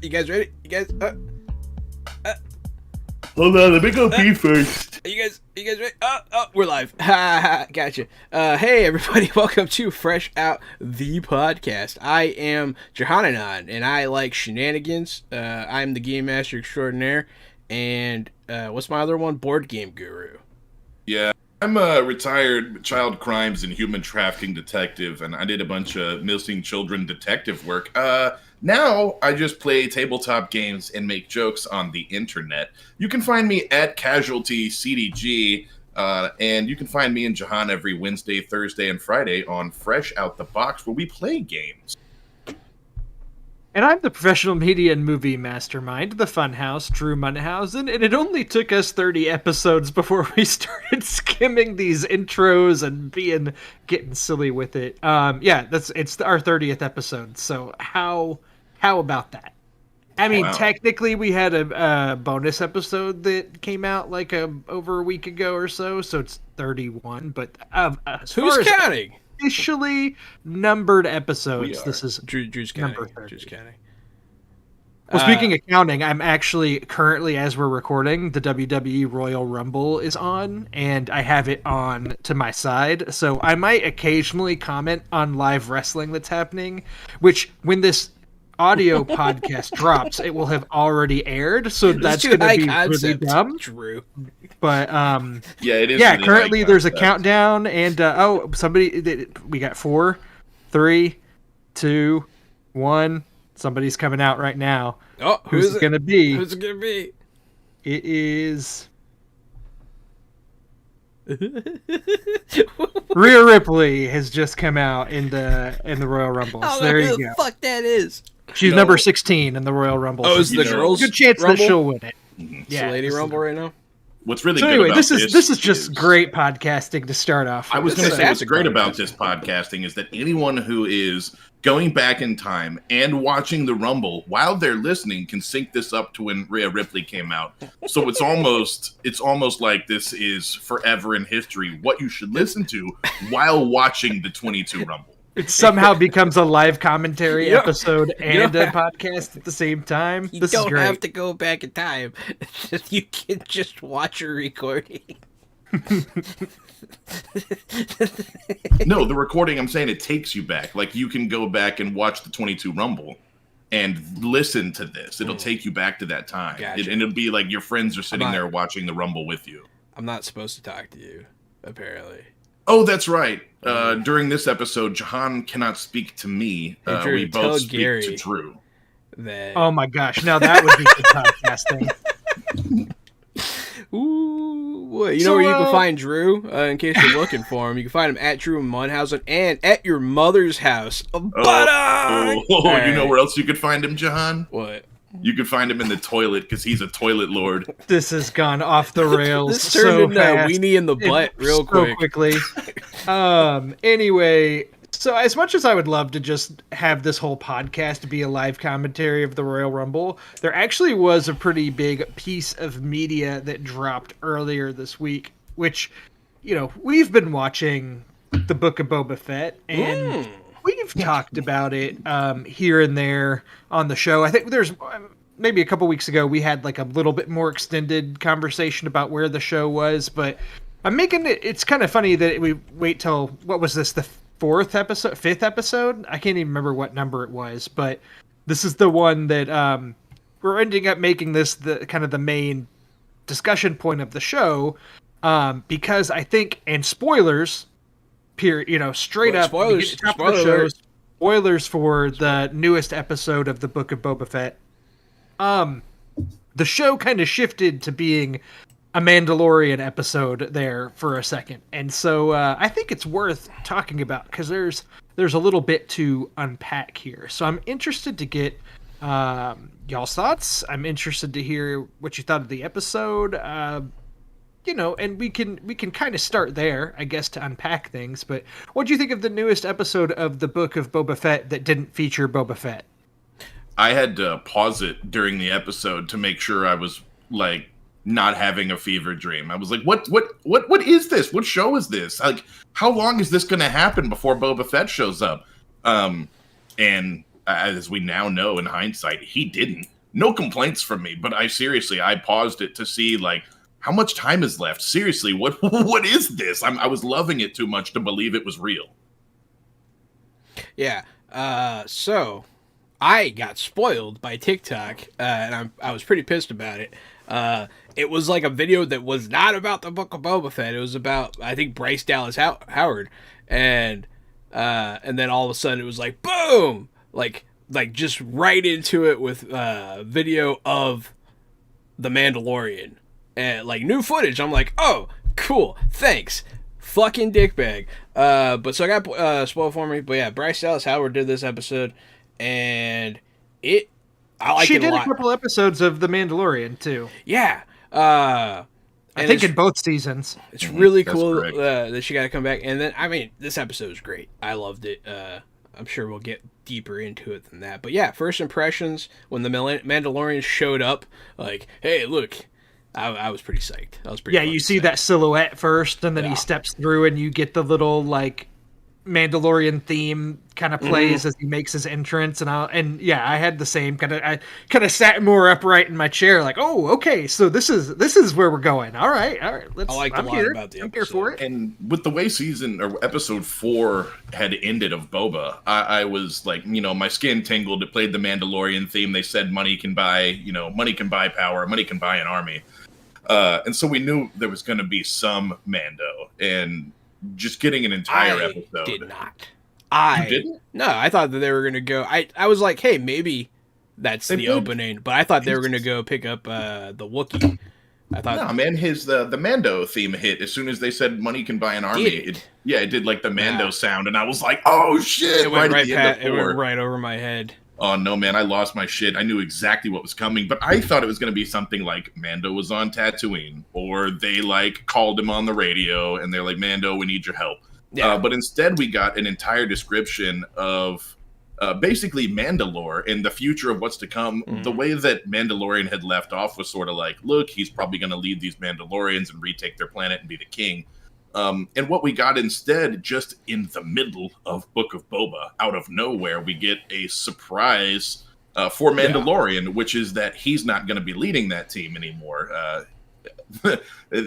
You guys ready? You guys? Hold on, let me go pee first. You guys ready? Oh, we're live. Gotcha. Hey everybody, welcome to Fresh Out the Podcast. I am Johananon, and I like shenanigans. I'm the game master extraordinaire, and what's my other one? Board game guru. Yeah, I'm a retired child crimes and human trafficking detective, and I did a bunch of missing children detective work. Now I just play tabletop games and make jokes on the internet. You can find me at Casualty CDG, and you can find me and Jahan every Wednesday, Thursday, and Friday on Fresh Out the Box, where we play games. And I'm the professional media and movie mastermind, the Funhouse, Drew Munhausen, and it only took us 30 episodes before we started skimming these intros and getting silly with it. Yeah, it's our 30th episode, so how about that? I mean, Technically we had a bonus episode that came out like over a week ago or so it's 31, but who's counting? Officially numbered episodes. This is Drew's counting. Drew's counting. Well, speaking of counting, I'm actually currently, as we're recording, the WWE Royal Rumble is on, and I have it on to my side, so I might occasionally comment on live wrestling that's happening, which when this audio podcast drops, it will have already aired, so that's going to be really dumb. Drew. But yeah, it is. Yeah, really currently there's a countdown, and we got 4, 3, 2, 1. Somebody's coming out right now. Oh, who's it going to be? Who's it going to be? It is Rhea Ripley has just come out in the Royal Rumble. So there you go. Who the fuck that is? She's number 16 in the Royal Rumble. Oh, is the girls? Good chance Rumble? that she'll win it. It's the Lady Rumble right now. What's really so good anyway, about this is just great podcasting to start off. I was going to say what's great about this podcasting is that anyone who is going back in time and watching the Rumble while they're listening can sync this up to when Rhea Ripley came out. So it's almost like this is forever in history. What you should listen to while watching the 22 Rumble. It somehow becomes a live commentary episode and a podcast at the same time. You this don't is great. have to go back in time. You can just watch a recording. No, the recording, I'm saying it takes you back. Like, you can go back and watch the 22 Rumble and listen to this. It'll take you back to that time. Gotcha. And it'll be like your friends are sitting there watching the Rumble with you. I'm not supposed to talk to you, apparently. Oh, that's right. During this episode, Jahan cannot speak to me. Hey, Drew, we both speak Gary to Drew. Oh my gosh! Now that would be good podcasting. Ooh, what? You know where you can find Drew? In case you're looking for him, you can find him at Drew Munhausen and at your mother's house. You know where else you could find him, Jahan? What? You could find him in the toilet because he's a toilet lord. This has gone off the rails. This turned into fast. weenie in the butt real quickly. Anyway, so as much as I would love to just have this whole podcast be a live commentary of the Royal Rumble, there actually was a pretty big piece of media that dropped earlier this week, which, we've been watching the Book of Boba Fett, and we've talked about it here and there on the show. I think there's maybe a couple weeks ago we had like a little bit more extended conversation about where the show was, but I'm making it. It's kind of funny that we wait till what was this, the fifth episode. I can't even remember what number it was, but this is the one that we're ending up making this the kind of the main discussion point of the show, because I think, and spoilers, straight up spoilers, spoilers for the newest episode of the Book of Boba Fett. The show kind of shifted to being a Mandalorian episode there for a second, and so I think it's worth talking about because there's a little bit to unpack here. So I'm interested to get y'all's thoughts. I'm interested to hear what you thought of the episode. And we can kind of start there, I guess, to unpack things. But what do you think of the newest episode of the Book of Boba Fett that didn't feature Boba Fett? I had to pause it during the episode to make sure I was like not having a fever dream. I was like, what is this? What show is this? Like, how long is this going to happen before Boba Fett shows up? And as we now know in hindsight, he didn't. No complaints from me, but I paused it to see like how much time is left. Seriously, what is this? I was loving it too much to believe it was real. Yeah. So I got spoiled by TikTok, and I was pretty pissed about it. It was like a video that was not about the Book of Boba Fett. It was about, I think, Bryce Dallas Howard, and then all of a sudden it was like boom, like just right into it with video of the Mandalorian and like new footage. I'm like, oh, cool, thanks. Fucking dickbag. But so I got spoiled for me. But yeah, Bryce Dallas Howard did this episode, and I like it a lot. She did a couple episodes of The Mandalorian too. Yeah. I think in both seasons. It's really cool that she got to come back. And then, I mean, this episode is great. I loved it. I'm sure we'll get deeper into it than that. But yeah, first impressions when the Mandalorian showed up, like, hey, look, I was pretty psyched. I was pretty. Yeah, you see that silhouette first, and then he steps through, and you get the little like Mandalorian theme kind of plays as he makes his entrance, and I had the same I kind of sat more upright in my chair, like, oh, okay, so this is where we're going. All right, let's. I liked a lot about the episode. I'm here for it. And with the way episode 4 had ended of Boba, I was like, my skin tingled. It played the Mandalorian theme. They said money can buy power, money can buy an army, and so we knew there was going to be some Mando, and just getting an entire episode. I did not. You didn't? No, I thought that they were going to go. I was like, hey, maybe that's the opening, but I thought they were going to go pick up the Wookiee. I thought, no, man, the Mando theme hit as soon as they said money can buy an army. It did like the Mando sound, and I was like, oh shit! It went right over my head. Oh no, man, I lost my shit. I knew exactly what was coming, but I thought it was going to be something like Mando was on Tatooine, or they like called him on the radio and they're like, Mando, we need your help. Yeah. But instead we got an entire description of basically Mandalore and the future of what's to come. The way that Mandalorian had left off was sort of like, look, he's probably going to lead these Mandalorians and retake their planet and be the king. And what we got instead, just in the middle of Book of Boba, out of nowhere, we get a surprise for Mandalorian, which is that he's not going to be leading that team anymore.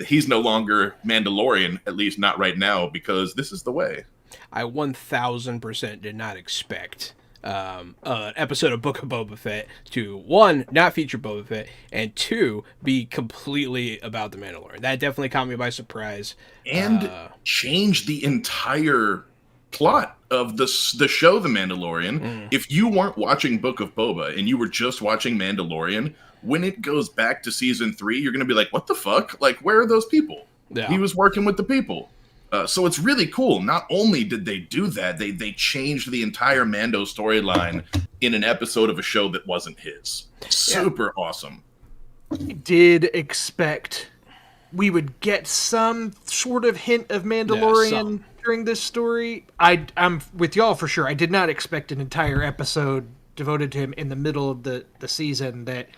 He's no longer Mandalorian, at least not right now, because this is the way. I 1000% did not expect an episode of Book of Boba Fett to, one, not feature Boba Fett, and two, be completely about the Mandalorian. That definitely caught me by surprise. And changed the entire plot of the show The Mandalorian. If you weren't watching Book of Boba and you were just watching Mandalorian, when it goes back to season 3, you're going to be like, what the fuck? Like, where are those people? Yeah. He was working with the people. So it's really cool. Not only did they do that, they changed the entire Mando storyline in an episode of a show that wasn't his. Super awesome. I did expect we would get some sort of hint of Mandalorian during this story. I'm with y'all for sure. I did not expect an entire episode devoted to him in the middle of the season that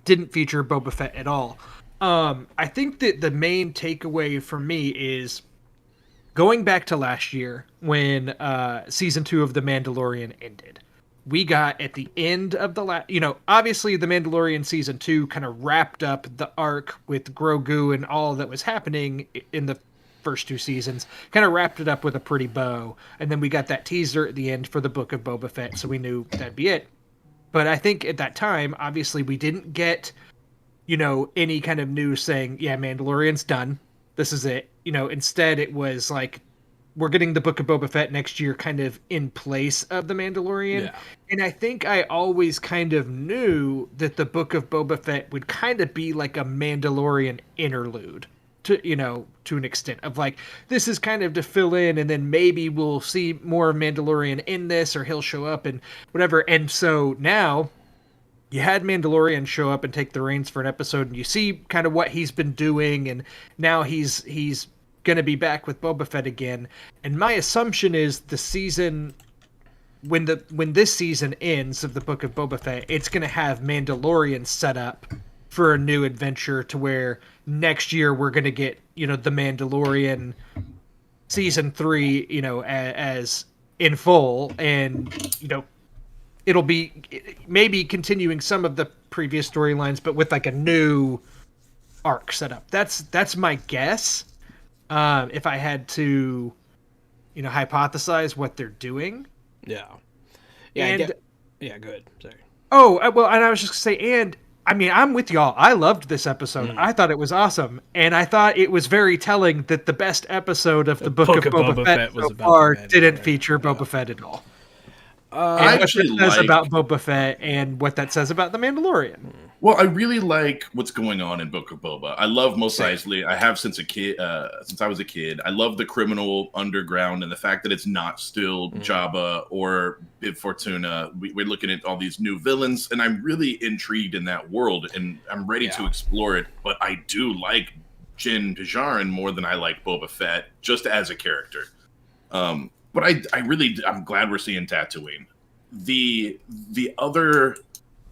didn't feature Boba Fett at all. I think that the main takeaway for me is going back to last year when season 2 of The Mandalorian ended. We got at the end of the obviously The Mandalorian season 2 kind of wrapped up the arc with Grogu and all that was happening in the first 2 seasons, kind of wrapped it up with a pretty bow. And then we got that teaser at the end for the Book of Boba Fett, so we knew that'd be it. But I think at that time, obviously, we didn't get, any kind of news saying, yeah, Mandalorian's done. This is it. Instead it was like, we're getting the Book of Boba Fett next year kind of in place of the Mandalorian. Yeah. And I think I always kind of knew that the Book of Boba Fett would kind of be like a Mandalorian interlude to an extent of like, this is kind of to fill in, and then maybe we'll see more of Mandalorian in this, or he'll show up and whatever. And so now you had Mandalorian show up and take the reins for an episode, and you see kind of what he's been doing, and now he's going to be back with Boba Fett again. And my assumption is the season, when this season ends of the Book of Boba Fett, it's going to have Mandalorian set up for a new adventure, to where next year we're going to get, the Mandalorian season 3, as in full, and, it'll be maybe continuing some of the previous storylines, but with like a new arc set up. That's my guess. If I had to, hypothesize what they're doing. Yeah. And, good. Sorry. Oh, well, and I was just going to say, and I mean, I'm with y'all. I loved this episode. I thought it was awesome. And I thought it was very telling that the best episode of the Book of Boba Fett so far didn't feature Boba Fett at all. And what that says about Boba Fett and what that says about the Mandalorian. Well, I really like what's going on in Book of Boba. I love Mos Eisley. I have since I was a kid. I love the criminal underground and the fact that it's not still Jabba or Bib Fortuna. We're looking at all these new villains, and I'm really intrigued in that world, and I'm ready to explore it. But I do like Din Djarin more than I like Boba Fett, just as a character. But I'm glad we're seeing Tatooine. The other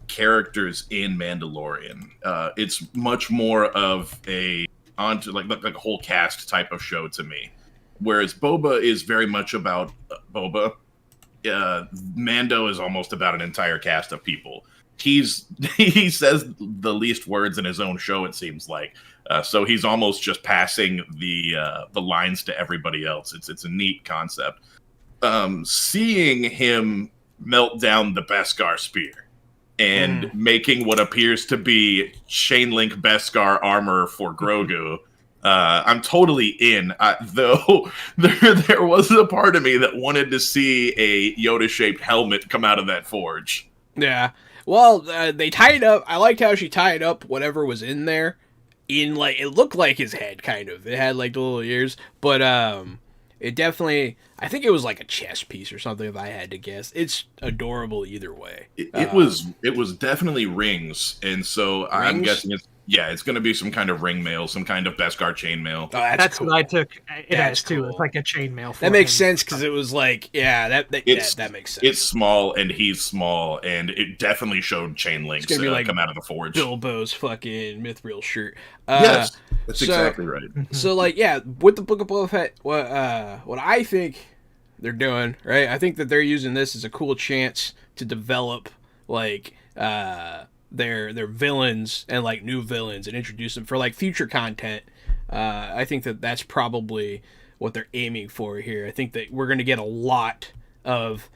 characters in Mandalorian, it's much more of a whole cast type of show to me. Whereas Boba is very much about Boba. Mando is almost about an entire cast of people. He says the least words in his own show, it seems like. So he's almost just passing the lines to everybody else. It's a neat concept. Seeing him melt down the Beskar spear and making what appears to be chain link Beskar armor for Grogu, I'm totally in. Though there was a part of me that wanted to see a Yoda-shaped helmet come out of that forge. Yeah. Well, they tied up. I liked how she tied up whatever was in there. It looked like his head, kind of. It had like the little ears, but it definitely, I think it was like a chest piece or something, if I had to guess. It's adorable either way. It was definitely rings, and so rings? I'm guessing it's going to be some kind of ring mail, some kind of Beskar chain mail. Oh, that's cool. What I took it as too. It's like a chain mail. That makes sense, because it was like, that makes sense. It's small, and he's small, and it definitely showed chain links come out of the forge. Bilbo's fucking mithril shirt. Yes, that's exactly right. So, with the Book of Boba Fett, what I think they're doing, right? I think that they're using this as a cool chance to develop, their villains and new villains and introduce them for future content. I think that that's probably what they're aiming for here. I think that we're going to get a lot of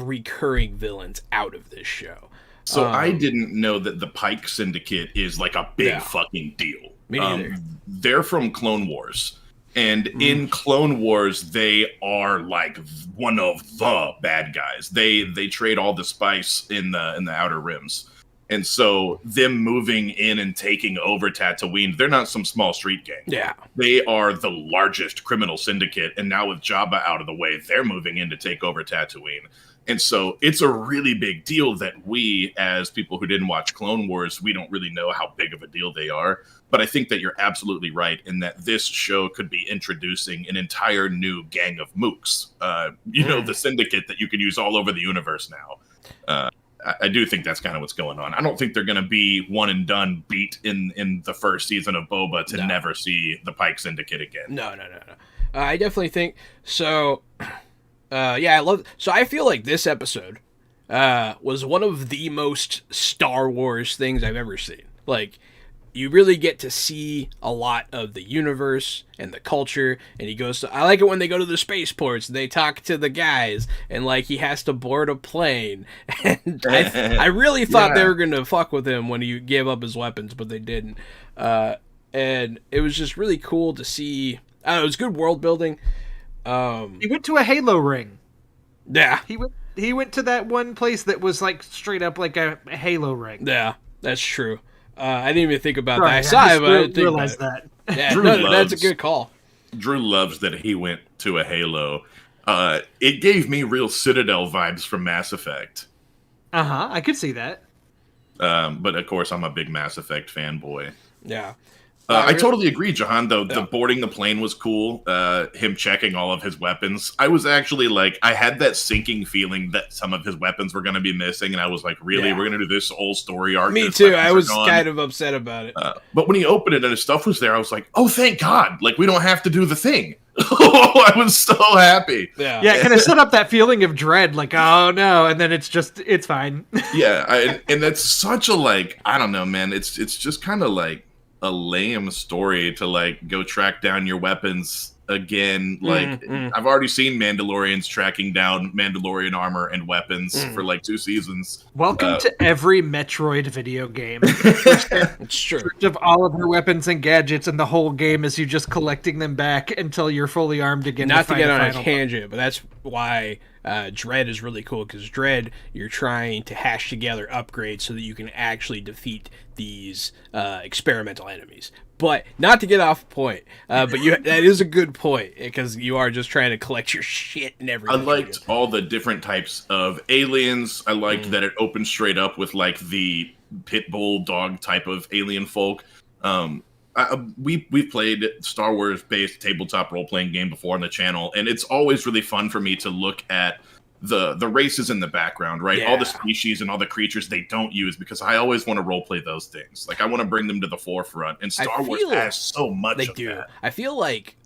recurring villains out of this show. So I didn't know that the Pike Syndicate is a big fucking deal. Me neither. They're from Clone Wars. And in Clone Wars, they are one of the bad guys. They trade all the spice in the Outer Rims. And so them moving in and taking over Tatooine, they're not some small street gang. Yeah. They are the largest criminal syndicate. And now with Jabba out of the way, they're moving in to take over Tatooine. And so it's a really big deal that we, as people who didn't watch Clone Wars, we don't really know how big of a deal they are. But I think that you're absolutely right in that this show could be introducing an entire new gang of mooks. The syndicate that you could use all over the universe now. I do think that's kind of what's going on. I don't think they're going to be one and done beat in the first season of Boba to never see the Pike Syndicate again. No. I definitely think so. I feel like this episode was one of the most Star Wars things I've ever seen. you really get to see a lot of the universe and the culture. And he goes to, I like it when they go to the spaceports and they talk to the guys, and like he has to board a plane. And I really thought they were gonna fuck with him when he gave up his weapons, but they didn't. And it was just really cool to see. It was good world building. He went to a Halo ring. Yeah, he went to that one place that was like straight up like a Halo ring. Yeah, that's true. I didn't even think about Right, that. I saw it, but I didn't think realize about it. that. Yeah, Drew that's a loves- good call. Drew loves that he went to a Halo. It gave me real Citadel vibes from Mass Effect. I could see that. But of course, I'm a big Mass Effect fanboy. Yeah. I totally agree, Jahan, though. The boarding the plane was cool. Him checking all of his weapons. I was actually like, I had that sinking feeling that some of his weapons were going to be missing. And I was like, really? Yeah. We're going to do this whole story arc? Me His too. weapons I are was gone? kind of upset about it. But when he opened it and his stuff was there, I was like, oh, thank God. Like, we don't have to do the thing. I was so happy. Yeah. Yeah, it kind of set up that feeling of dread, like, oh no, and then it's fine. Yeah, and that's such a, like, I don't know, man. It's just kind of like a lame story to like go track down your weapons again. Like I've already seen Mandalorians tracking down Mandalorian armor and weapons for like 2 seasons. Welcome to every Metroid video game. It's true. Of all of your weapons and gadgets, and the whole game is you just collecting them back until you're fully armed again. Not to fight get on a final tangent, but that's why Dread is really cool, because Dread, you're trying to hash together upgrades so that you can actually defeat these experimental enemies. But not to get off point, but that is a good point, because you are just trying to collect your shit and I everything. liked all the different types of aliens. I liked that it opened straight up with like the pit bull dog type of alien folk. We've played Star Wars based tabletop role playing game before on the channel, and it's always really fun for me to look at the races in the background, right? All the species and all the creatures they don't use, because I always want to role play those things. Like I want to bring them to the forefront, and Star Wars has so much. They of do. that. I feel like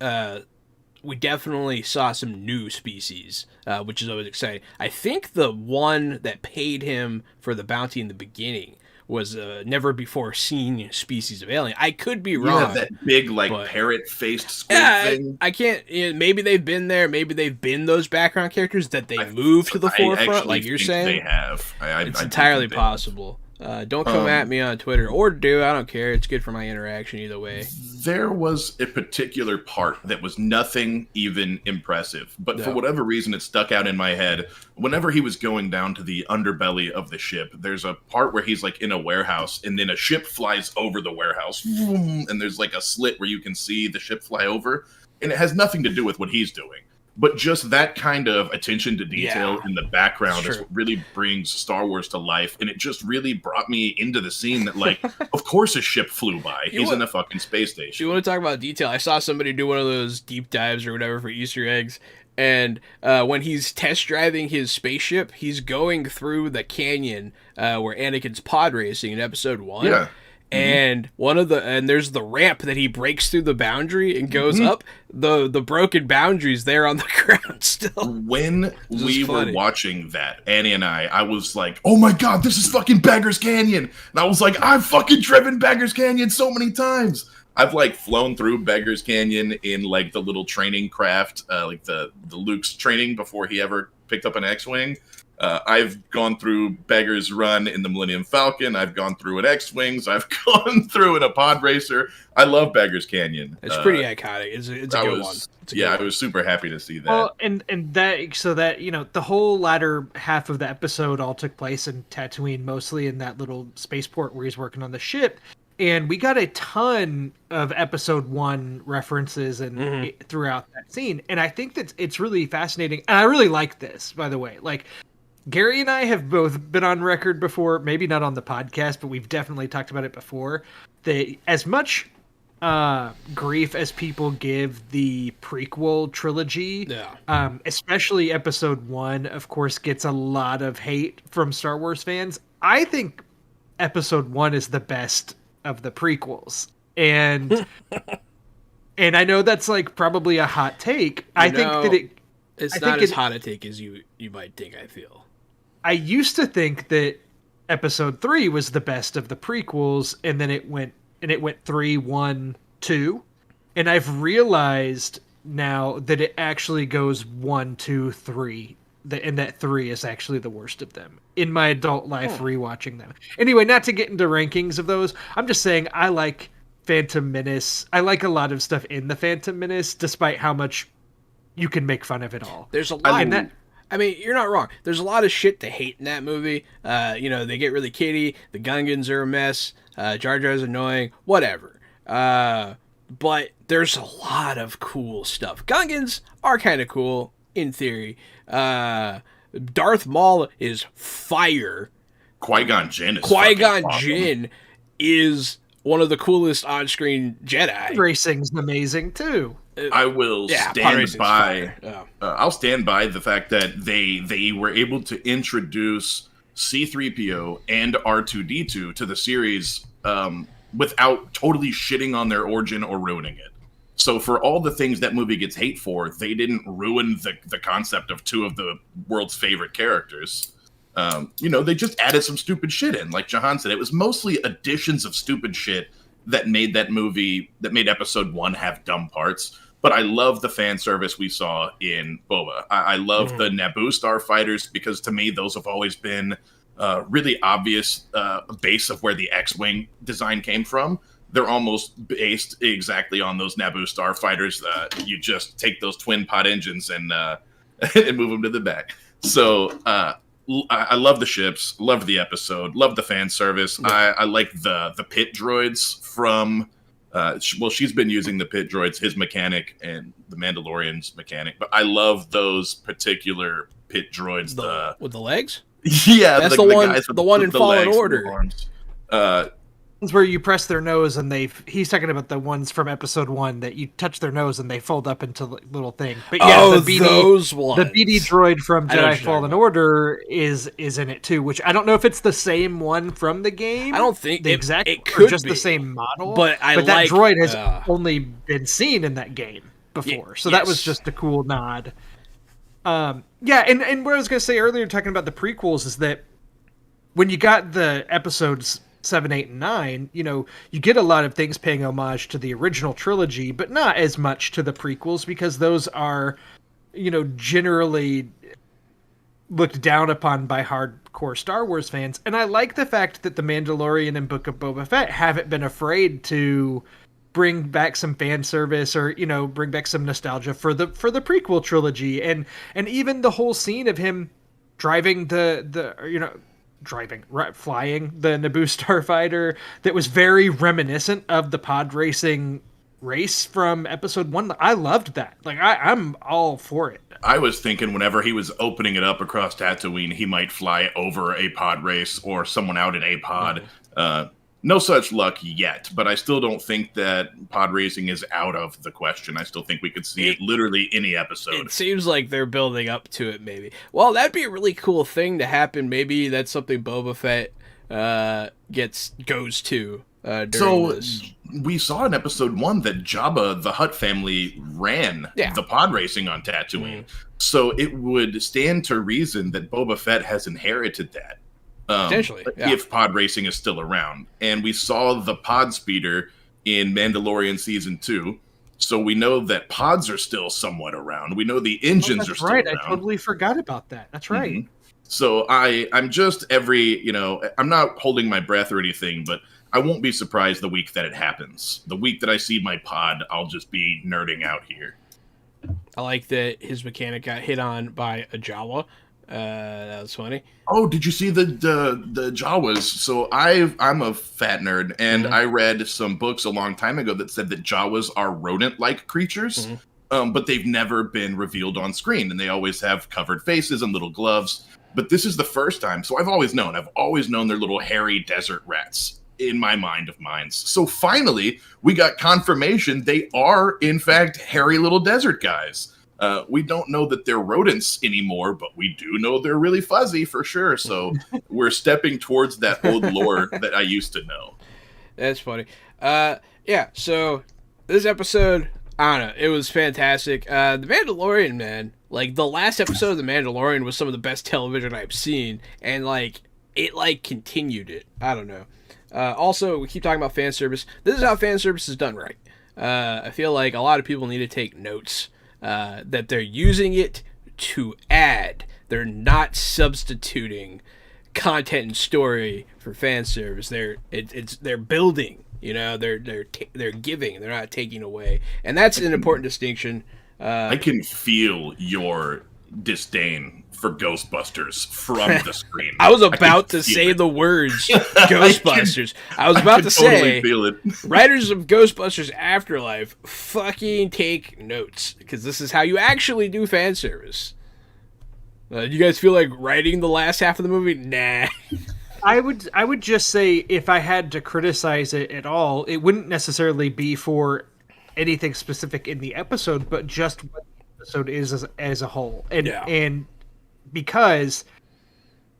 we definitely saw some new species, which is always exciting. I think the one that paid him for the bounty in the beginning was a never before seen species of alien. I could be wrong. Yeah, that big like parrot faced squid thing. I can't. Maybe they've been there. Maybe they've been those background characters that they moved to the forefront, like you're saying. They have. It's entirely possible. Don't come at me on Twitter, or do. I don't care. It's good for my interaction either way. There was a particular part that was nothing even impressive, but for whatever reason, it stuck out in my head. Whenever he was going down to the underbelly of the ship, there's a part where he's like in a warehouse, and then a ship flies over the warehouse, and there's like a slit where you can see the ship fly over, and it has nothing to do with what he's doing. But just that kind of attention to detail in the background is what really brings Star Wars to life. And it just really brought me into the scene that, like, of course a ship flew by. He's in a fucking space station. You want to talk about detail? I saw somebody do one of those deep dives or whatever for Easter eggs. And when he's test driving his spaceship, he's going through the canyon where Anakin's pod racing in episode 1. Yeah. And there's the ramp that he breaks through the boundary and goes up. The broken boundaries there on the ground still. When we were watching that, Annie and I was like, oh my God, this is fucking Beggars Canyon. And I was like, I've fucking driven Beggars Canyon so many times. I've like flown through Beggars Canyon in like the little training craft, like the Luke's training before he ever picked up an X-Wing. I've gone through Beggar's Run in the Millennium Falcon. I've gone through an X-Wings. I've gone through in a pod racer. I love Beggar's Canyon. It's pretty iconic. It's a good one. I was super happy to see that. Well, and that, so that, you know, the whole latter half of the episode all took place in Tatooine, mostly in that little spaceport where he's working on the ship. And we got a ton of episode 1 references and throughout that scene. And I think that it's really fascinating. And I really like this, by the way. Like, Gary and I have both been on record before, maybe not on the podcast, but we've definitely talked about it before, that as much grief as people give the prequel trilogy, especially episode 1, of course, gets a lot of hate from Star Wars fans. I think episode 1 is the best of the prequels. And and I know that's like probably a hot take. I think that it's not as hot a take as you might think, I feel. I used to think that episode 3 was the best of the prequels, and then it went and it went 3, 1, 2. And I've realized now that it actually goes 1, 2, 3. And that 3 is actually the worst of them in my adult life rewatching them. Anyway, not to get into rankings of those, I'm just saying I like Phantom Menace. I like a lot of stuff in the Phantom Menace, despite how much you can make fun of it all. There's a lot. I mean, you're not wrong. There's a lot of shit to hate in that movie. They get really kiddie. The Gungans are a mess. Jar Jar's annoying. Whatever. But there's a lot of cool stuff. Gungans are kind of cool in theory. Darth Maul is fire. Qui-Gon Jinn is one of the coolest on-screen Jedi. Racing's amazing too. I will stand by. I'll stand by the fact that they were able to introduce C-3PO and R2-D2 to the series without totally shitting on their origin or ruining it. So for all the things that movie gets hate for, they didn't ruin the concept of two of the world's favorite characters. They just added some stupid shit in. Like Jahan said, it was mostly additions of stupid shit that made episode 1 have dumb parts. But I love the fan service we saw in Boba. I love the Naboo starfighters because to me, those have always been really obvious base of where the X-Wing design came from. They're almost based exactly on those Naboo starfighters. You just take those twin pod engines and move them to the back. So I love the ships, love the episode, love the fan service. Yeah. I like the pit droids from. She's been using the pit droids, his mechanic and the Mandalorian's mechanic, but I love those particular pit droids. With the legs? Yeah, that's the one in Fallen Order. Where you press their nose and he's talking about the ones from episode 1 that you touch their nose and they fold up into a little thing. But yeah, those ones. The BD droid from Jedi Fallen Order is in it too, which I don't know if it's the same one from the game. I don't think it could just be the same model. But that droid has only been seen in that game before. So that was just a cool nod. And what I was going to say earlier talking about the prequels is that when you got the episodes 7, 8, and 9, you get a lot of things paying homage to the original trilogy, but not as much to the prequels because those are, generally looked down upon by hardcore Star Wars fans. And I like the fact that The Mandalorian and Book of Boba Fett haven't been afraid to bring back some fan service or, bring back some nostalgia for the prequel trilogy. And even the whole scene of him driving flying the Naboo starfighter that was very reminiscent of the pod racing race from episode 1. I loved that. Like I'm all for it. I was thinking whenever he was opening it up across Tatooine, he might fly over a pod race or someone out in a pod. No such luck yet, but I still don't think that pod racing is out of the question. I still think we could see it literally any episode. It seems like they're building up to it, maybe. Well, that'd be a really cool thing to happen. Maybe that's something Boba Fett goes to during this. We saw in episode 1 that Jabba, the Hutt family, ran the pod racing on Tatooine. So it would stand to reason that Boba Fett has inherited that. Potentially, if pod racing is still around. And we saw the pod speeder in Mandalorian season 2, so we know that pods are still somewhat around. We know the engines are still around. I totally forgot about that. That's right. Mm-hmm. So I'm just I'm not holding my breath or anything, but I won't be surprised the week that it happens. The week that I see my pod, I'll just be nerding out here. I like that his mechanic got hit on by a Jawa. That was funny. Oh, did you see the Jawas? So I'm a fat nerd, and I read some books a long time ago that said that Jawas are rodent-like creatures, but they've never been revealed on screen, and they always have covered faces and little gloves. But this is the first time, so I've always known they're little hairy desert rats in my mind of minds. So finally, we got confirmation they are, in fact, hairy little desert guys. We don't know that they're rodents anymore, but we do know they're really fuzzy for sure. So we're stepping towards that old lore that I used to know. That's funny. So this episode, I don't know, it was fantastic. The Mandalorian, man, like the last episode of The Mandalorian was some of the best television I've seen, and it continued it. I don't know. Also, we keep talking about fan service. This is how fan service is done right. I feel like a lot of people need to take notes that they're using it to add. They're not substituting content and story for fan service. They're building. You know, they're giving. They're not taking away, and that's an important distinction. I can feel your disdain for Ghostbusters from the screen. I was about to say the words Ghostbusters. I was about to say, feel it. writers of Ghostbusters Afterlife, fucking take notes, because this is how you actually do fan service. You guys feel like writing the last half of the movie? Nah. I would just say, if I had to criticize it at all, it wouldn't necessarily be for anything specific in the episode, but just what the episode is as a whole. And because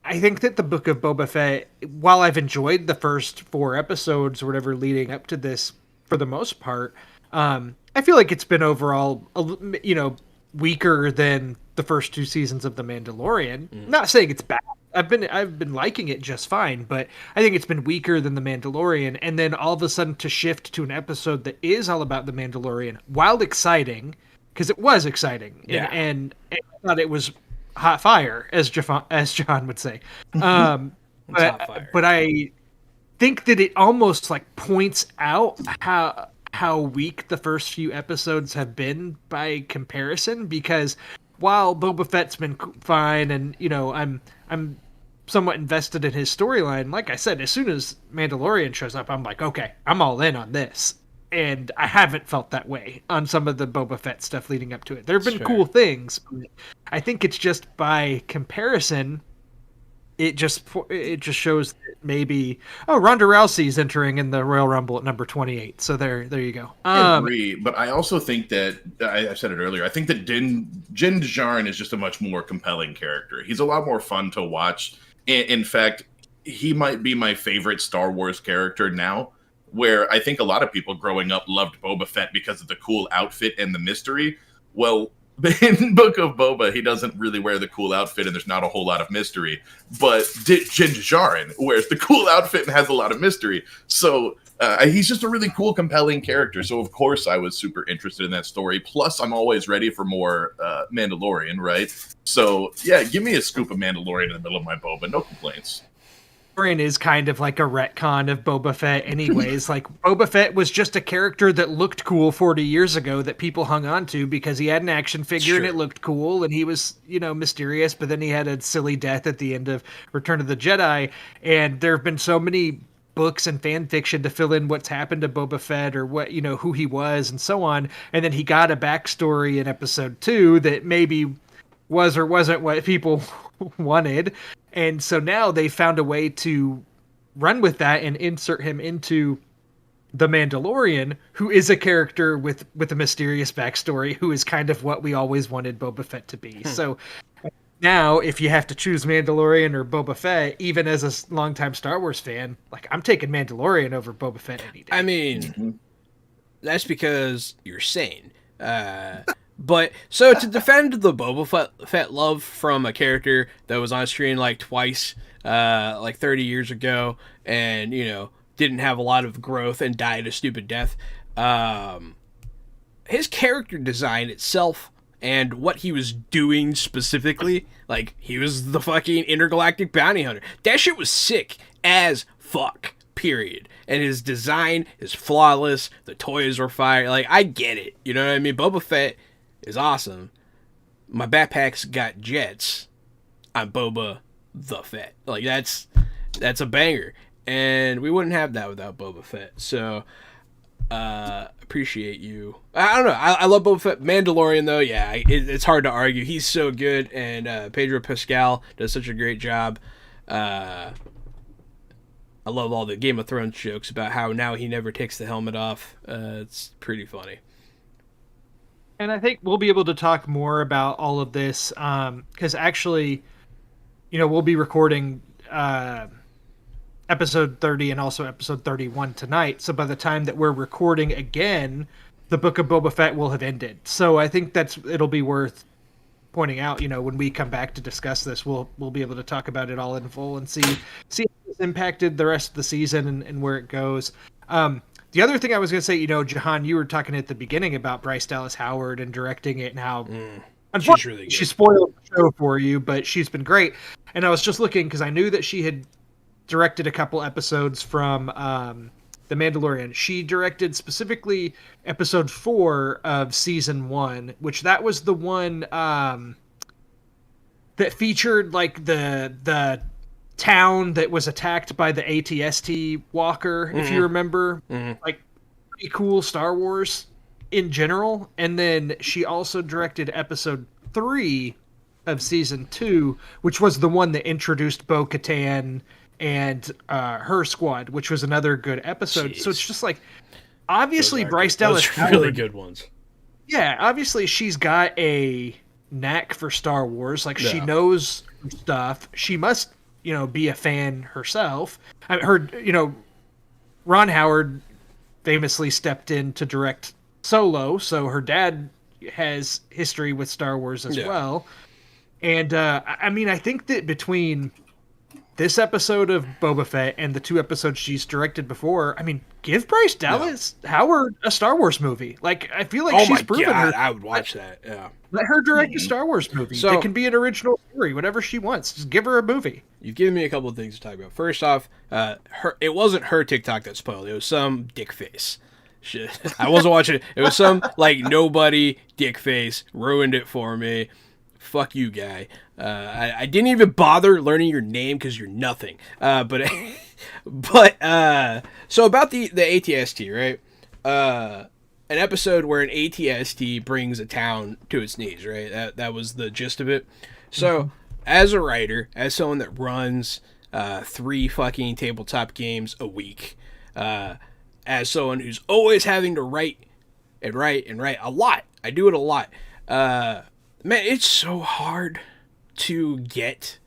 I think that the Book of Boba Fett, while I've enjoyed the first 4 episodes or whatever leading up to this for the most part, I feel like it's been overall, weaker than the first 2 seasons of The Mandalorian. Not saying it's bad. I've been liking it just fine, but I think it's been weaker than The Mandalorian. And then all of a sudden to shift to an episode that is all about The Mandalorian, while exciting, because it was exciting, and I thought it was hot fire, as John would say. But I think that it almost like points out how weak the first few episodes have been by comparison, because while Boba Fett's been fine, and I'm somewhat invested in his storyline, like I said, as soon as Mandalorian shows up, I'm like, okay, I'm all in on this. And I haven't felt that way on some of the Boba Fett stuff leading up to it. There have been cool things, but I think it's just by comparison, it just shows that maybe Ronda Rousey's entering in the Royal Rumble at number 28. So there you go. I agree, but I also think that I said it earlier. I think that Din Djarin is just a much more compelling character. He's a lot more fun to watch. In fact, he might be my favorite Star Wars character now. Where I think a lot of people growing up loved Boba Fett because of the cool outfit and the mystery. Well, in Book of Boba, he doesn't really wear the cool outfit, and there's not a whole lot of mystery. But Din Djarin wears the cool outfit and has a lot of mystery. So he's just a really cool, compelling character. So of course I was super interested in that story. Plus, I'm always ready for more Mandalorian, right? So yeah, give me a scoop of Mandalorian in the middle of my Boba. No complaints. Mandalorian is kind of like a retcon of Boba Fett anyways. Like, Boba Fett was just a character that looked cool 40 years ago that people hung on to because he had an action figure and it looked cool, and he was, mysterious, but then he had a silly death at the end of Return of the Jedi. And there have been so many books and fan fiction to fill in what's happened to Boba Fett, or what, who he was and so on. And then he got a backstory in episode 2 that maybe was or wasn't what people wanted. And so now they found a way to run with that and insert him into The Mandalorian, who is a character with a mysterious backstory, who is kind of what we always wanted Boba Fett to be. So now, if you have to choose Mandalorian or Boba Fett, even as a longtime Star Wars fan, like, I'm taking Mandalorian over Boba Fett any day. I mean, that's because you're sane. But so to defend the Boba Fett love from a character that was on screen like twice, like 30 years ago, and didn't have a lot of growth and died a stupid death, his character design itself and what he was doing specifically, like, he was the fucking intergalactic bounty hunter. That shit was sick as fuck. Period. And his design is flawless. The toys were fire. Like, I get it. You know what I mean? Boba Fett is awesome. My backpack's got jets. I'm Boba the Fett. Like, that's a banger. And we wouldn't have that without Boba Fett. So, appreciate you. I don't know. I love Boba Fett. Mandalorian, though, yeah, it's hard to argue. He's so good. And Pedro Pascal does such a great job. I love all the Game of Thrones jokes about how now he never takes the helmet off. It's pretty funny. And I think we'll be able to talk more about all of this because actually, we'll be recording episode 30 and also episode 31 tonight. So by the time that we're recording again, the Book of Boba Fett will have ended. So I think it'll be worth pointing out, when we come back to discuss this, we'll be able to talk about it all in full and see how it's impacted the rest of the season and where it goes. The other thing I was going to say, Jahan, you were talking at the beginning about Bryce Dallas Howard and directing it and how she's really good. She spoiled the show for you, but she's been great. And I was just looking because I knew that she had directed a couple episodes from The Mandalorian. She directed specifically episode 4 of season 1, which that was the one that featured like the town that was attacked by the ATST walker, if you remember. Like, pretty cool Star Wars in general. And then she also directed episode 3 of season 2, which was the one that introduced Bo-Katan and her squad, which was another good episode. So it's just like, obviously Bryce Dallas Howard, really good ones. Yeah, obviously she's got a knack for Star Wars. Like, she knows stuff. She must, be a fan herself. I heard, Ron Howard famously stepped in to direct Solo, so her dad has history with Star Wars as well. And I think that between this episode of Boba Fett and the 2 episodes she's directed before, give Bryce Dallas Howard a Star Wars movie. Like, I feel like she's proven her. I would watch that. Yeah. Let her direct a Star Wars movie. So, it can be an original story, whatever she wants. Just give her a movie. You've given me a couple of things to talk about. First off, it wasn't her TikTok that spoiled. It was some dick face. Shit. I wasn't watching it. It was some, nobody dick face ruined it for me. Fuck you, guy. I didn't even bother learning your name because you're nothing. So about the ATST, right? An episode where an ATST brings a town to its knees, right? That was the gist of it. So, as a writer, as someone that runs 3 fucking tabletop games a week, as someone who's always having to write a lot, I do it a lot. Man, it's so hard to get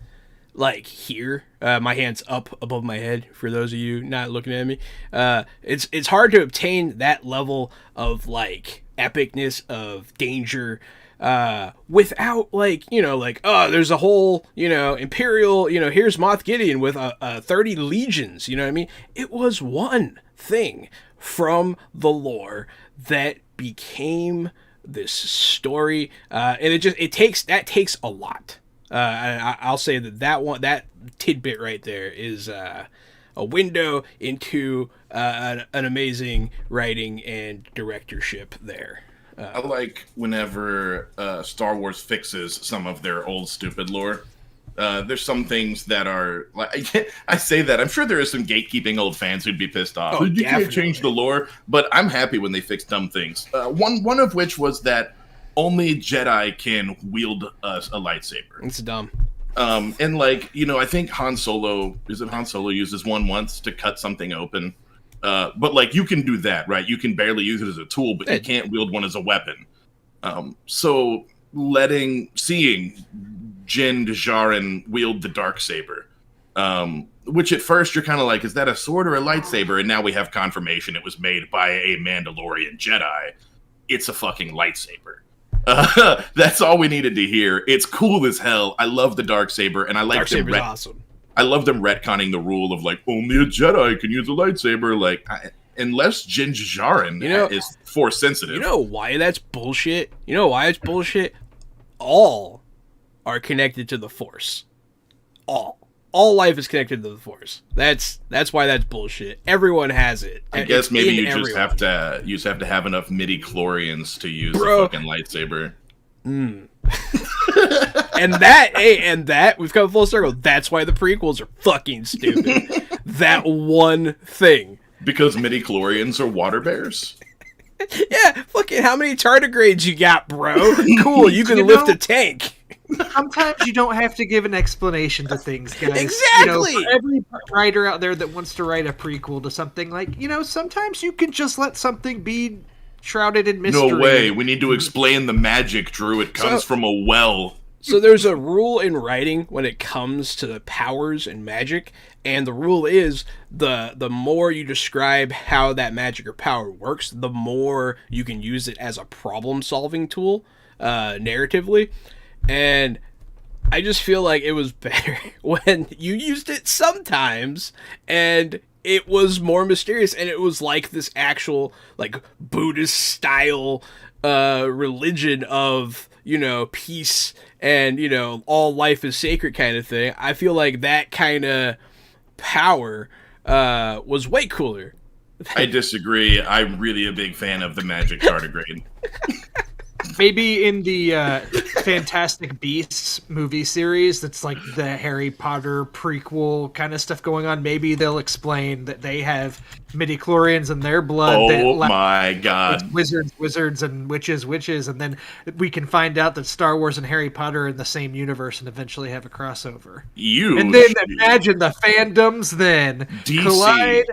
here. My hand's up above my head for those of you not looking at me. It's hard to obtain that level of epicness, of danger, without there's a whole Imperial, here's Moff Gideon with 30 legions. You know what I mean? It was one thing from the lore that became this story, and it takes a lot. I'll say that tidbit right there is a window into an amazing writing and directorship there. I like whenever Star Wars fixes some of their old stupid lore. There's some things that are I say that I'm sure there is some gatekeeping old fans who'd be pissed off. You can't change the lore, but I'm happy when they fix dumb things. One of which was that only Jedi can wield a lightsaber. It's dumb. And I think Han Solo uses one once to cut something open. But you can do that, right? You can barely use it as a tool, but you can't wield one as a weapon. So seeing Jin Djarin wield the Darksaber, which at first you're kind of like, is that a sword or a lightsaber? And now we have confirmation it was made by a Mandalorian Jedi. It's a fucking lightsaber. That's all we needed to hear. It's cool as hell. I love the Darksaber, and I like awesome. I love them retconning the rule of only a Jedi can use a lightsaber. Unless Jin Djarin is force sensitive. You know why that's bullshit? All are connected to the Force. All life is connected to the Force. That's why that's bullshit. Everyone has it. I guess maybe you just have to have enough midi-chlorians to use the fucking lightsaber. And that we've come full circle. That's why the prequels are fucking stupid. That one thing. Because midi-chlorians are water bears? Yeah, fucking how many tardigrades you got, bro? Cool, you can lift a tank. Sometimes you don't have to give an explanation to things, guys. Exactly. For every writer out there that wants to write a prequel to something, sometimes you can just let something be shrouded in mystery. No way. We need to explain the magic, Drew. It comes from a well. So there's a rule in writing when it comes to powers and magic, and the rule is the more you describe how that magic or power works, the more you can use it as a problem-solving tool, narratively. And I just feel like it was better when you used it sometimes, and it was more mysterious, and it was like this actual like Buddhist style religion of, you know, peace and, you know, all life is sacred kind of thing. I feel like that kind of power was way cooler. I disagree. I'm really a big fan of the Magic Tardigrade. Maybe in the Fantastic Beasts movie series, that's like the Harry Potter prequel kind of stuff going on. Maybe they'll explain that they have midichlorians in their blood. Oh my god. Wizards, and witches. And then we can find out that Star Wars and Harry Potter are in the same universe and eventually have a crossover. And then imagine the fandoms then DC. collide.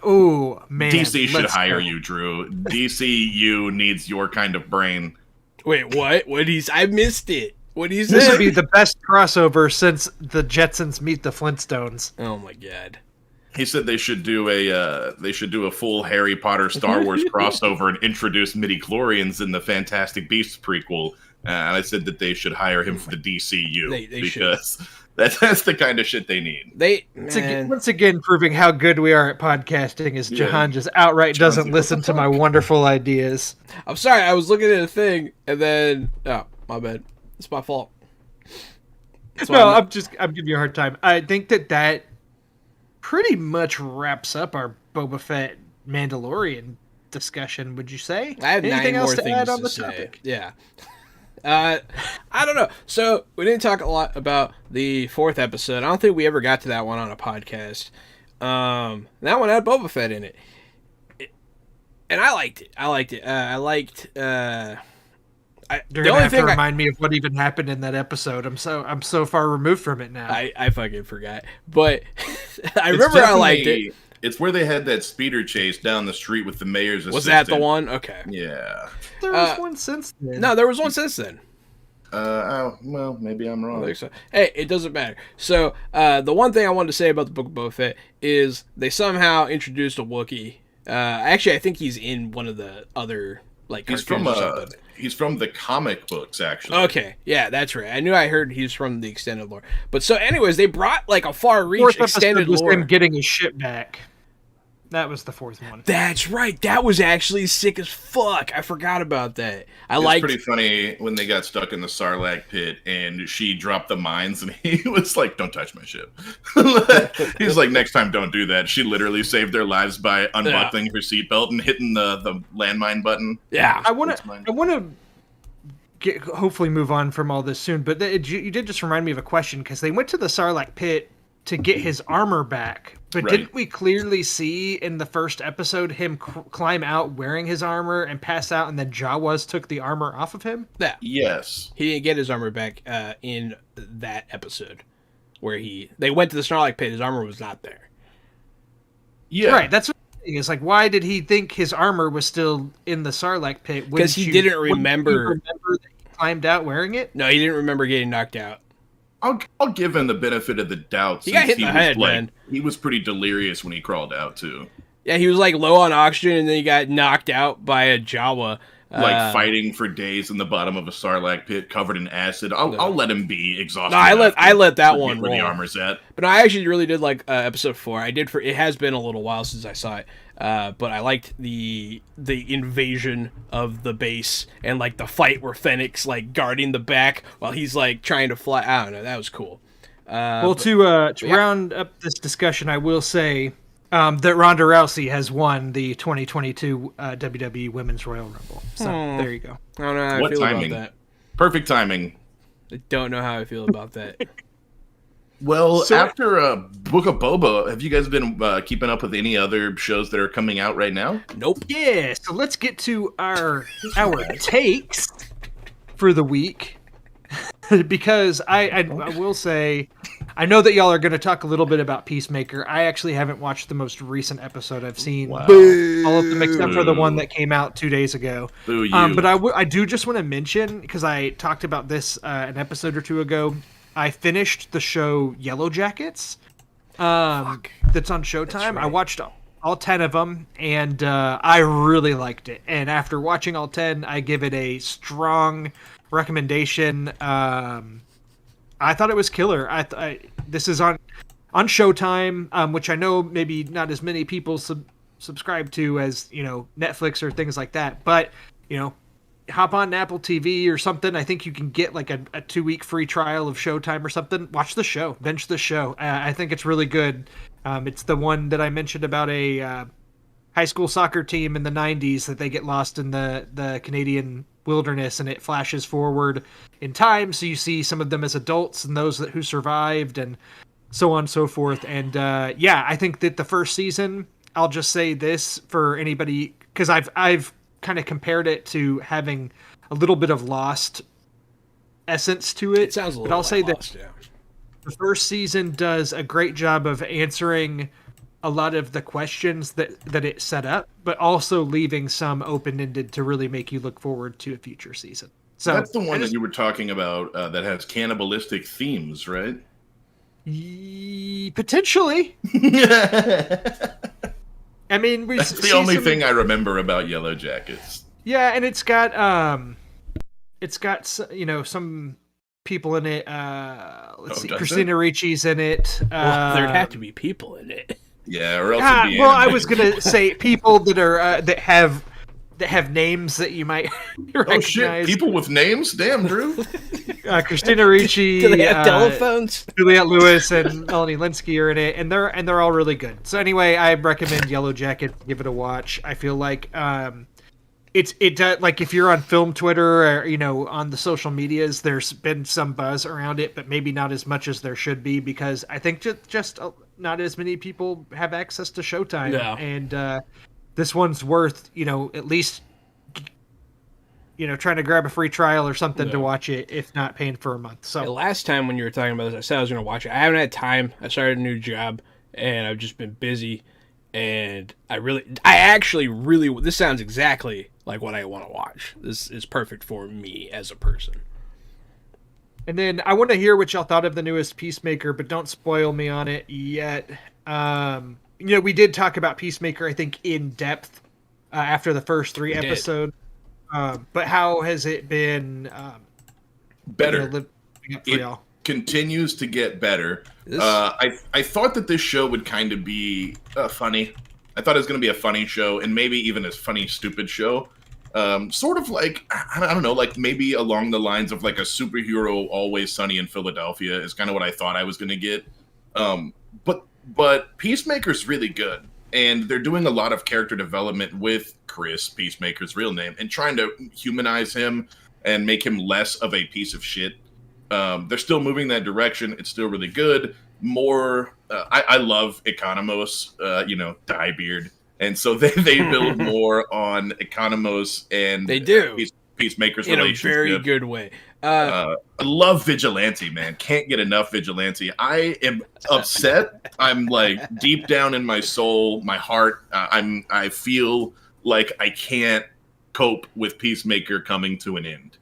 Oh, man. DC should hire you, Drew. DCU needs your kind of brain. Wait, what? I missed it. What do you say? This would be the best crossover since the Jetsons meet the Flintstones. Oh my god. He said they should do a full Harry Potter Star Wars crossover and introduce midichlorians in the Fantastic Beasts prequel. And I said that they should hire him for the DCU They because that's the kind of shit they need. Once again, proving how good we are at podcasting is Jahan just outright doesn't listen to my wonderful ideas. I'm sorry, I was looking at a thing and then my bad. It's my fault. I'm giving you a hard time. I think that pretty much wraps up our Boba Fett Mandalorian discussion, would you say? I have anything 9 else more to things add on to the say. topic? Yeah. I don't know. So we didn't talk a lot about the 4th episode. I don't think we ever got to that one on a podcast. That one had Boba Fett in it. And I liked it. You're gonna have to remind me of what even happened in that episode. I'm so far removed from it now. I fucking forgot. But I remember I liked it. It's where they had that speeder chase down the street with the mayor's assistant. Was that the one? Okay. Yeah. There was one since then. No, there was one since then. Well, maybe I'm wrong. I think so. Hey, it doesn't matter. So, the one thing I wanted to say about the Book of Boba Fett is they somehow introduced a Wookiee. Actually, I think he's in one of the other He's cartoons or something. He's from the comic books, actually. Okay, yeah, that's right. I heard he's from the extended lore. But so, anyways, they brought like a far-reach extended was lore. him getting his ship back. That was the 4th one. That's right. That was actually sick as fuck. I forgot about that. It's pretty funny when they got stuck in the Sarlacc pit and she dropped the mines and he was like, "Don't touch my ship." He's like, "Next time, don't do that." She literally saved their lives by unbuckling her seatbelt and hitting the landmine button. Yeah. I want to hopefully move on from all this soon, but you did just remind me of a question because they went to the Sarlacc pit to get his armor back. But didn't we clearly see in the first episode him climb out wearing his armor and pass out, and then Jawas took the armor off of him? Yeah. Yes. He didn't get his armor back in that episode where they went to the Sarlacc pit. His armor was not there. Yeah. Right. That's what I'm saying. It's like, why did he think his armor was still in the Sarlacc pit? Because he didn't remember. Remember that he climbed out wearing it? No, he didn't remember getting knocked out. I'll give him the benefit of the doubt. He got hit in the head, man. He was pretty delirious when he crawled out, too. Yeah, he was like low on oxygen, and then he got knocked out by a Jawa. Fighting for days in the bottom of a Sarlacc pit covered in acid. I'll let him be exhausted. No, I let that one where roll. the armor's at. But I actually really did like episode 4. It has been a little while since I saw it. But I liked the invasion of the base and like the fight where Fennec's like guarding the back while he's like trying to fly. I don't know. That was cool. To round up this discussion, I will say that Ronda Rousey has won the 2022 WWE Women's Royal Rumble. So there you go. I don't know how I feel about that. Perfect timing. I don't know how I feel about that. Well, after Book of Boba, have you guys been keeping up with any other shows that are coming out right now? Nope. Yeah, so let's get to our takes for the week. Because I will say, I know that y'all are going to talk a little bit about Peacemaker. I actually haven't watched the most recent episode. I've seen all of them except for the one that came out 2 days ago. Boo you. But I do just want to mention, because I talked about this an episode or two ago, I finished the show Yellow Jackets. That's on Showtime. That's right. I watched all 10 of them, and I really liked it. And after watching all 10, I give it a strong recommendation. I thought it was killer. This is on Showtime, which I know maybe not as many people subscribe to as, Netflix or things like that. But, hop on Apple TV or something. I think you can get like a 2-week free trial of Showtime or something. Watch the show. Binge the show. I think it's really good. It's the one that I mentioned about a high school soccer team in the 90s that they get lost in the Canadian wilderness, and it flashes forward in time. So you see some of them as adults and those who survived and so on and so forth. And I think that the first season, I'll just say this for anybody, because I've kind of compared it to having a little bit of Lost essence to it. It sounds a little I'll say Lost, that the first season does a great job of answering a lot of the questions that it set up, but also leaving some open-ended to really make you look forward to a future season. So that's the one that you were talking about that has cannibalistic themes, right? Potentially. I mean, that's the only thing I remember about Yellow Jackets. Yeah, and it's got some people in it. Let's see, Christina Ricci's in it. Well, there'd have to be people in it. Yeah, or else it'd be well, I was gonna say people that are that have names that you might recognize. Oh shit! People with names? Damn, Drew. Christina Ricci. Do they have telephones? Juliette Lewis and Melanie Linsky are in it, and they're all really good. So anyway, I recommend Yellow Jacket. Give it a watch. I feel like it like if you're on film Twitter or on the social medias, there's been some buzz around it, but maybe not as much as there should be, because I think just not as many people have access to Showtime. Yeah. And this one's worth at least trying to grab a free trial or something to watch it, if not paying for a month. So the last time when you were talking about this, I said I was going to watch it. I haven't had time. I started a new job and I've just been busy, and I actually really, this sounds exactly like what I want to watch. This is perfect for me as a person. And then I want to hear what y'all thought of the newest Peacemaker, but don't spoil me on it yet. We did talk about Peacemaker, I think, in depth after the first 3 episodes. But how has it been? Better. Living up for It y'all? continues to get better. I thought that this show would kind of be funny. I thought it was going to be a funny show, and maybe even a funny, stupid show. Sort of like, I don't know, like maybe along the lines of like a superhero Always Sunny in Philadelphia is kind of what I thought I was going to get. But Peacemaker's really good, and they're doing a lot of character development with Chris, Peacemaker's real name, and trying to humanize him and make him less of a piece of shit. They're still moving that direction. It's still really good. More, I love Economos, Diebeard. And so they build more on Economos and they do. Peacemaker's in relationship. A very good way. I love Vigilante, man. Can't get enough Vigilante. I am upset. I'm like deep down in my soul, my heart. I feel like I can't cope with Peacemaker coming to an end.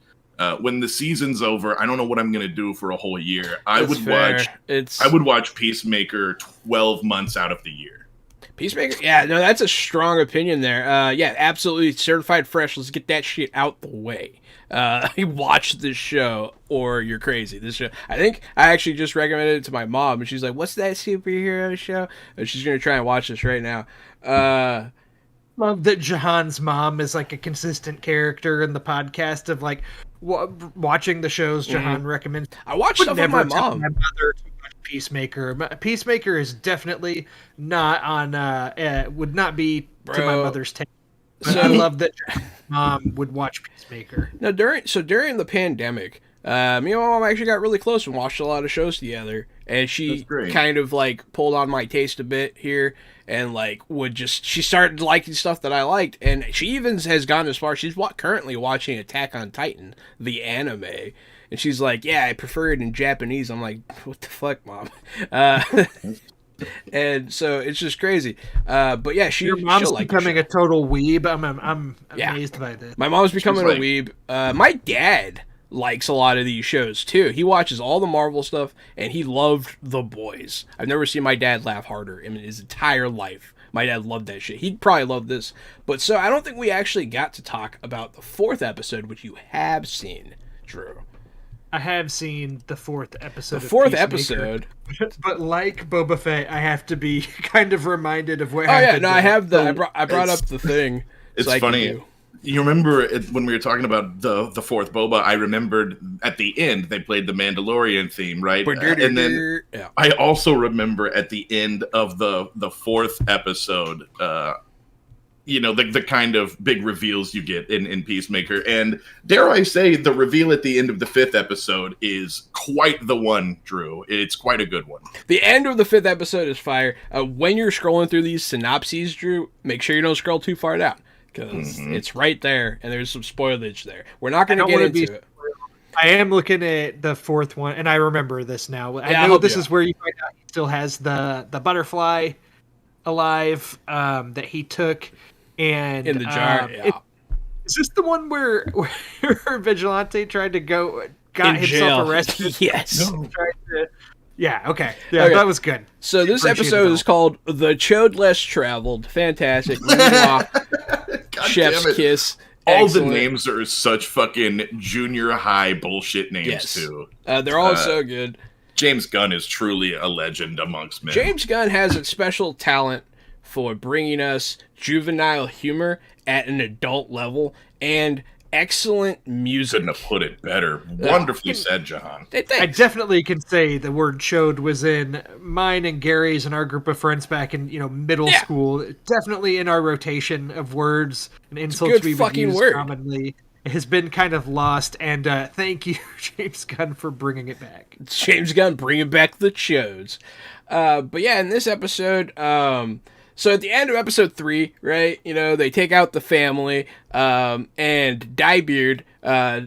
When the season's over, I don't know what I'm going to do for a whole year. I would watch Peacemaker 12 months out of the year. Peacemaker, yeah, no, that's a strong opinion there. Yeah, absolutely certified fresh. Let's get that shit out the way. Watch this show or you're crazy. This show, I think I actually just recommended it to my mom, and she's like, "What's that superhero show?" And she's gonna try and watch this right now. Love that Jahan's mom is like a consistent character in the podcast of like watching the shows Jahan recommends. I watch stuff with my mom. My mother to watch Peacemaker. Peacemaker is definitely not on. Would not be to my mother's taste. But I love that Jahan's mom would watch Peacemaker. Now during the pandemic, me and my mom actually got really close and watched a lot of shows together, and she kind of like pulled on my taste a bit here, and like she started liking stuff that I liked, and she even has gone as far. She's currently watching Attack on Titan, the anime, and she's like, "Yeah, I prefer it in Japanese." I'm like, "What the fuck, mom?" And so it's just crazy. But yeah, your mom's becoming a total weeb. I'm amazed by this. My mom's becoming a weeb. My dad likes a lot of these shows too. He watches all the Marvel stuff, and he loved The Boys. I've never seen my dad laugh harder in his entire life. My dad loved that shit. He'd probably love this. But so I don't think we actually got to talk about the 4th episode, which you have seen. Drew. I have seen the fourth episode. The fourth Peacemaker, episode, but like Boba Fett, I have to be kind of reminded of what oh happened. yeah, no, I have the. So I brought up the thing. It's so I can funny. do- You remember when we were talking about the fourth Boba? I remembered at the end they played the Mandalorian theme, right? And then yeah. I also remember at the end of the fourth episode, the kind of big reveals you get in Peacemaker. And dare I say, the reveal at the end of the fifth episode is quite the one, Drew. It's quite a good one. The end of the fifth episode is fire. When you're scrolling through these synopses, Drew, make sure you don't scroll too far down because it's right there, and there's some spoilage there. We're not going to get into it. I am looking at the fourth one, and I remember this now. I Yeah, I know hope this you is where you find out he still has the butterfly alive that he took. And In the jar, yeah. Is this the one where Vigilante got In himself jail. arrested? Yes. Yeah, okay. Yeah, Okay. that was good. So this Appreciate episode it is called The Chode Less Traveled. Fantastic. Meanwhile, God Chef's damn it. Kiss. All Excellent. the names are such fucking junior high bullshit names, Yes. too. They're all so good. James Gunn is truly a legend amongst men. James Gunn has a special talent for bringing us juvenile humor at an adult level and excellent music. Couldn't have put it better. Wonderfully said, John. Hey, I thanks. definitely can say the word chode was in mine and Gary's and our group of friends back in middle Yeah. school. Definitely in our rotation of words and insults good we would fucking use word. commonly. It has been kind of lost, and thank you, James Gunn, for bringing it back. James Gunn bringing back the shows. But yeah, in this episode, so at the end of episode 3, right, they take out the family, and Diebeard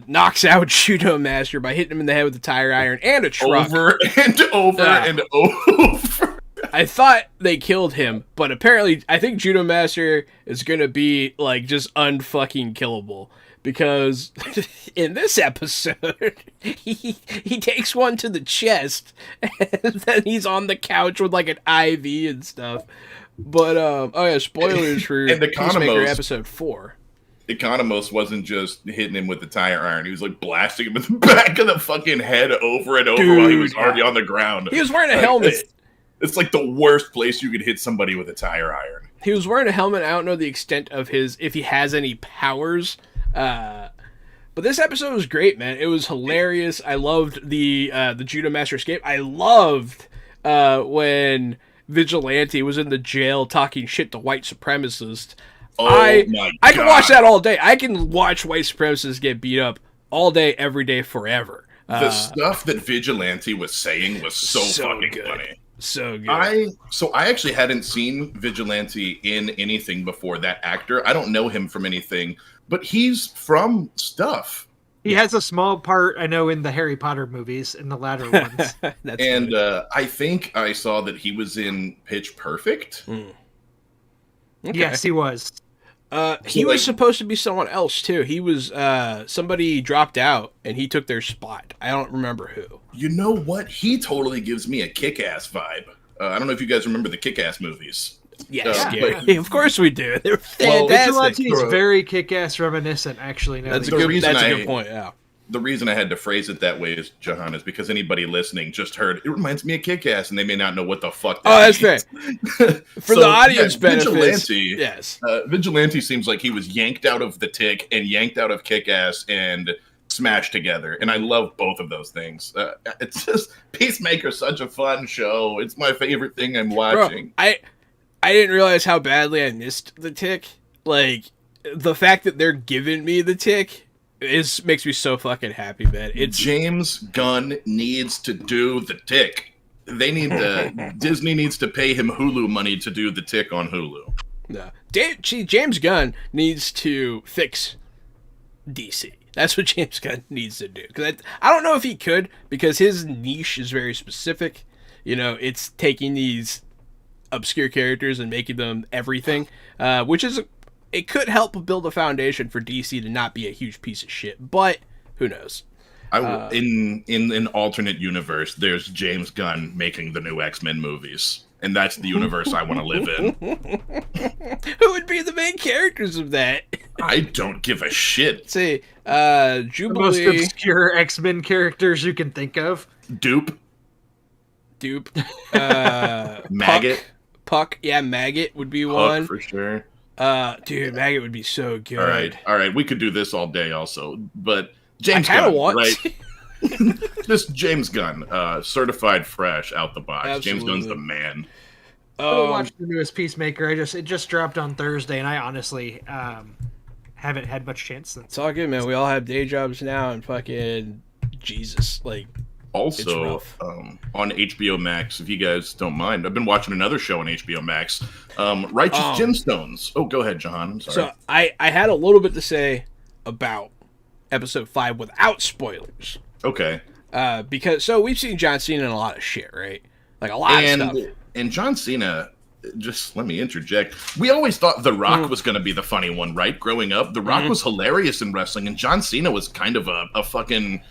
knocks out Judo Master by hitting him in the head with a tire iron and a truck. Over and over and over. I thought they killed him, but apparently I think Judo Master is going to be, just unfucking killable. Because in this episode, he takes one to the chest, and then he's on the couch with, an IV and stuff. But, spoilers for And Peacemaker Economos. episode 4. Economos wasn't just hitting him with the tire iron. He was, blasting him in the back of the fucking head over and over while he was Dude, already on the ground. He was wearing a helmet. It's like the worst place you could hit somebody with a tire iron. He was wearing a helmet. I don't know the extent of if he has any powers. But this episode was great, man. It was hilarious. I loved the Judo Master escape. I loved when Vigilante was in the jail talking shit to white supremacists. Oh I my can God. watch that all day. I can watch white supremacists get beat up all day, every day, forever. The stuff that Vigilante was saying was so fucking good. funny. So good. I actually hadn't seen Vigilante in anything before. That actor, I don't know him from anything, but he's from stuff. He has a small part, I know, in the Harry Potter movies, in the latter ones. That's And funny. I think I saw that he was in Pitch Perfect. Okay. Yes, he was. He So, was supposed to be someone else too. He was somebody dropped out and he took their spot. I don't remember who. You know what? He totally gives me a Kick-Ass vibe. I don't know if you guys remember the Kick-Ass movies. Yes, Yeah. Gary. Of course we do. They're Well, fantastic. Vigilante is very kick-ass reminiscent, actually. Now That's a that you- good. reason point. Yeah. The reason I had to phrase it that way is, Jahan, is because anybody listening just heard, it reminds me of Kick-Ass, and they may not know what the fuck Oh, that's fair. means. For the audience benefits. Vigilante, Yes. Vigilante seems like he was yanked out of the Tick and yanked out of Kick-Ass and smashed together, and I love both of those things. It's just Peacemaker's such a fun show. It's my favorite thing I'm watching. Bro, I didn't realize how badly I missed the Tick. The fact that they're giving me the Tick makes me so fucking happy, man. It's James Gunn needs to do the Tick. They need to. Disney needs to pay him Hulu money to do the Tick on Hulu. no. James Gunn needs to fix DC. That's what James Gunn needs to do. Because I don't know if he could, because his niche is very specific. It's taking these obscure characters and making them everything, which is it could help build a foundation for DC to not be a huge piece of shit. But who knows? In an alternate universe, there's James Gunn making the new X-Men movies, and that's the universe I want to live in. Who would be the main characters of that? I don't give a shit. Let's see, The most Jubilee, obscure X-Men characters you can think of. Dupe, Dupe, Maggot, Puck, yeah, Maggot would be Puck one. for sure. Dude, Maggot would be so good. All right. We could do this all day, also. But I James kind of Gunn, want. right? Just James Gunn, certified fresh out the box. Absolutely. James Gunn's the man. I watched the newest Peacemaker. It just dropped on Thursday, and I honestly haven't had much chance since. It's all good, man. We all have day jobs now, and fucking Jesus, like. Also, on HBO Max, if you guys don't mind, I've been watching another show on HBO Max, Righteous Gemstones. Oh, go ahead, John. I'm sorry. So I had a little bit to say about episode 5 without spoilers. Okay. Because we've seen John Cena in a lot of shit, right? Like a lot of stuff. And John Cena, just let me interject. We always thought The Rock was going to be the funny one, right? Growing up, The Rock was hilarious in wrestling, and John Cena was kind of a fucking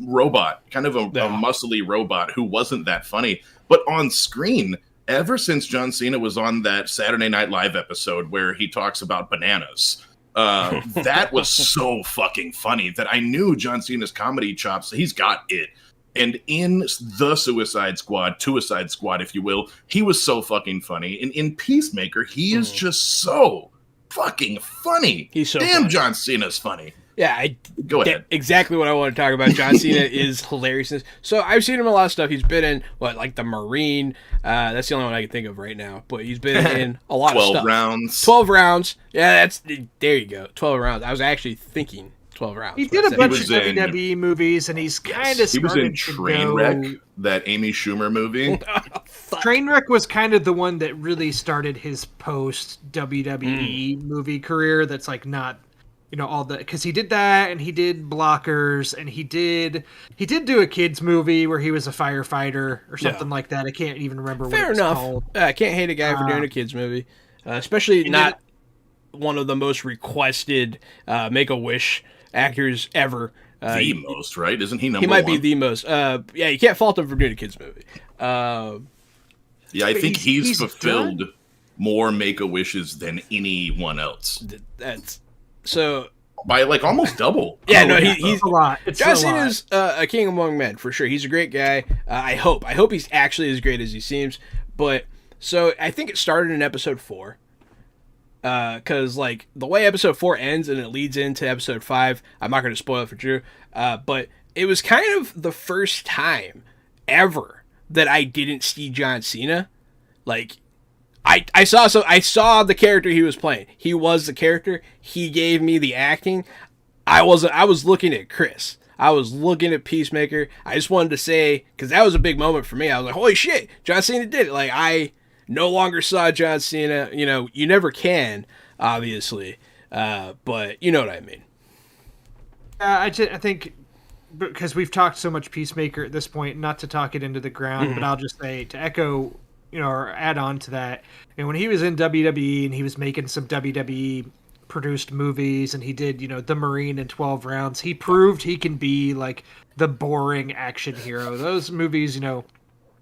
robot, kind of a muscly robot who wasn't that funny. But on screen, ever since John Cena was on that Saturday Night Live episode where he talks about bananas, that was so fucking funny that I knew John Cena's comedy chops. He's got it. And in the Suicide Squad, if you will, he was so fucking funny. And in Peacemaker, he is just so fucking funny. He's so damn funny. John Cena's funny. Yeah, Go ahead. Exactly what I want to talk about. John Cena is hilarious. So I've seen him in a lot of stuff. He's been in like the Marine. That's the only one I can think of right now. But he's been in a lot of stuff. 12 rounds. 12 rounds. Yeah, there you go. 12 rounds. I was actually thinking 12 rounds. He did a bunch of was in- WWE movies, and he's kind of He was in started to Trainwreck, go. that Amy Schumer movie. Trainwreck was kind of the one that really started his post WWE movie career. That's like not, all the, because he did that, and he did Blockers, and he did do a kids movie where he was a firefighter or something like that. I can't even remember what it was called. I can't hate a guy for doing a kids movie, especially not one of the most requested Make-A-Wish actors ever. The most, right? Isn't he number He might one? be the most. Yeah, you can't fault him for doing a kids movie. Yeah, I think he's fulfilled more Make-A-Wishes than anyone else. That's so By like almost double. Yeah, no, he's a lot. It's John a Cena's a king among men for sure. He's a great guy. I hope he's actually as great as he seems. But so I think it started in episode 4. Because like the way episode 4 ends and it leads into episode 5, I'm not going to spoil it for Drew. But it was kind of the first time ever that I didn't see John Cena. Like I saw the character he was playing. He was the character. He gave me the acting. I was looking at Chris. I was looking at Peacemaker. I just wanted to say, because that was a big moment for me. I was like, holy shit, John Cena did it. Like, I no longer saw John Cena. You never can, obviously. But you know what I mean. I think, because we've talked so much Peacemaker at this point, not to talk it into the ground, but I'll just say, to echo, or add on to that, and when he was in WWE and he was making some WWE produced movies and he did, The Marine in 12 Rounds, he proved he can be like the boring action hero. Those movies,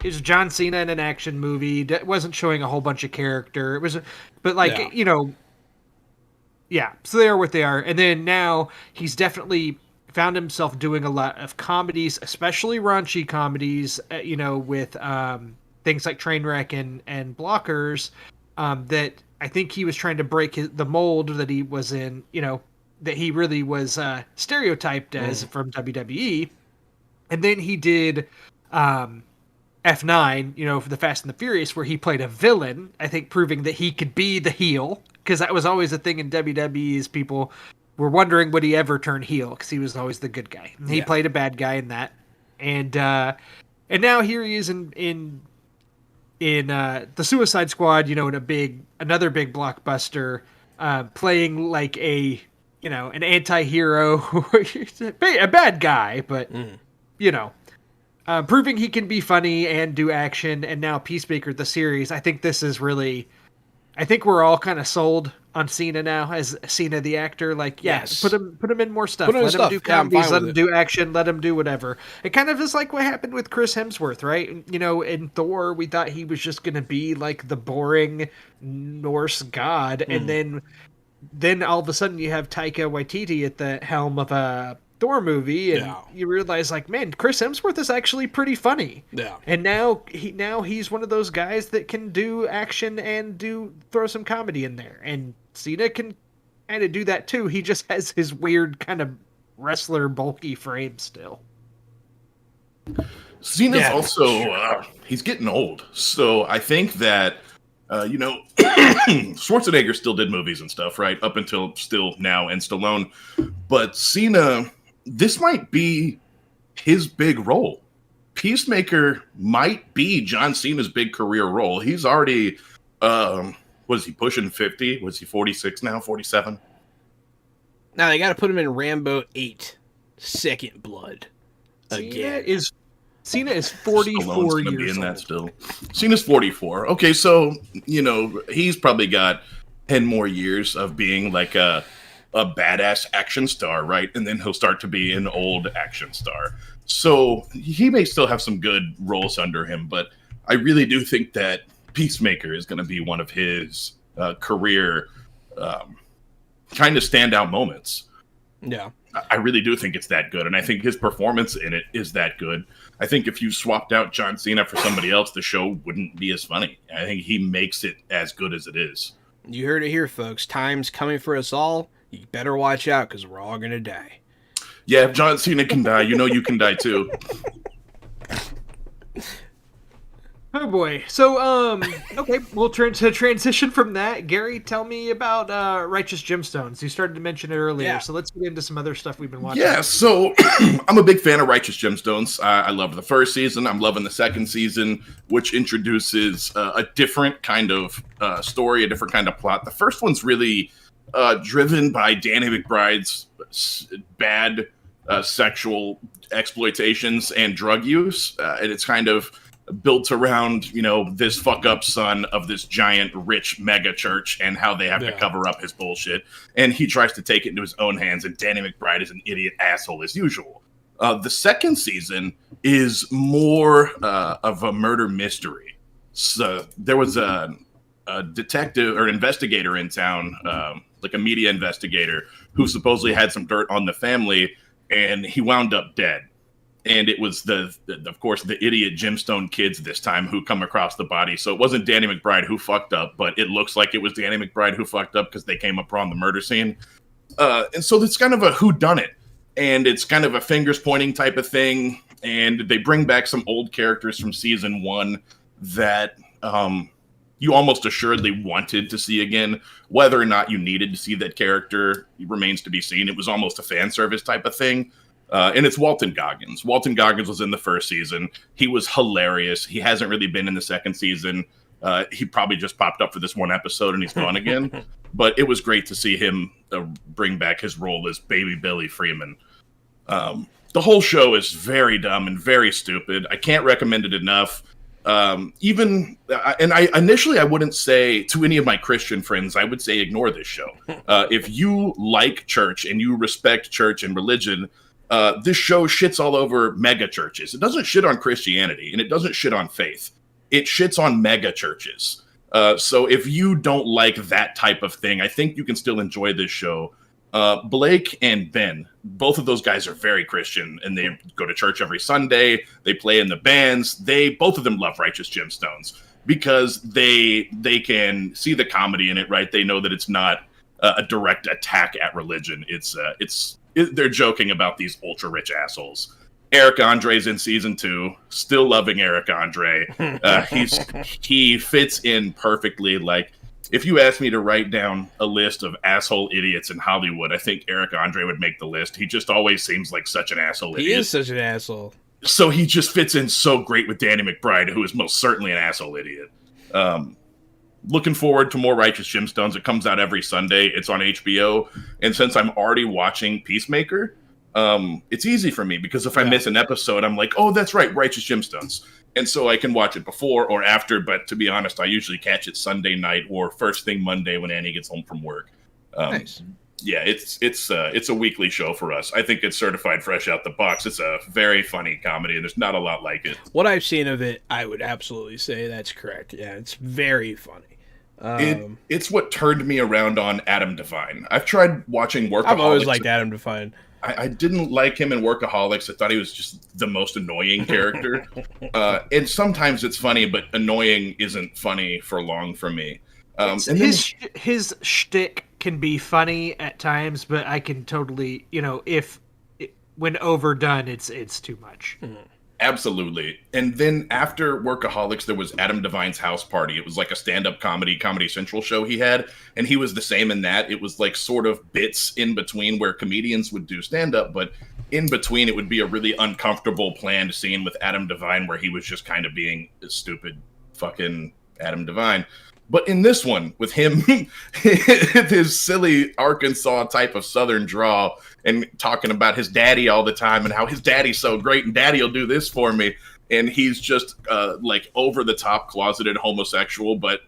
is John Cena in an action movie that wasn't showing a whole bunch of character. It was, but like, yeah, so they are what they are. And then now he's definitely found himself doing a lot of comedies, especially raunchy comedies, with things like Trainwreck and Blockers, that I think he was trying to break the mold that he was in, that he really was stereotyped as from WWE. And then he did F9, for the Fast and the Furious, where he played a villain, I think proving that he could be the heel, because that was always a thing in WWE, is people were wondering would he ever turn heel, because he was always the good guy. And he played a bad guy in that. And now here he is in the Suicide Squad, in another big blockbuster, playing like an anti-hero, a bad guy, but proving he can be funny and do action. And now Peacemaker, the series, I think this is really, I think we're all kind of sold on Cena now as Cena the actor. Like, yes, put him in more stuff. Let him do comedies. Let him do action. Let him do whatever. It kind of is like what happened with Chris Hemsworth, right? In Thor, we thought he was just going to be like the boring Norse god, and then then all of a sudden you have Taika Waititi at the helm of a Thor movie, and you realize, like, man, Chris Hemsworth is actually pretty funny. Yeah. And now he's one of those guys that can do action and throw some comedy in there. And Cena can kind of do that too. He just has his weird kind of wrestler bulky frame still. Cena's also he's getting old, so I think that Schwarzenegger still did movies and stuff, right, up until still now, and Stallone, but Cena, this might be his big role. Peacemaker might be John Cena's big career role. He's already was he pushing 50? Was he 46 now? 47? Now they got to put him in Rambo 8, Second Blood. Again. Cena is 44 years be in old. That still. Cena's 44. Okay, so, he's probably got 10 more years of being like a badass action star, right? And then he'll start to be an old action star. So he may still have some good roles under him, but I really do think that Peacemaker is going to be one of his career kind of standout moments. Yeah. I really do think it's that good, and I think his performance in it is that good. I think if you swapped out John Cena for somebody else, the show wouldn't be as funny. I think he makes it as good as it is. You heard it here, folks. Time's coming for us all. You better watch out, because we're all going to die. Yeah, if John Cena can die, you can die too. Oh boy. So, okay, we'll transition from that. Gary, tell me about Righteous Gemstones. You started to mention it earlier, so let's get into some other stuff we've been watching. Yeah, so I'm a big fan of Righteous Gemstones. I love the first season. I'm loving the second season, which introduces a different kind of story, a different kind of plot. The first one's really driven by Danny McBride's bad sexual exploitations and drug use, and it's kind of built around, this fuck up son of this giant rich mega church and how they have to cover up his bullshit. And he tries to take it into his own hands, and Danny McBride is an idiot asshole as usual. The second season is more of a murder mystery. So there was a detective or investigator in town, like a media investigator, who supposedly had some dirt on the family, and he wound up dead. And it was of course, the idiot Gemstone kids this time who come across the body. So it wasn't Danny McBride who fucked up, but it looks like it was Danny McBride who fucked up because they came upon the murder scene. And so it's kind of a whodunit, and it's kind of a fingers pointing type of thing. And they bring back some old characters from season 1 that you almost assuredly wanted to see again. Whether or not you needed to see that character remains to be seen. It was almost a fan service type of thing. And it's Walton Goggins. Walton Goggins was in the first season. He was hilarious. He hasn't really been in the second season. He probably just popped up for this one episode and he's gone again. But it was great to see him bring back his role as Baby Billy Freeman. The whole show is very dumb and very stupid. I can't recommend it enough. Initially I wouldn't say to any of my Christian friends, I would say ignore this show. If you like church and you respect church and religion, this show shits all over mega churches. It doesn't shit on Christianity, and it doesn't shit on faith. It shits on mega churches. So if you don't like that type of thing, I think you can still enjoy this show. Blake and Ben, both of those guys are very Christian, and they go to church every Sunday. They play in the bands. Both of them love Righteous Gemstones because they can see the comedy in it, right? They know that it's not a direct attack at religion. They're joking about these ultra rich assholes. Eric Andre's in season 2, still loving Eric Andre. He fits in perfectly. Like, if you asked me to write down a list of asshole idiots in Hollywood, I think Eric Andre would make the list. He just always seems like such an asshole idiot. He is such an asshole. So he just fits in so great with Danny McBride, who is most certainly an asshole idiot. Looking forward to more Righteous Gemstones. It comes out every Sunday. It's on HBO. And since I'm already watching Peacemaker, it's easy for me because if I miss an episode, I'm like, oh, that's right, Righteous Gemstones. And so I can watch it before or after. But to be honest, I usually catch it Sunday night or first thing Monday when Annie gets home from work. Nice. Yeah, it's a weekly show for us. I think it's certified fresh out the box. It's a very funny comedy, and there's not a lot like it. What I've seen of it, I would absolutely say that's correct. Yeah, it's very funny. It's what turned me around on Adam Devine. I've tried watching Workaholics. I've always liked Adam Devine. I didn't like him in Workaholics. I thought he was just the most annoying character. And sometimes it's funny, but annoying isn't funny for long for me. And his shtick can be funny at times, but I can totally, when overdone, it's too much. Absolutely. And then after Workaholics, there was Adam Devine's House Party. It was like a stand-up Comedy Central show he had, and he was the same in that. It was like sort of bits in between where comedians would do stand-up, but in between it would be a really uncomfortable planned scene with Adam Devine where he was just kind of being a stupid fucking Adam Devine. But in this one, with him, his silly Arkansas type of Southern drawl and talking about his daddy all the time and how his daddy's so great and daddy will do this for me. And he's just like over the top closeted homosexual. But,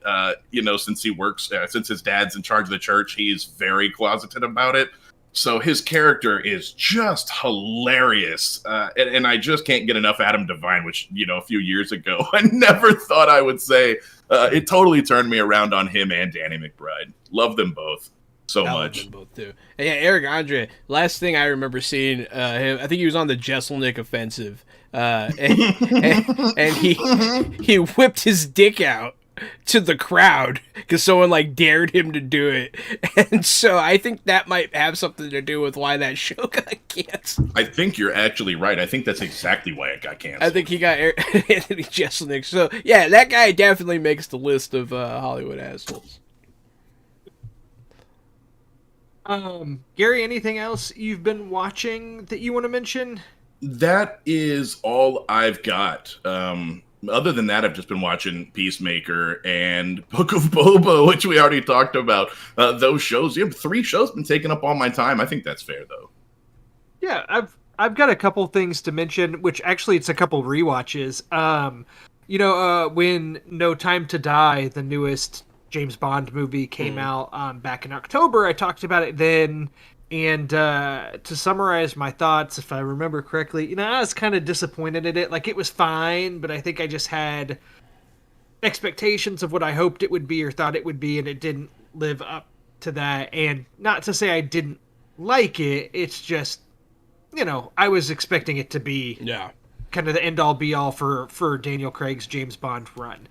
since he works, since his dad's in charge of the church, he's very closeted about it. So his character is just hilarious. And I just can't get enough Adam Devine, which, a few years ago, I never thought I would say. It totally turned me around on him and Danny McBride. Love them both so much. Love them both too. And yeah, Eric Andre. Last thing I remember seeing him, I think he was on the Jesselnick offensive, and he whipped his dick out to the crowd because someone dared him to do it, and so I think that might have something to do with why that show got canceled. I think you're actually right. I think that's exactly why it got canceled. I think he got Anthony Jeselnik. So yeah, that guy definitely makes the list of Hollywood assholes. Gary, anything else you've been watching that you want to mention? That is all I've got. Other than that, I've just been watching Peacemaker and Book of Boba, which we already talked about. Those shows, 3 shows been taking up all my time. I think that's fair, though. Yeah, I've got a couple things to mention, which actually it's a couple rewatches. When No Time to Die, the newest James Bond movie, came out back in October, I talked about it then. And to summarize my thoughts, if I remember correctly, I was kind of disappointed in it. It was fine, but I think I just had expectations of what I hoped it would be or thought it would be, and it didn't live up to that. And not to say I didn't like it, it's just, I was expecting it to be kind of the end-all, be-all for Daniel Craig's James Bond run.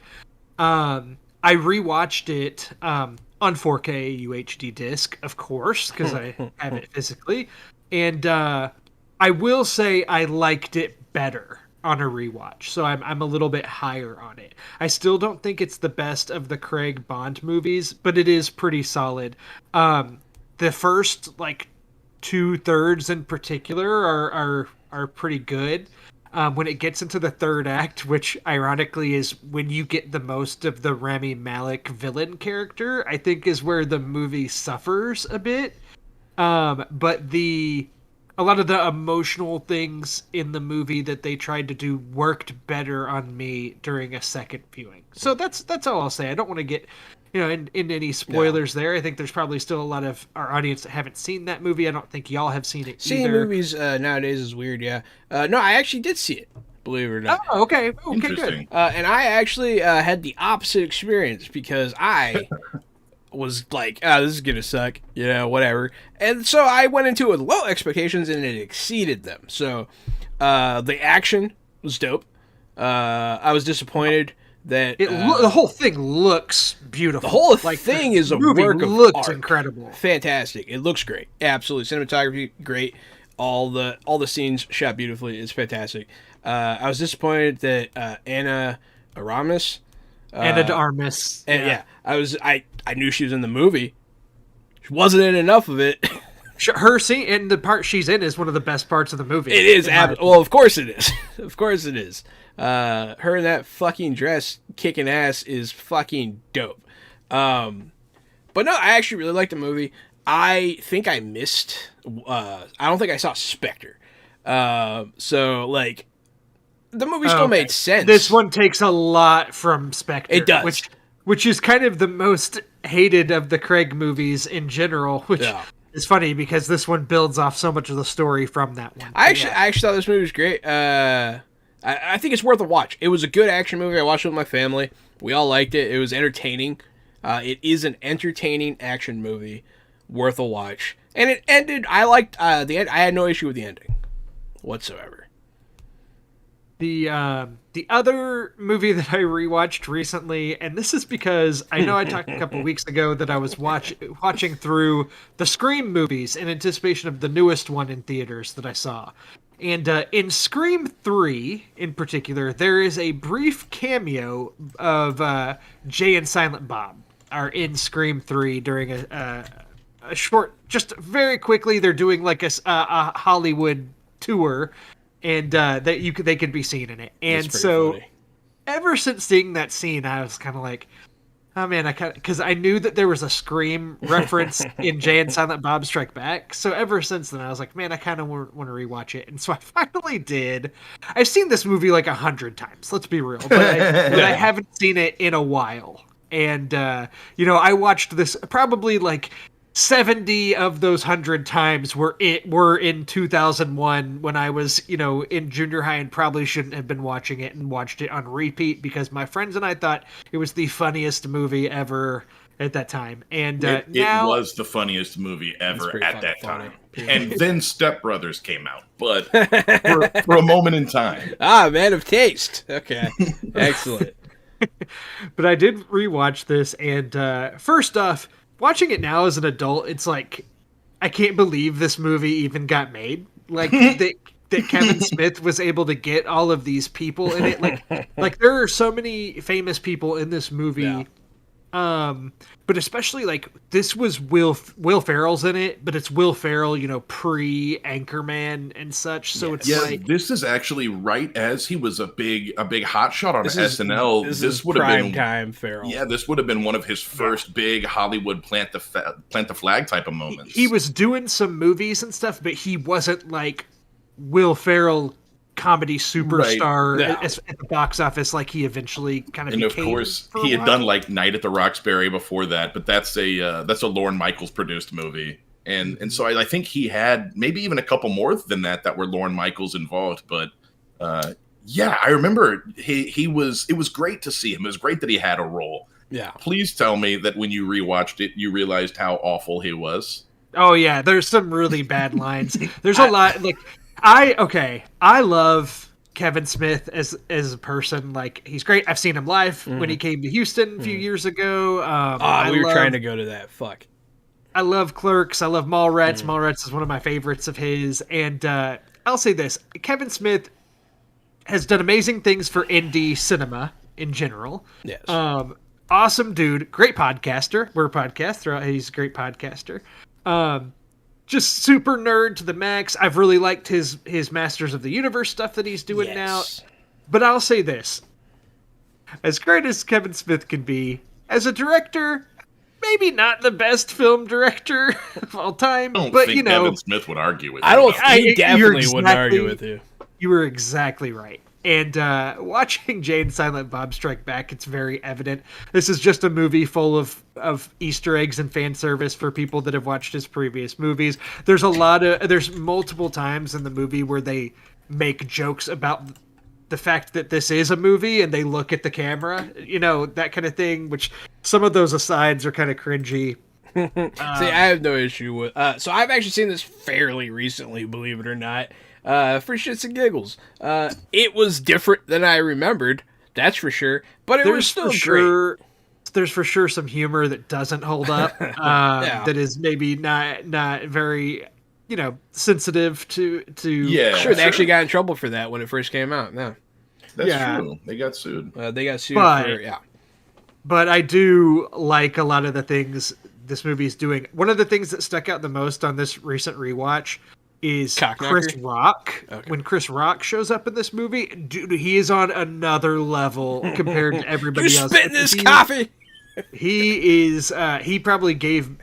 I rewatched it on 4K UHD disc, of course, because I have it physically. And I will say I liked it better on a rewatch, so I'm a little bit higher on it. I still don't think it's the best of the Craig Bond movies, but it is pretty solid. The first, 2/3 in particular are pretty good. When it gets into the third act, which ironically is when you get the most of the Rami Malek villain character, I think is where the movie suffers a bit. But a lot of the emotional things in the movie that they tried to do worked better on me during a second viewing. So that's all I'll say. I don't want to get in any spoilers there. I think there's probably still a lot of our audience that haven't seen that movie. I don't think y'all have seen it Seeing either. movies nowadays is weird, yeah. No, I actually did see it, believe it or not. Oh, okay. Okay, Interesting. good. And I actually had the opposite experience because I was like, this is going to suck, whatever. And so I went into it with low expectations and it exceeded them. So the action was dope. I was disappointed that the whole thing looks beautiful. The whole thing is a work of looks art. incredible. Fantastic. It looks great. Absolutely. Cinematography, great. All the scenes shot beautifully. It's fantastic. I was disappointed that Anna Aramis. Anna de Armas. Yeah. I knew she was in the movie. She wasn't in enough of it. Her scene and the part she's in is one of the best parts of the movie. It is. Well, of course it is. Of course it is. Her in that fucking dress kicking ass is fucking dope. But no, I actually really liked the movie. I think I missed. I don't think I saw Spectre. So the movie still made sense. This one takes a lot from Spectre. It does. Which is kind of the most hated of the Craig movies in general, which is funny because this one builds off so much of the story from that one. I actually thought this movie was great. I think it's worth a watch. It was a good action movie. I watched it with my family. We all liked it. It was entertaining. It is an entertaining action movie, worth a watch. And it ended. I liked the end. I had no issue with the ending whatsoever. The other movie that I rewatched recently, and this is because I know I talked a couple weeks ago that I was watching through the Scream movies in anticipation of the newest one in theaters that I saw. And in Scream 3, in particular, there is a brief cameo of Jay and Silent Bob are in Scream 3 during a short, just very quickly, they're doing like a Hollywood tour, and they could be seen in it. And so funny. Ever since seeing that scene, I was kind of like, oh man, because I knew that there was a Scream reference in Jay and Silent Bob Strike Back. So ever since then, I was like, man, I kind of want to rewatch it. And so I finally did. I've seen this movie like 100 times. Let's be real, but I haven't seen it in a while. And I watched this probably like 70 of those 100 times were in 2001 when I was, in junior high and probably shouldn't have been watching it, and watched it on repeat because my friends and I thought it was the funniest movie ever at that time. And it was the funniest movie ever at that time. And then Step Brothers came out, but for a moment in time. Man of taste. Okay. Excellent. But I did rewatch this, and first off, watching it now as an adult, it's like, I can't believe this movie even got made. Like, that Kevin Smith was able to get all of these people in it. Like there are so many famous people in this movie. Yeah. But especially, like, this was Will Ferrell's in it, but it's Will Ferrell, pre-Anchorman and such. So it's like, this is actually right as he was a big hotshot on SNL. This would have been time Ferrell. Yeah, this would have been one of his first big Hollywood plant the flag type of moments. He was doing some movies and stuff, but he wasn't like Will Ferrell comedy superstar at the box office like he eventually kind of became. And of course, he had done like Night at the Roxbury before that, but that's a Lorne Michaels produced movie, and so I think he had maybe even a couple more than that were Lorne Michaels involved. But I remember it was great to see him. It was great that he had a role. Yeah. Please tell me that when you rewatched it, you realized how awful he was. Oh yeah, there's some really bad lines. There's a lot like. I love Kevin Smith as a person. Like, he's great. I've seen him live when he came to Houston a few years ago. We were trying to go to that. Fuck. I love Clerks. I love Mallrats. Mallrats is one of my favorites of his. And I'll say this. Kevin Smith has done amazing things for indie cinema in general. Yes. Awesome dude. Great podcaster. We're a podcast. He's a great podcaster. Just super nerd to the max. I've really liked his Masters of the Universe stuff that he's doing now. But I'll say this. As great as Kevin Smith can be, as a director, maybe not the best film director of all time. I don't think Kevin Smith would argue with you. I don't think he definitely wouldn't argue with you. You were exactly right. And watching Jay and Silent Bob Strike Back, it's very evident. This is just a movie full of Easter eggs and fan service for people that have watched his previous movies. There's multiple times in the movie where they make jokes about the fact that this is a movie and they look at the camera, that kind of thing, which some of those asides are kind of cringy. See, I have no issue with... so I've actually seen this fairly recently, believe it or not. For shits and giggles. It was different than I remembered, that's for sure. But it was still great. There's for sure some humor that doesn't hold up. That is maybe not very, sensitive to. Yeah, sure. They actually got in trouble for that when it first came out. No, that's true. They got sued. But I do like a lot of the things this movie's doing. One of the things that stuck out the most on this recent rewatch is Chris Rock. Okay. When Chris Rock shows up in this movie, dude, he is on another level compared to everybody else. You spitting this coffee? He is. He probably gave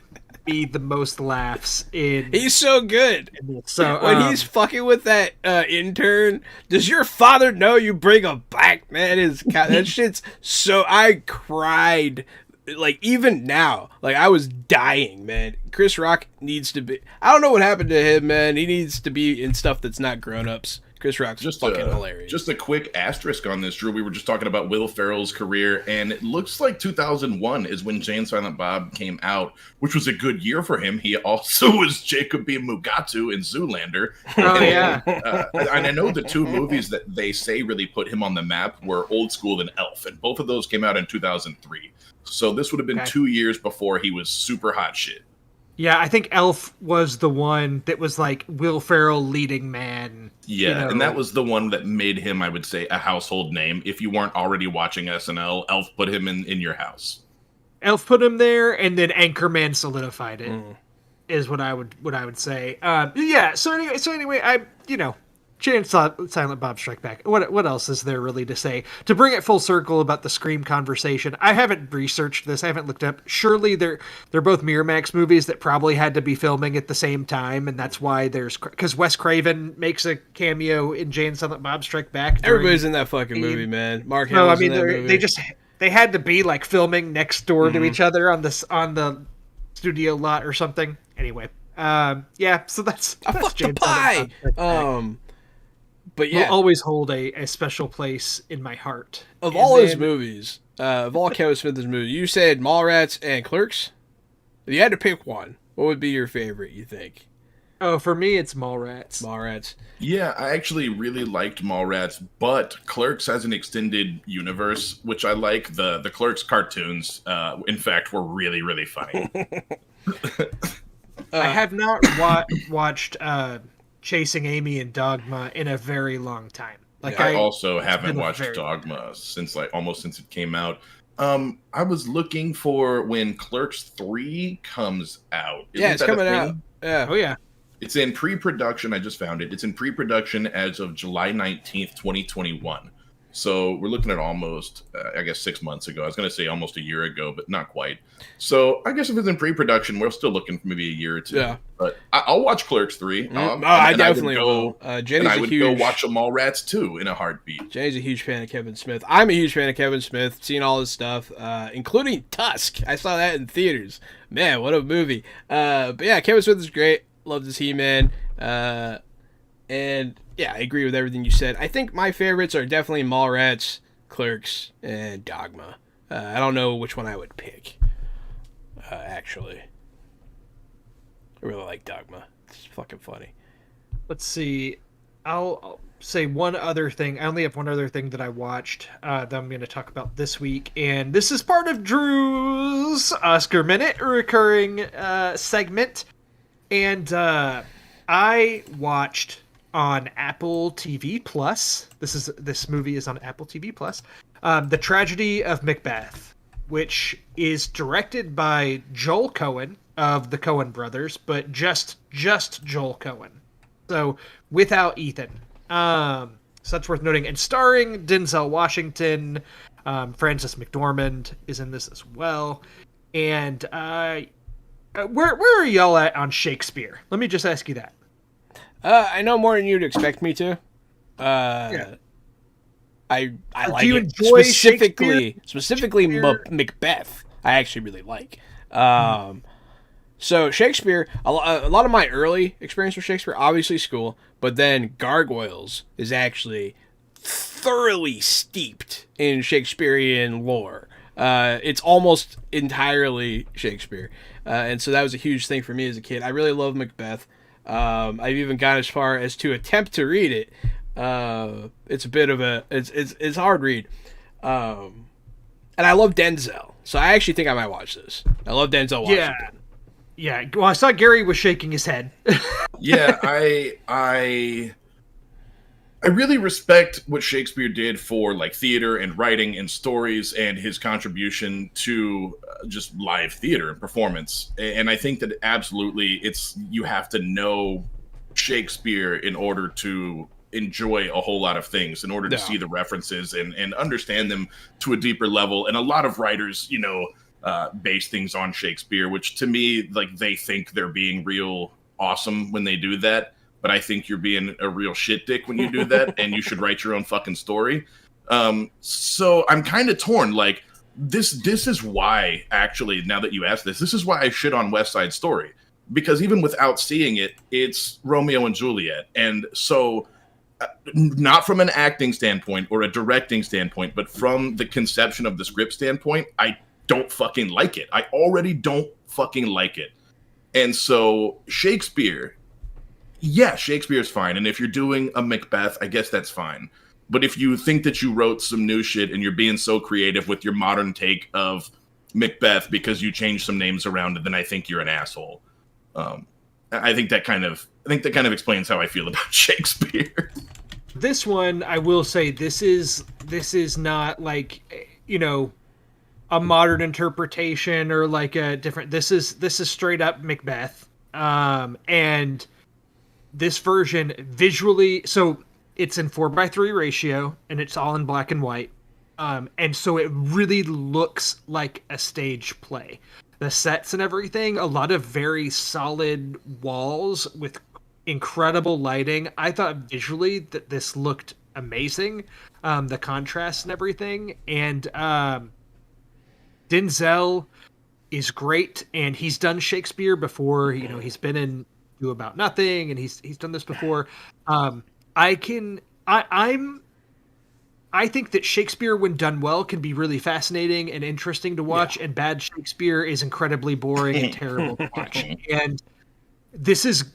me the most laughs in. He's so good. So when he's fucking with that intern, does your father know you bring a black man? That shit's so. I cried. Like, even now, like, I was dying, man. Chris Rock needs to be... I don't know what happened to him, man. He needs to be in stuff that's not grown-ups. Chris Rock's fucking hilarious. Just a quick asterisk on this, Drew. We were just talking about Will Ferrell's career, and it looks like 2001 is when Jay and Silent Bob came out, which was a good year for him. He also was Jacob B. Mugatu in Zoolander. And I know the two movies that they say really put him on the map were Old School and Elf, and both of those came out in 2003. So this would have been 2 years before he was super hot shit. Yeah, I think Elf was the one that was like Will Ferrell leading man. Yeah, and that was the one that made him, I would say, a household name. If you weren't already watching SNL, Elf put him in your house. Elf put him there, and then Anchorman solidified it. Is what I would say. Yeah. So anyway, Jay and Silent Bob Strike Back. What else is there really to say? To bring it full circle about the Scream conversation, I haven't researched this. I haven't looked up. Surely they're both Miramax movies that probably had to be filming at the same time, and that's why because Wes Craven makes a cameo in Jay and Silent Bob Strike Back. Everybody's in that fucking movie, man. Mark Hamill's in that movie. They had to be like filming next door to each other on the studio lot or something. Anyway, so that's I fucked the pie. But yeah, will always hold a special place in my heart. Of all his movies, of all Kevin Smith's movies, you said Mallrats and Clerks. If you had to pick one, what would be your favorite, you think? Oh, for me, it's Mallrats. Mallrats. Yeah, I actually really liked Mallrats, but Clerks has an extended universe, which I like. The Clerks cartoons, in fact, were really, really funny. I have not watched Chasing Amy and Dogma in a very long time. Like I also haven't watched Dogma since it came out. I was looking for when Clerks 3 comes out. It's coming out. Yeah. Oh yeah. It's in pre-production. I just found it. It's in pre-production as of July 19th, 2021. So we're looking at almost, 6 months ago. I was going to say almost a year ago, but not quite. So I guess if it's in pre-production, we're still looking for maybe a year or two. Yeah. But I'll watch Clerks 3. I definitely will. I would go watch Mallrats 2 in a heartbeat. Jenny's a huge fan of Kevin Smith. I'm a huge fan of Kevin Smith. Seen all his stuff, including Tusk. I saw that in theaters. Man, what a movie. But yeah, Kevin Smith is great. Loved his He-Man. And yeah, I agree with everything you said. I think my favorites are definitely Mallrats, Clerks, and Dogma. I don't know which one I would pick, actually. I really like Dogma. It's fucking funny. Let's see. I'll say one other thing. I only have one other thing that I watched that I'm going to talk about this week. And this is part of Drew's Oscar Minute recurring segment. And I watched on Apple TV Plus. This movie is on Apple TV Plus. The Tragedy of Macbeth, which is directed by Joel Coen of the Coen Brothers, but just Joel Coen. So without Ethan. So that's worth noting. And starring Denzel Washington, Frances McDormand is in this as well. And where are y'all at on Shakespeare? Let me just ask you that. I know more than you'd expect me to. Yeah. I like do you it. enjoy Specifically Macbeth. I actually really like. So Shakespeare, a lot of my early experience with Shakespeare, obviously school, but then Gargoyles is actually thoroughly steeped in Shakespearean lore. It's almost entirely Shakespeare. And so that was a huge thing for me as a kid. I really love Macbeth. I've even gone as far as to attempt to read it. It's a bit of it's a hard read. And I love Denzel. So I actually think I might watch this. I love Denzel Washington. Yeah. Well, I saw Gary was shaking his head. Yeah, I really respect what Shakespeare did for like theater and writing and stories and his contribution to just live theater and performance. And I think that absolutely you have to know Shakespeare in order to enjoy a whole lot of things, in order to see the references and understand them to a deeper level. And a lot of writers, base things on Shakespeare, which to me, like, they think they're being real awesome when they do that. But I think you're being a real shit dick when you do that, and you should write your own fucking story. So I'm kind of torn. Like, this is why, actually, now that you asked this is why I shit on West Side Story. Because even without seeing it, it's Romeo and Juliet. And so not from an acting standpoint or a directing standpoint, but from the conception of the script standpoint, I don't fucking like it. I already don't fucking like it. And so Shakespeare, yeah, Shakespeare's fine. And if you're doing a Macbeth, I guess that's fine. But if you think that you wrote some new shit and you're being so creative with your modern take of Macbeth because you changed some names around, then I think you're an asshole. I think that kind of explains how I feel about Shakespeare. This one, I will say, this is not like, a modern interpretation or like a different. This is straight up Macbeth, and this version visually, so it's in 4:3 ratio and it's all in black and white, and so it really looks like a stage play. The sets and everything, a lot of very solid walls with incredible lighting. I thought visually that this looked amazing, the contrast and everything, and Denzel is great, and he's done Shakespeare before. He's been in Do About Nothing, and he's done this before. I think that Shakespeare, when done well, can be really fascinating and interesting to watch, and bad Shakespeare is incredibly boring and terrible to watch. And this is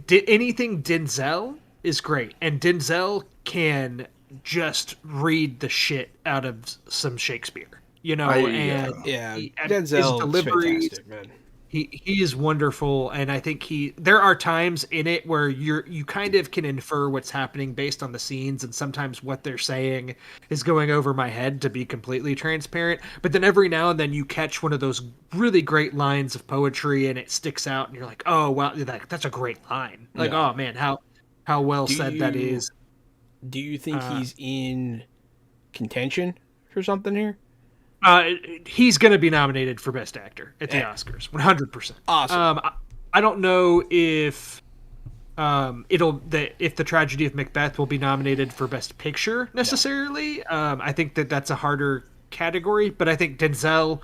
anything Denzel is great, and Denzel can just read the shit out of some Shakespeare, Denzel his delivery, fantastic, man. He is wonderful, and I think there are times in it where you kind of can infer what's happening based on the scenes, and sometimes what they're saying is going over my head, to be completely transparent. But then every now and then you catch one of those really great lines of poetry, and it sticks out, and you're like, oh wow, that's a great line. Like, oh man, how well said that is. Do you think he's in contention for something here? He's going to be nominated for Best Actor at the Oscars, 100%. Awesome. I don't know if if the Tragedy of Macbeth will be nominated for Best Picture necessarily. No. I think that's a harder category, but I think Denzel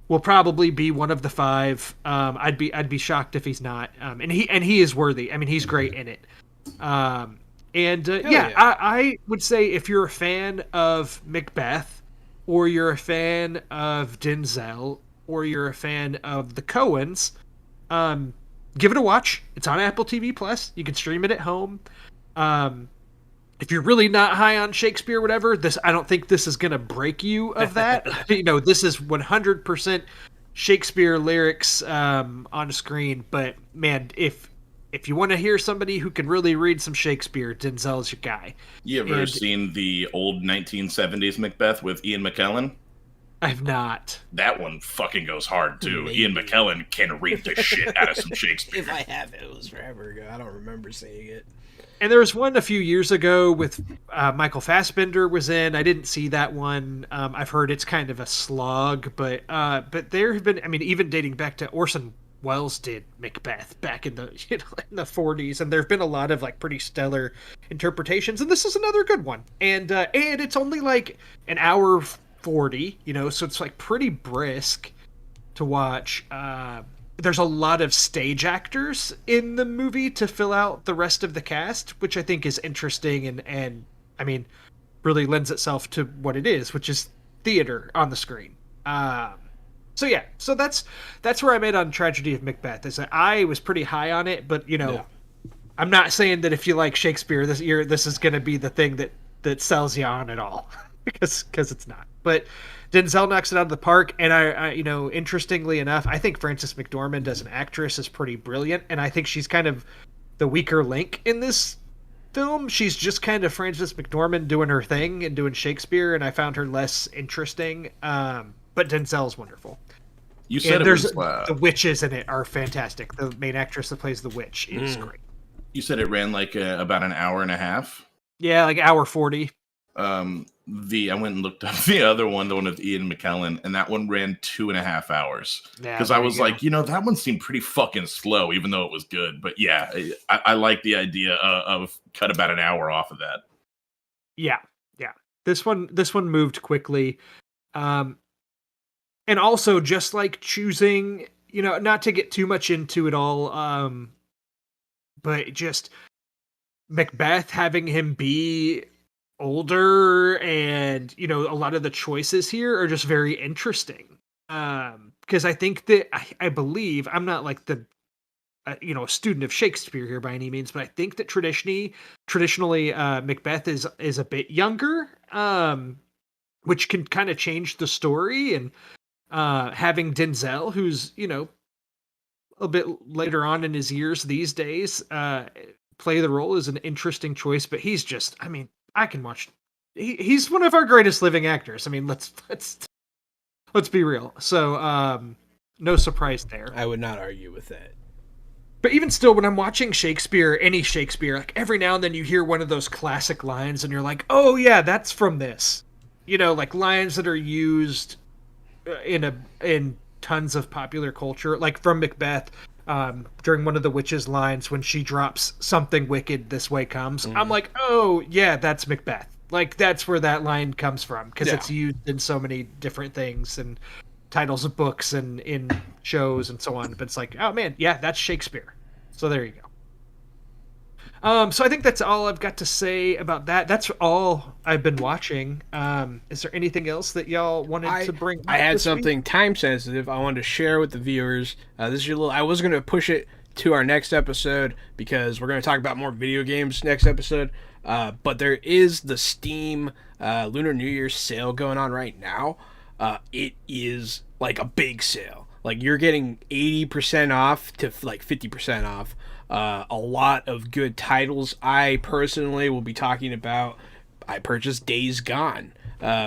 will probably be one of the 5. I'd be shocked if he's not. And he is worthy. I mean, he's great in it. I would say if you're a fan of Macbeth, or you're a fan of Denzel, or you're a fan of the Coens, give it a watch. It's on Apple TV Plus. You can stream it at home. If you're really not high on Shakespeare, whatever, I don't think this is going to break you of that. This is 100% Shakespeare lyrics on screen. But man, if you want to hear somebody who can really read some Shakespeare, Denzel's your guy. You ever seen the old 1970s Macbeth with Ian McKellen? I've not. That one fucking goes hard, too. Maybe. Ian McKellen can read the shit out of some Shakespeare. If I have it was forever ago. I don't remember seeing it. And there was one a few years ago with Michael Fassbender was in. I didn't see that one. I've heard it's kind of a slog, but there have been, even dating back to Orson Welles did Macbeth back in the in the 40s, and there've been a lot of like pretty stellar interpretations, and this is another good one. And it's only like an hour 40, so it's like pretty brisk to watch. There's a lot of stage actors in the movie to fill out the rest of the cast, which I think is interesting and really lends itself to what it is, which is theater on the screen. So that's where I'm at on Tragedy of Macbeth. Is that I was pretty high on it, but I'm not saying that if you like Shakespeare, this is going to be the thing that sells you on at all, because it's not. But Denzel knocks it out of the park, and I interestingly enough, I think Frances McDormand as an actress is pretty brilliant, and I think she's kind of the weaker link in this film. She's just kind of Frances McDormand doing her thing and doing Shakespeare, and I found her less interesting. But Denzel's wonderful. You said the witches in it are fantastic. The main actress that plays the witch is great. You said it ran like about an hour and a half? Yeah, like hour 40. I went and looked up the other one, the one with Ian McKellen, and that one ran 2.5 hours. Because I was like, that one seemed pretty fucking slow, even though it was good. But yeah, I like the idea of cut about an hour off of that. Yeah. This one moved quickly. And also just like choosing, not to get too much into it all, but just Macbeth, having him be older, and a lot of the choices here are just very interesting. Because I think that I believe I'm not like the a student of Shakespeare here by any means, but I think that traditionally Macbeth is a bit younger, which can kind of change the story. And having Denzel, who's a bit later on in his years these days, play the role is an interesting choice. But he's just, I mean, I can watch. He's one of our greatest living actors. I mean, let's be real. So no surprise there. I would not argue with that. But even still, when I'm watching Shakespeare, any Shakespeare, like every now and then you hear one of those classic lines and you're like, oh yeah, that's from this. Like lines that are used in tons of popular culture, like from Macbeth, during one of the witch's lines when she drops something wicked this way comes. I'm like, oh yeah, that's Macbeth. Like that's where that line comes from, because it's used in so many different things and titles of books and in shows and so on. But it's like, oh man, yeah, that's Shakespeare. So there you go. So I think that's all I've got to say about that. That's all I've been watching. Is there anything else that y'all wanted to bring up? I had something time sensitive I wanted to share with the viewers. This is your little. I was going to push it to our next episode because we're going to talk about more video games next episode. But there is the Steam Lunar New Year sale going on right now. It is like a big sale. Like you're getting 80% off to like 50% off. A lot of good titles. I personally will be talking about. I purchased Days Gone,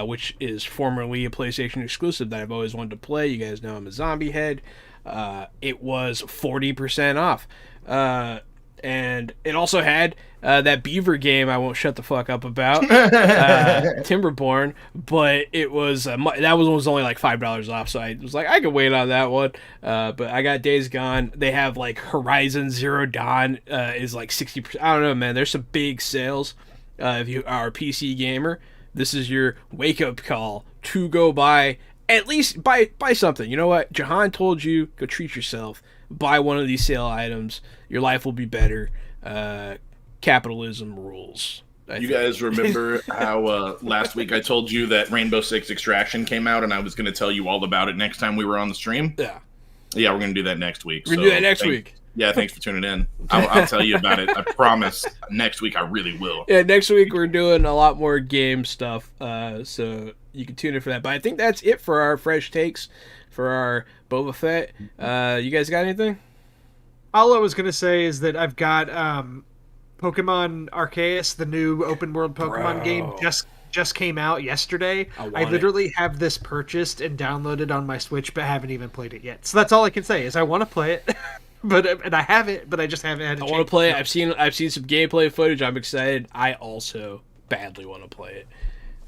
which is formerly a PlayStation exclusive that I've always wanted to play. You guys know I'm a zombie head. It was 40% off. And it also had that Beaver game I won't shut the fuck up about, Timberborn, but it was that was only like $5 off, so I was like, I could wait on that one. But I got Days Gone. They have like Horizon Zero Dawn is like 60%. I don't know, man. There's some big sales. If you are a PC gamer, this is your wake up call to go buy. At least buy something. You know what? Jahan told you, go treat yourself. Buy one of these sale items. Your life will be better. Capitalism rules. You guys remember how last week I told you that Rainbow Six Extraction came out and I was going to tell you all about it next time we were on the stream? Yeah. Yeah, we're going to do that next week. We're going to do that next week. Yeah, thanks for tuning in. I'll tell you about it. I promise. Next week I really will. Yeah, next week we're doing a lot more game stuff. So you can tune in for that. But I think that's it for our fresh takes for our Boba Fett. You guys got anything? All I was going to say is that I've got Pokemon Arceus, the new open world Pokemon game, just came out yesterday. I literally have this purchased and downloaded on my Switch, but haven't even played it yet. So that's all I can say is I want to play it. And I have it, but I just haven't had a chance. I want to play it. I've seen some gameplay footage. I'm excited. I also badly want to play it.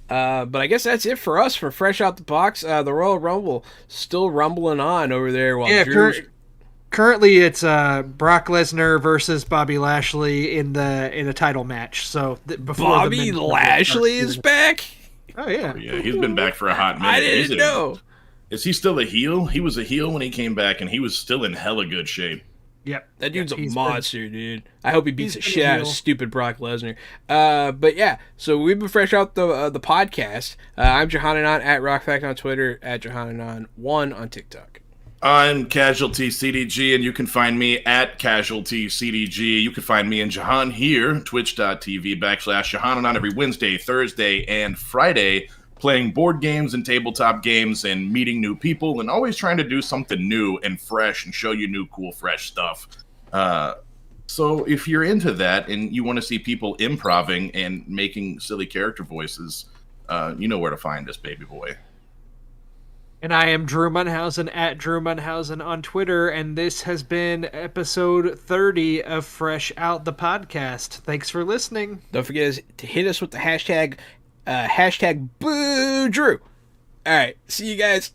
But I guess that's it for us for Fresh Out the Box. The Royal Rumble still rumbling on over there while Drew's... Currently, it's Brock Lesnar versus Bobby Lashley in a title match. So before Bobby Lashley is back. Oh yeah, he's been back for a hot minute. I didn't know. Is he still a heel? He was a heel when he came back, and he was still in hella good shape. Yep, that dude's a monster, dude. I hope he beats the shit out of stupid Brock Lesnar. But yeah, so we've been Fresh Out the podcast. I'm Johananon at RockFact on Twitter, at Johananon1 on TikTok. I'm Casualty CDG, and you can find me at Casualty CDG. You can find me and Jahan here, twitch.tv/Johananon every Wednesday, Thursday, and Friday, playing board games and tabletop games and meeting new people and always trying to do something new and fresh and show you new, cool, fresh stuff. So if you're into that and you want to see people improvising and making silly character voices, you know where to find us, baby boy. And I am Drew Munhausen at Drew Munhausen on Twitter, and this has been episode 30 of Fresh Out the Podcast. Thanks for listening. Don't forget to hit us with the hashtag Boo Drew. All right, see you guys.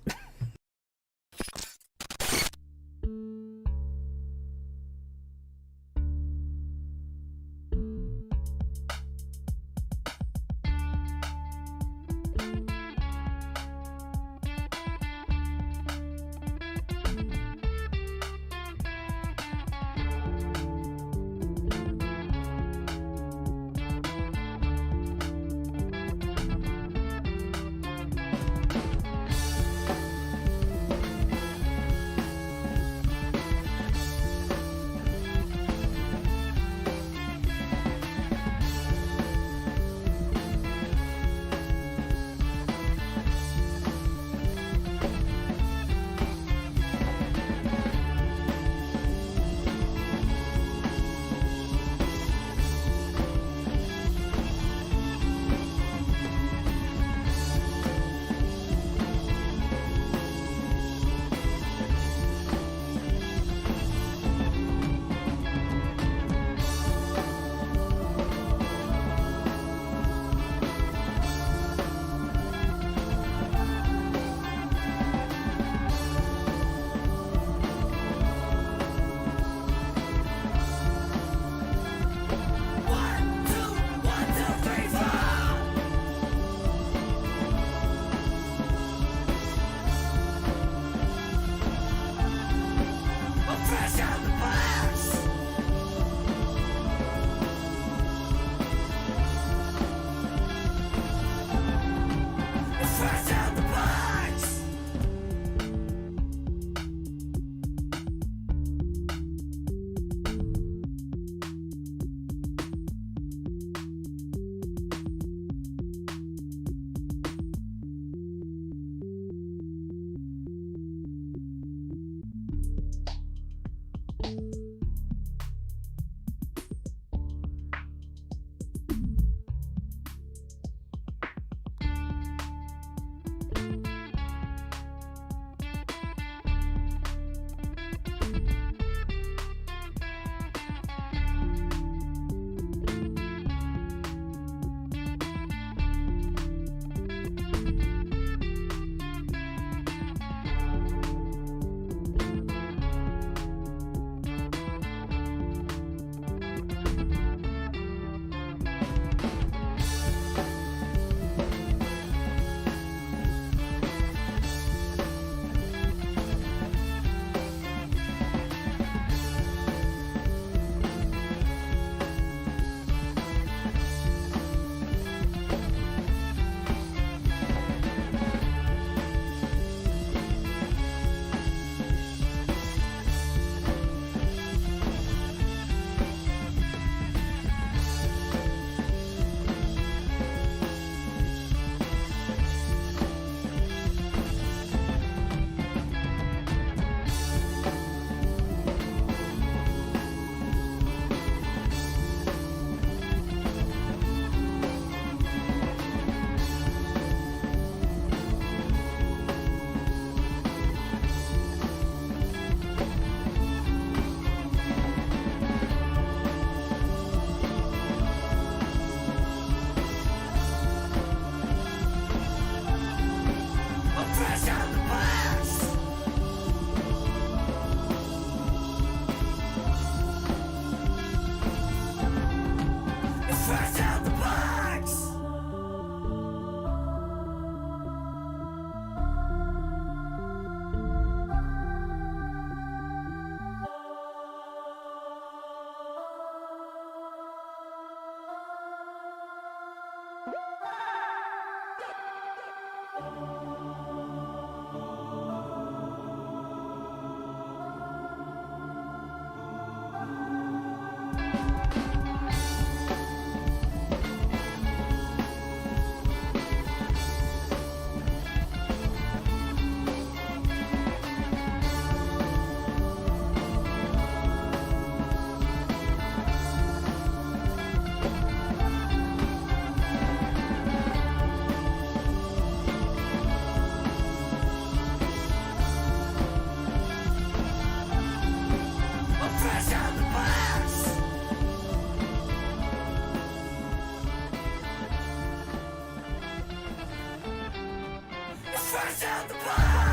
Fresh out the box.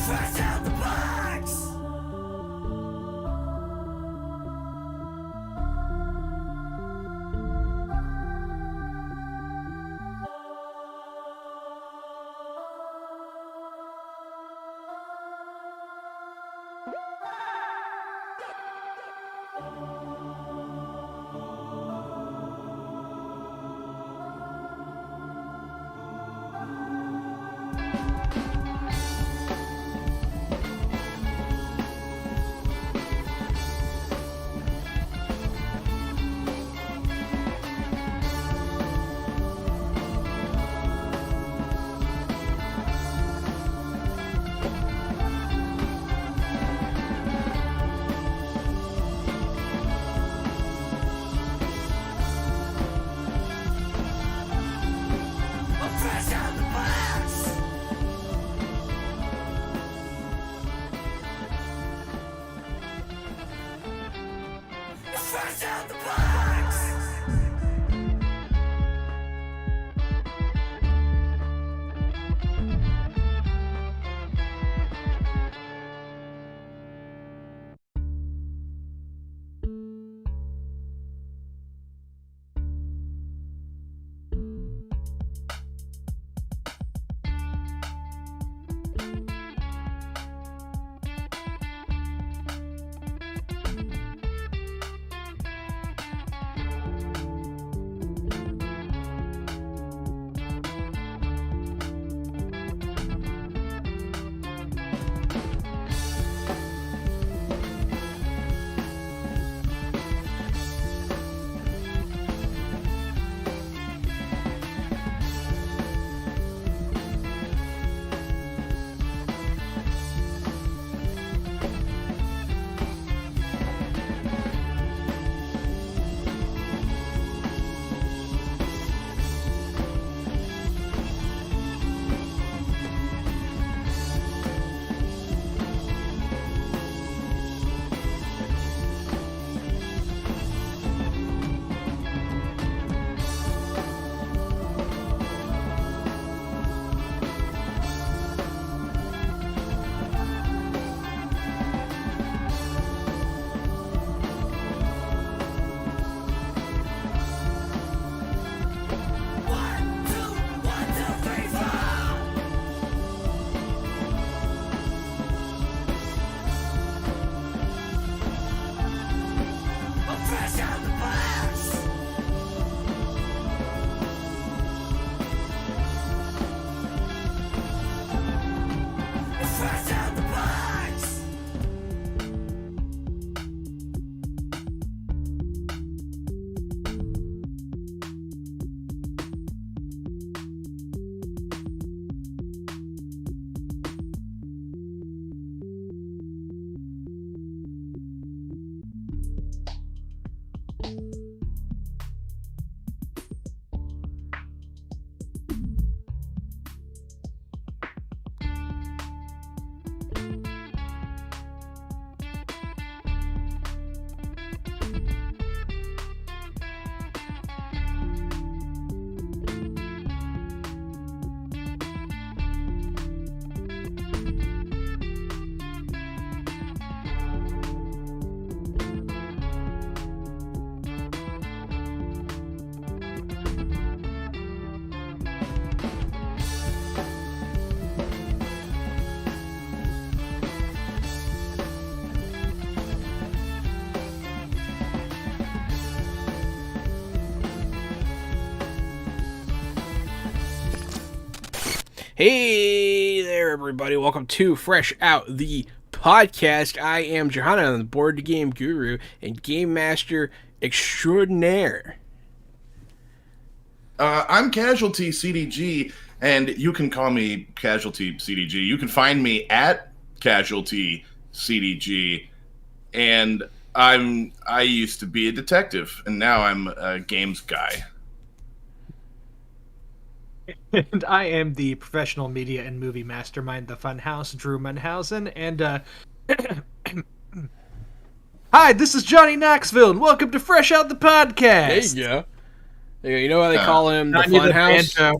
Fresh out the box. Fresh out the box. Fresh out the box. One, two, 3, 4. Fresh out the box. Fresh out the box. Hey there, everybody. Welcome to Fresh Out the Podcast. I am Johanna, I'm the board game guru and game master extraordinaire. I'm Casualty CDG, and you can call me Casualty CDG. You can find me at Casualty CDG, and I used to be a detective, and now I'm a games guy. And I am the professional media and movie mastermind, the Funhouse, Drew Munhausen, and hi, this is Johnny Knoxville, and welcome to Fresh Out the Podcast. There you go. There you go. You know why they call him the Funhouse?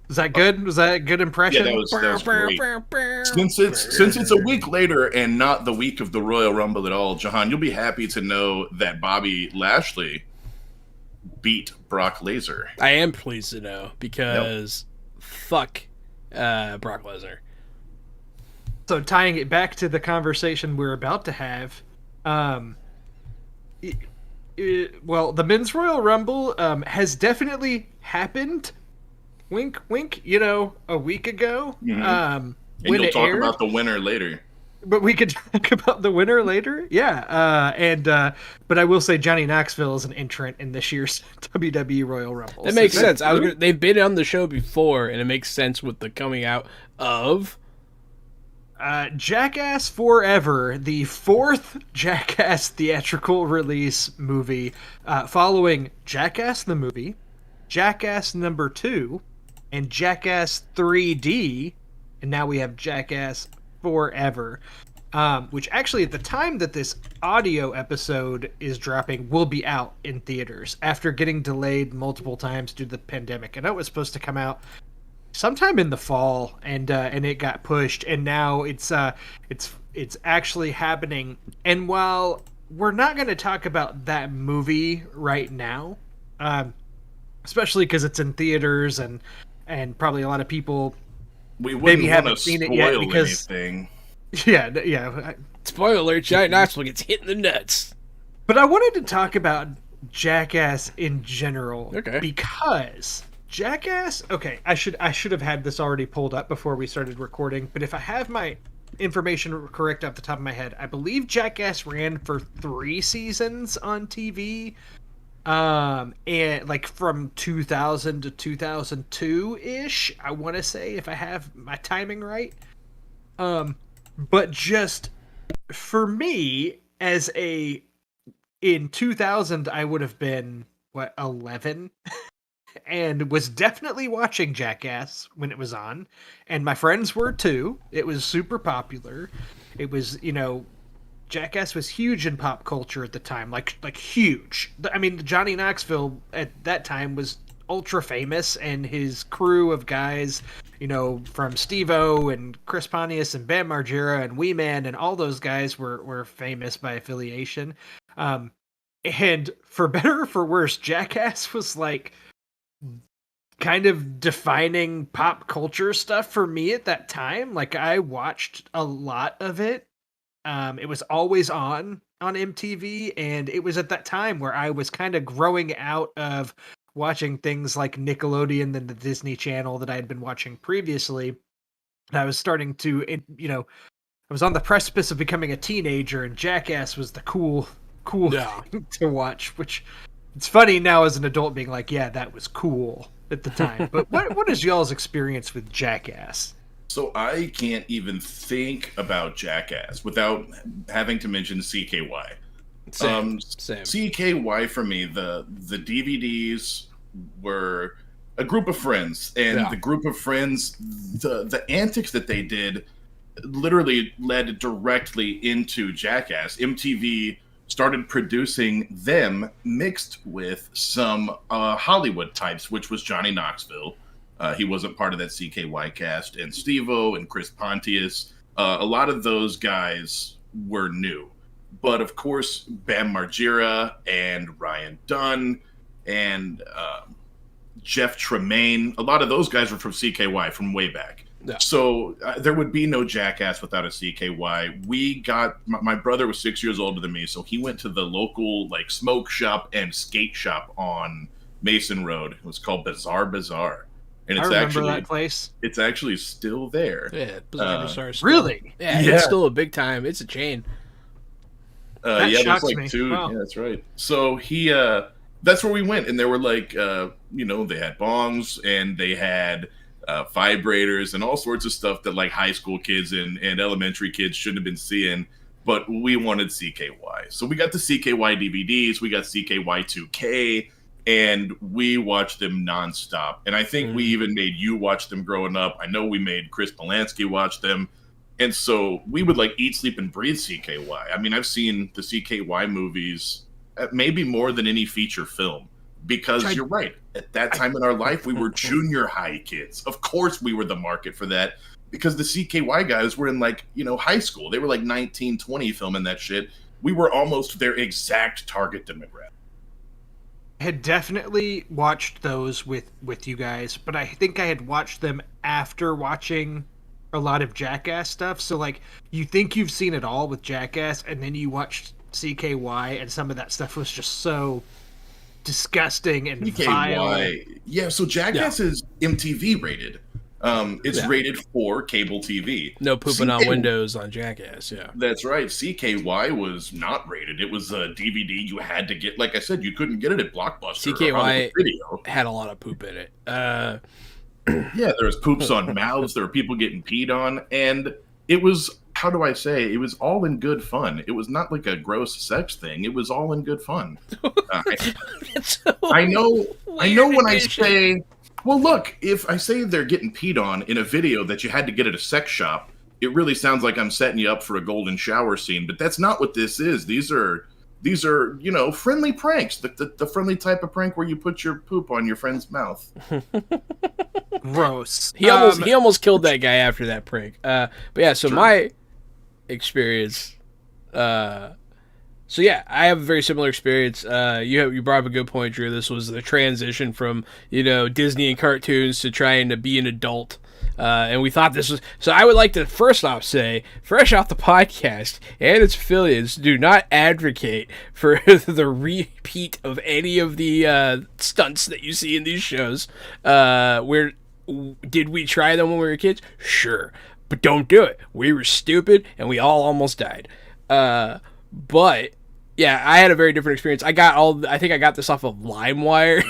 Is that good? Was that a good Yeah, impression? that was great. Since it's a week later and not the week of the Royal Rumble at all, Jahan, you'll be happy to know that Bobby Lashley beat Brock Lesnar. I am pleased to know because fuck Brock Lesnar. So tying it back to the conversation we're about to have, well, the men's Royal Rumble has definitely happened. Wink, wink. A week ago. Mhm. Um, And when you'll it talk aired, about the winner later. but we could talk about the winner later. Yeah. But I will say Johnny Knoxville is an entrant in this year's WWE Royal Rumble. That makes So- sense. They've been on the show before, and it makes sense with the coming out of. Jackass Forever, the fourth Jackass theatrical release movie, following Jackass the movie, Jackass number 2, and Jackass 3D, and now we have Jackass Forever, which actually at the time that this audio episode is dropping will be out in theaters after getting delayed multiple times due to the pandemic. I know it was supposed to come out sometime in the fall, and it got pushed, and now it's actually happening. And while we're not going to talk about that movie right now, especially because it's in theaters and probably a lot of people We maybe wouldn't want haven't to seen it yet spoil because anything. yeah. Spoiler alert: Johnny Knoxville gets hit in the nuts. But I wanted to talk about Jackass in general, Okay. because Jackass. Okay, I should have had this already pulled up before we started recording. But if I have my information correct off the top of my head, I believe Jackass ran for 3 seasons on TV, and like from 2000 to 2002 ish. I want to say, if I have my timing right. But just for me, in 2000, I would have been 11. And was definitely watching Jackass when it was on, and my friends were too. It was super popular. It was, Jackass was huge in pop culture at the time, like huge. I mean, Johnny Knoxville at that time was ultra famous, and his crew of guys, from Steve-O and Chris Pontius and Bam Margera and Wee Man and all those guys were famous by affiliation. And for better or for worse, Jackass was like kind of defining pop culture stuff for me at that time. Like, I watched a lot of it. It was always on MTV, and it was at that time where I was kind of growing out of watching things like Nickelodeon and the Disney Channel that I had been watching previously. And I was starting to, I was on the precipice of becoming a teenager, and Jackass was the cool Yeah. thing to watch, which it's funny now as an adult being like, yeah, that was cool at the time. But what is y'all's experience with Jackass? So I can't even think about Jackass without having to mention CKY. Same. CKY for me, the DVDs were a group of friends, and Yeah. the group of friends, the antics that they did literally led directly into Jackass. MTV started producing them mixed with some Hollywood types, which was Johnny Knoxville. He wasn't part of that CKY cast, and Steve-O and Chris Pontius. A lot of those guys were new. But of course, Bam Margera and Ryan Dunn and Jeff Tremaine, a lot of those guys were from CKY from way back. Yeah. So there would be no Jackass without a CKY. My brother was 6 years older than me, so he went to the local like smoke shop and skate shop on Mason Road. It was called Bazaar. And I remember that place. it's actually still there. Yeah, Bizarre Star. Really? Yeah, Yeah. it's still a big time. It's a chain. That Yeah, shocks there's like me. 2. Wow. Yeah, that's right. So he that's where we went, and there were like they had bongs and they had vibrators and all sorts of stuff that like high school kids and elementary kids shouldn't have been seeing, but we wanted CKY. So we got the CKY DVDs, we got CKY 2K, and we watched them nonstop. And I think we even made you watch them growing up. I know we made Chris Polanski watch them. And so we would like eat, sleep, and breathe CKY. I mean, I've seen the CKY movies maybe more than any feature film. because you're right. At that time in our life, we were junior high kids. Of course, we were the market for that because the CKY guys were in like, high school. They were like 19, 20 filming that shit. We were almost their exact target demographic. I had definitely watched those with you guys, but I think I had watched them after watching a lot of Jackass stuff. So like, you think you've seen it all with Jackass, and then you watched CKY, and some of that stuff was just so disgusting and vile. Yeah, so Jackass is MTV rated. It's rated for cable TV. No pooping on windows on Jackass, yeah. That's right. CKY was not rated. It was a DVD you had to get. Like I said, you couldn't get it at Blockbuster. CKY video. had a lot of poop in it. Yeah, there was poops on mouths. There were people getting peed on. And it was, how do I say, it was all in good fun. It was not like a gross sex thing. It was all in good fun. I know when I say... Well, look, if I say they're getting peed on in a video that you had to get at a sex shop, it really sounds like I'm setting you up for a golden shower scene, but that's not what this is. These are friendly pranks. The friendly type of prank where you put your poop on your friend's mouth. Gross. He almost killed that guy after that prank. But yeah, so my experience So yeah, I have a very similar experience. You brought up a good point, Drew. This was the transition from Disney and cartoons to trying to be an adult, and we thought this was. So I would like to first off say, Fresh Out the Podcast and its affiliates do not advocate for the repeat of any of the stunts that you see in these shows. Where did we try them when we were kids? Sure, but don't do it. We were stupid and we all almost died. But yeah, I had a very different experience. I think I got this off of LimeWire.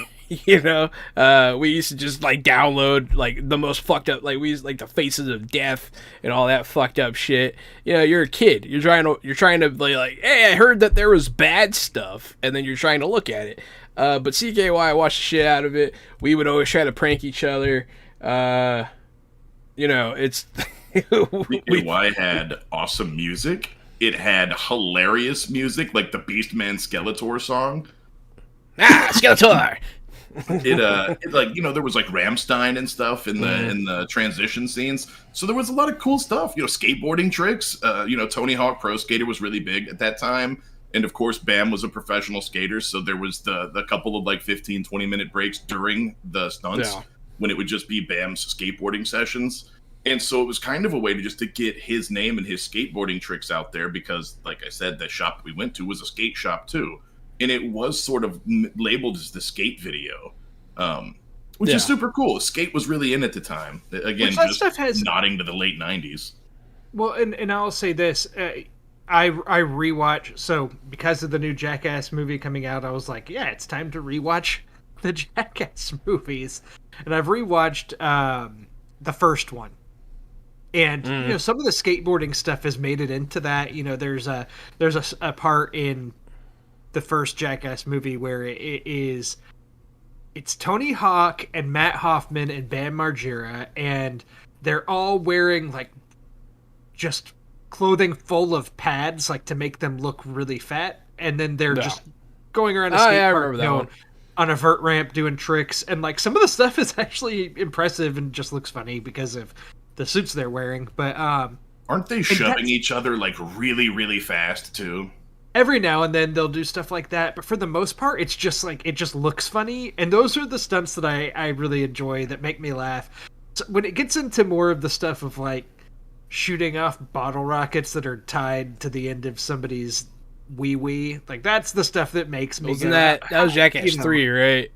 We used to just like download like the most fucked up, like we used like the Faces of Death and all that fucked up shit. You're a kid. You're trying to like, hey, I heard that there was bad stuff, and then you're trying to look at it. But CKY, I watched the shit out of it. We would always try to prank each other. It's CKY had awesome music. It had hilarious music, like the Beastman Skeletor song. Skeletor! There was like Rammstein and stuff in the transition scenes. So there was a lot of cool stuff. Skateboarding tricks. Tony Hawk Pro Skater was really big at that time. And of course, Bam was a professional skater. So there was the couple of like 15, 20-minute breaks during the stunts when it would just be Bam's skateboarding sessions. And so it was kind of a way to get his name and his skateboarding tricks out there because, like I said, the shop we went to was a skate shop too. And it was sort of labeled as the skate video, which is super cool. Skate was really in at the time. Again, just nodding to the late 90s. Well, and I'll say this. I rewatch, so because of the new Jackass movie coming out, I was like, yeah, it's time to rewatch the Jackass movies. And I've rewatched the first one. And some of the skateboarding stuff has made it into that. There's a part in the first Jackass movie where it's Tony Hawk and Matt Hoffman and Bam Margera, and they're all wearing like just clothing full of pads, like to make them look really fat, and then they're just going around a skate park on a vert ramp doing tricks, and like some of the stuff is actually impressive and just looks funny because of the suits they're wearing. But aren't they shoving each other like really, really fast too? Every now and then they'll do stuff like that, but for the most part, it's just like it just looks funny, and those are the stunts that I really enjoy that make me laugh. So when it gets into more of the stuff of like shooting off bottle rockets that are tied to the end of somebody's wee, like that's the stuff that makes me. Wasn't that was Jackass 3, right?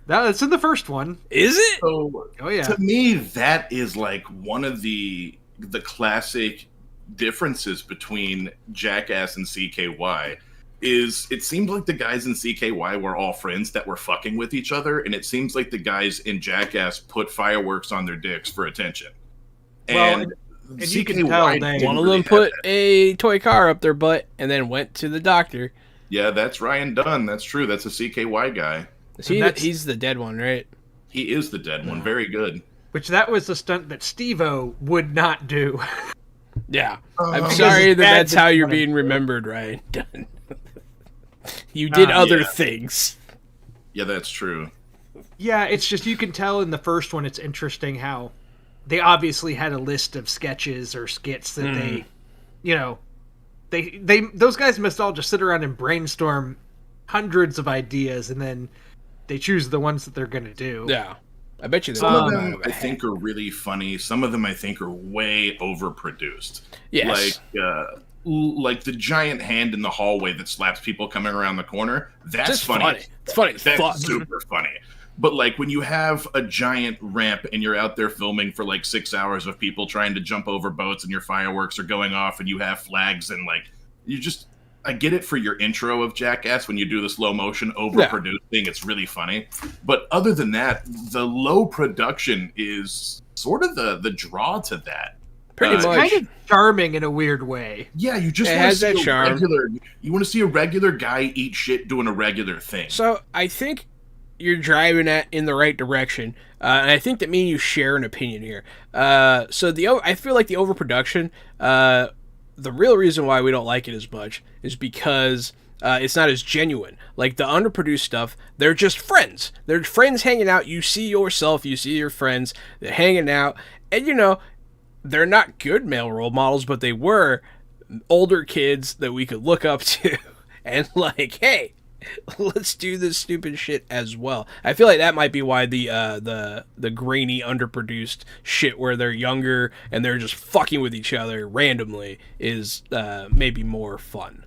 That's in the first one. Is it? So, oh yeah. To me, that is like one of the classic differences between Jackass and CKY. Is it seemed like the guys in CKY were all friends that were fucking with each other, and it seems like the guys in Jackass put fireworks on their dicks for attention. And you can tell one of them put a toy car up their butt and then went to the doctor. Yeah, that's Ryan Dunn. That's true. That's a CKY guy. He's the dead one, right? He is the dead one. Very good. Which that was the stunt that Steve-O would not do. Yeah. I'm sorry that's how you're being remembered, Ryan Dunn. You did other things. Yeah, that's true. Yeah, it's just you can tell in the first one it's interesting how they obviously had a list of sketches or skits that they, you know, they those guys must all just sit around and brainstorm hundreds of ideas and then they choose the ones that they're going to do. Yeah. I bet you Some of them them I think are really funny. Some of them I think are way overproduced. Yes. Like the giant hand in the hallway that slaps people coming around the corner. That's Just funny. It's funny as That's fuck. super funny. But like when you have a giant ramp and you're out there filming for like 6 hours of people trying to jump over boats and your fireworks are going off and you have flags and like you just I get it for your intro of Jackass when you do the slow motion overproduced thing. It's really funny. But other than that, the low production is sort of the draw to that. Pretty It's much. kind of charming in a weird way. Yeah, you just It want to has see that a charm. you want to see a regular guy eat shit doing a regular thing. So I think you're driving in the right direction, and I think that me and you share an opinion here. So I feel like the overproduction, the real reason why we don't like it as much is because it's not as genuine. Like the underproduced stuff, they're just friends. They're friends hanging out. You see yourself, you see your friends, they're hanging out, and they're not good male role models, but they were older kids that we could look up to, and like, hey, let's do this stupid shit as well. I feel like that might be why the grainy, underproduced shit where they're younger and they're just fucking with each other randomly is maybe more fun.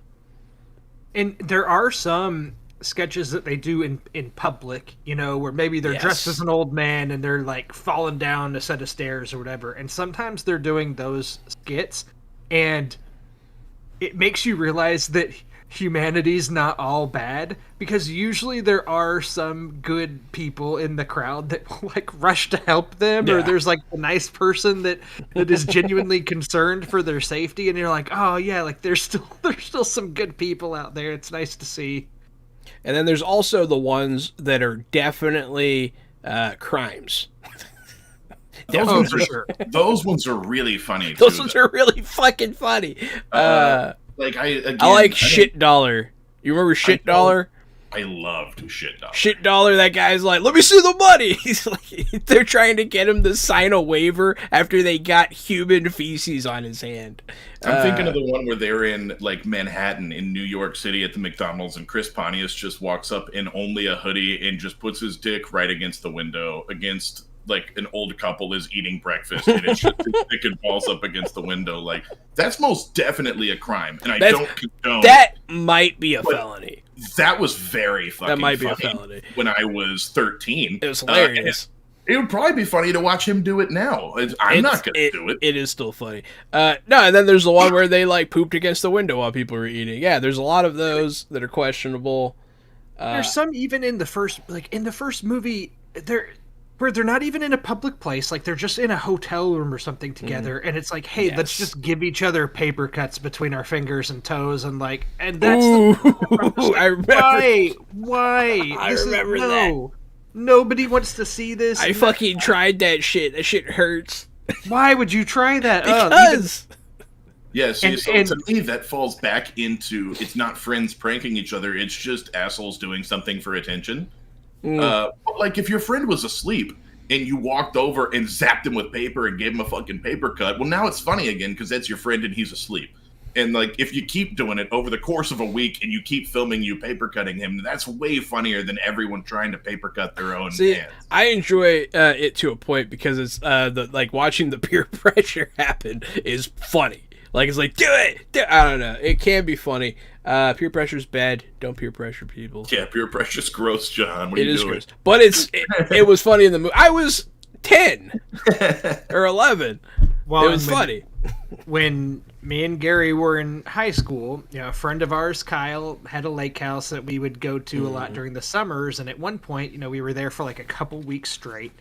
And there are some sketches that they do in public, where maybe they're dressed as an old man and they're like falling down a set of stairs or whatever. And sometimes they're doing those skits and it makes you realize that humanity's not all bad, because usually there are some good people in the crowd that will like rush to help them, or there's like a nice person that is genuinely concerned for their safety, and you're like, oh yeah, like there's still some good people out there. It's nice to see. And then there's also the ones that are definitely crimes. Those ones are really funny. Those ones are really fucking funny. I like Shit Dollar. You remember Shit Dollar? I loved Shit Dollar. Shit Dollar, that guy's like, let me see the money. He's like, they're trying to get him to sign a waiver after they got human feces on his hand. I'm thinking of the one where they're in like Manhattan in New York City at the McDonald's, and Chris Pontius just walks up in only a hoodie and just puts his dick right against the window against like an old couple is eating breakfast, and it's just his dick and balls up against the window. Like that's most definitely a crime, and I don't condone that. Might be a felony. That was very fucking That might be funny a felony. when I was 13. It was hilarious. It would probably be funny to watch him do it now. I'm not going to do it. It is still funny. No, and then there's the one where they like pooped against the window while people were eating. Yeah, there's a lot of those that are questionable. There's some even in the first movie where they're not even in a public place, like they're just in a hotel room or something together, and it's like, hey, let's just give each other paper cuts between our fingers and toes, and that's I remember. Why? I remember that. Nobody wants to see this. I fucking tried that shit. That shit hurts. Why would you try that? Because. Yeah, so to me, that falls back into, it's not friends pranking each other, it's just assholes doing something for attention. But like if your friend was asleep and you walked over and zapped him with paper and gave him a fucking paper cut, well, now it's funny again because that's your friend and he's asleep. And like if you keep doing it over the course of a week and you keep filming you paper cutting him, that's way funnier than everyone trying to paper cut their own hands. I enjoy it to a point because it's watching the peer pressure happen is funny. Like it's like do it. I don't know. It can be funny. Peer pressure's bad. Don't peer pressure people. Yeah, peer pressure's gross, John. What are you doing? Gross. But it was funny in the movie. I was 10 or 11. Well, it was funny. When me and Gary were in high school, a friend of ours, Kyle, had a lake house that we would go to a lot during the summers. And at one point, we were there for like a couple weeks straight.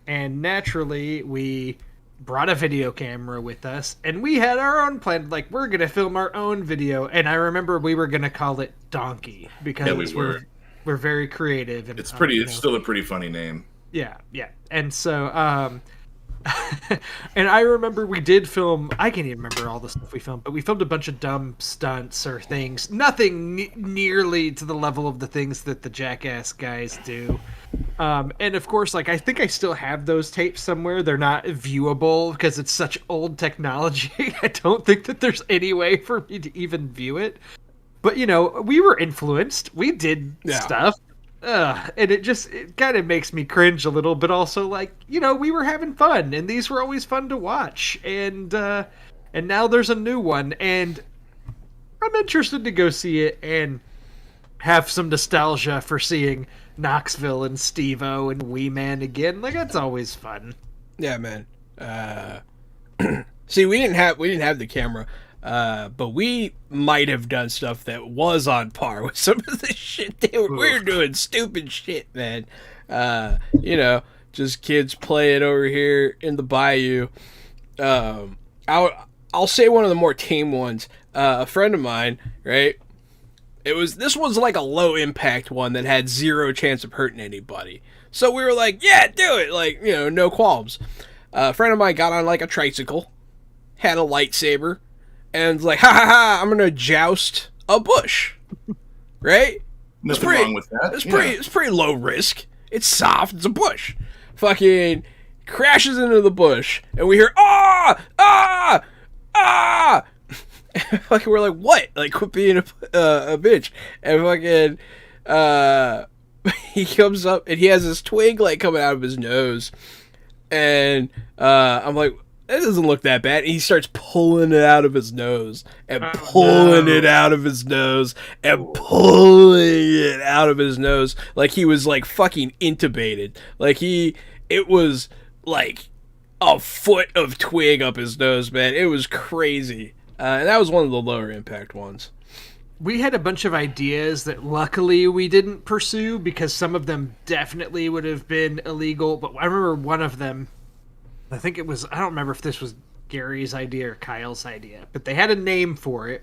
And naturally, we brought a video camera with us, and we had our own plan. Like, we're going to film our own video. And I remember we were going to call it Donkey because we're very creative. And, it's pretty, it's still a pretty funny name. Yeah. And so, And I remember we did film. I can't even remember all the stuff we filmed, but we filmed a bunch of dumb stunts or things. Nothing nearly to the level of the things that the Jackass guys do. And of course, like I think I still have those tapes somewhere. They're not viewable because it's such old technology. I don't think that there's any way for me to even view it. But you know, we were influenced. We did stuff. And it kind of makes me cringe a little, but also like, you know, we were having fun and these were always fun to watch. And now there's a new one and I'm interested to go see it and have some nostalgia for seeing Knoxville and Steve-O and Wee Man again. Like that's always fun. Yeah, man. See, we didn't have the camera. But we might have done stuff that was on par with some of the shit we were doing. Stupid shit, man. You know, just kids playing over here in the bayou. I'll say one of the more tame ones. A friend of mine, right? This was like a low impact one that had zero chance of hurting anybody. So we were like, yeah, do it. Like, you know, no qualms. A friend of mine got on like a tricycle, had a lightsaber, and like, ha ha ha, I'm gonna joust a bush, right? Nothing wrong with that. It's pretty low risk. It's soft. It's a bush. Fucking crashes into the bush, and we hear ah ah ah. Fucking, we're like, what? Like, quit being a bitch. And fucking, he comes up and he has this twig like coming out of his nose, and I'm like, that doesn't look that bad. And he starts pulling it out of his nose and pulling it out of his nose and pulling it out of his nose like he was like fucking intubated. Like it was like a foot of twig up his nose, man. It was crazy. And that was one of the lower impact ones. We had a bunch of ideas that luckily we didn't pursue because some of them definitely would have been illegal. But I remember one of them, I think it was, I don't remember if this was Gary's idea or Kyle's idea, but they had a name for it.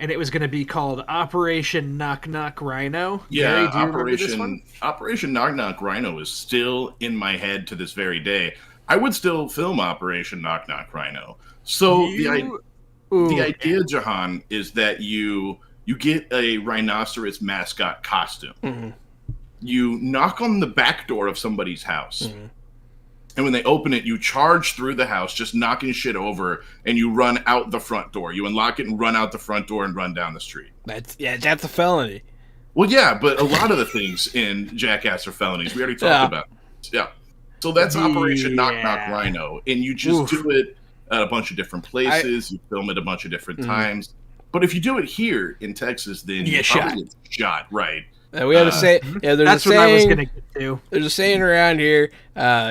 And it was going to be called Operation Knock Knock Rhino. Yeah, Gary, do you remember this one? Operation Knock Knock Rhino is still in my head to this very day. I would still film Operation Knock Knock Rhino. So the idea, Jahan, is that you get a rhinoceros mascot costume. Mm-hmm. You knock on the back door of somebody's house. Mm-hmm. And when they open it, you charge through the house, just knocking shit over, and you run out the front door. You unlock it and run out the front door and run down the street. That's a felony. Well, yeah, but a lot of the things in Jackass are felonies. We already talked about it. Yeah. So that's Operation Knock Knock Rhino. And you just do it at a bunch of different places. You film it a bunch of different times. But if you do it here in Texas, then you probably get shot, right? We had to say, that's what I was going to get to. There's a saying around here: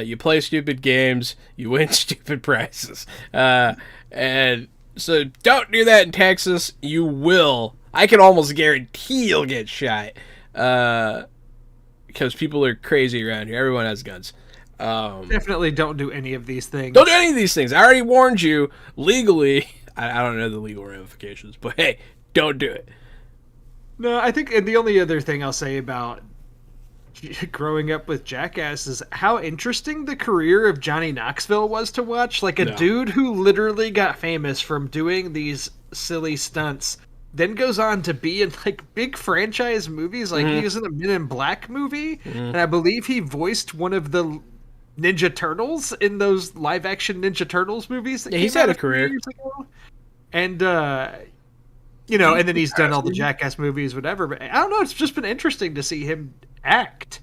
you play stupid games, you win stupid prizes. And so, don't do that in Texas. You will. I can almost guarantee you'll get shot because people are crazy around here. Everyone has guns. Definitely don't do any of these things. Don't do any of these things. I already warned you legally. I don't know the legal ramifications, but hey, don't do it. No, I think, and the only other thing I'll say about growing up with Jackass is how interesting the career of Johnny Knoxville was to watch. Like a dude who literally got famous from doing these silly stunts, then goes on to be in like big franchise movies. Like he was in a Men in Black movie, and I believe he voiced one of the Ninja Turtles in those live action Ninja Turtles movies. Yeah, he's had a career. And, you know, and then he's done all the Jackass movies, whatever. But I don't know. It's just been interesting to see him act.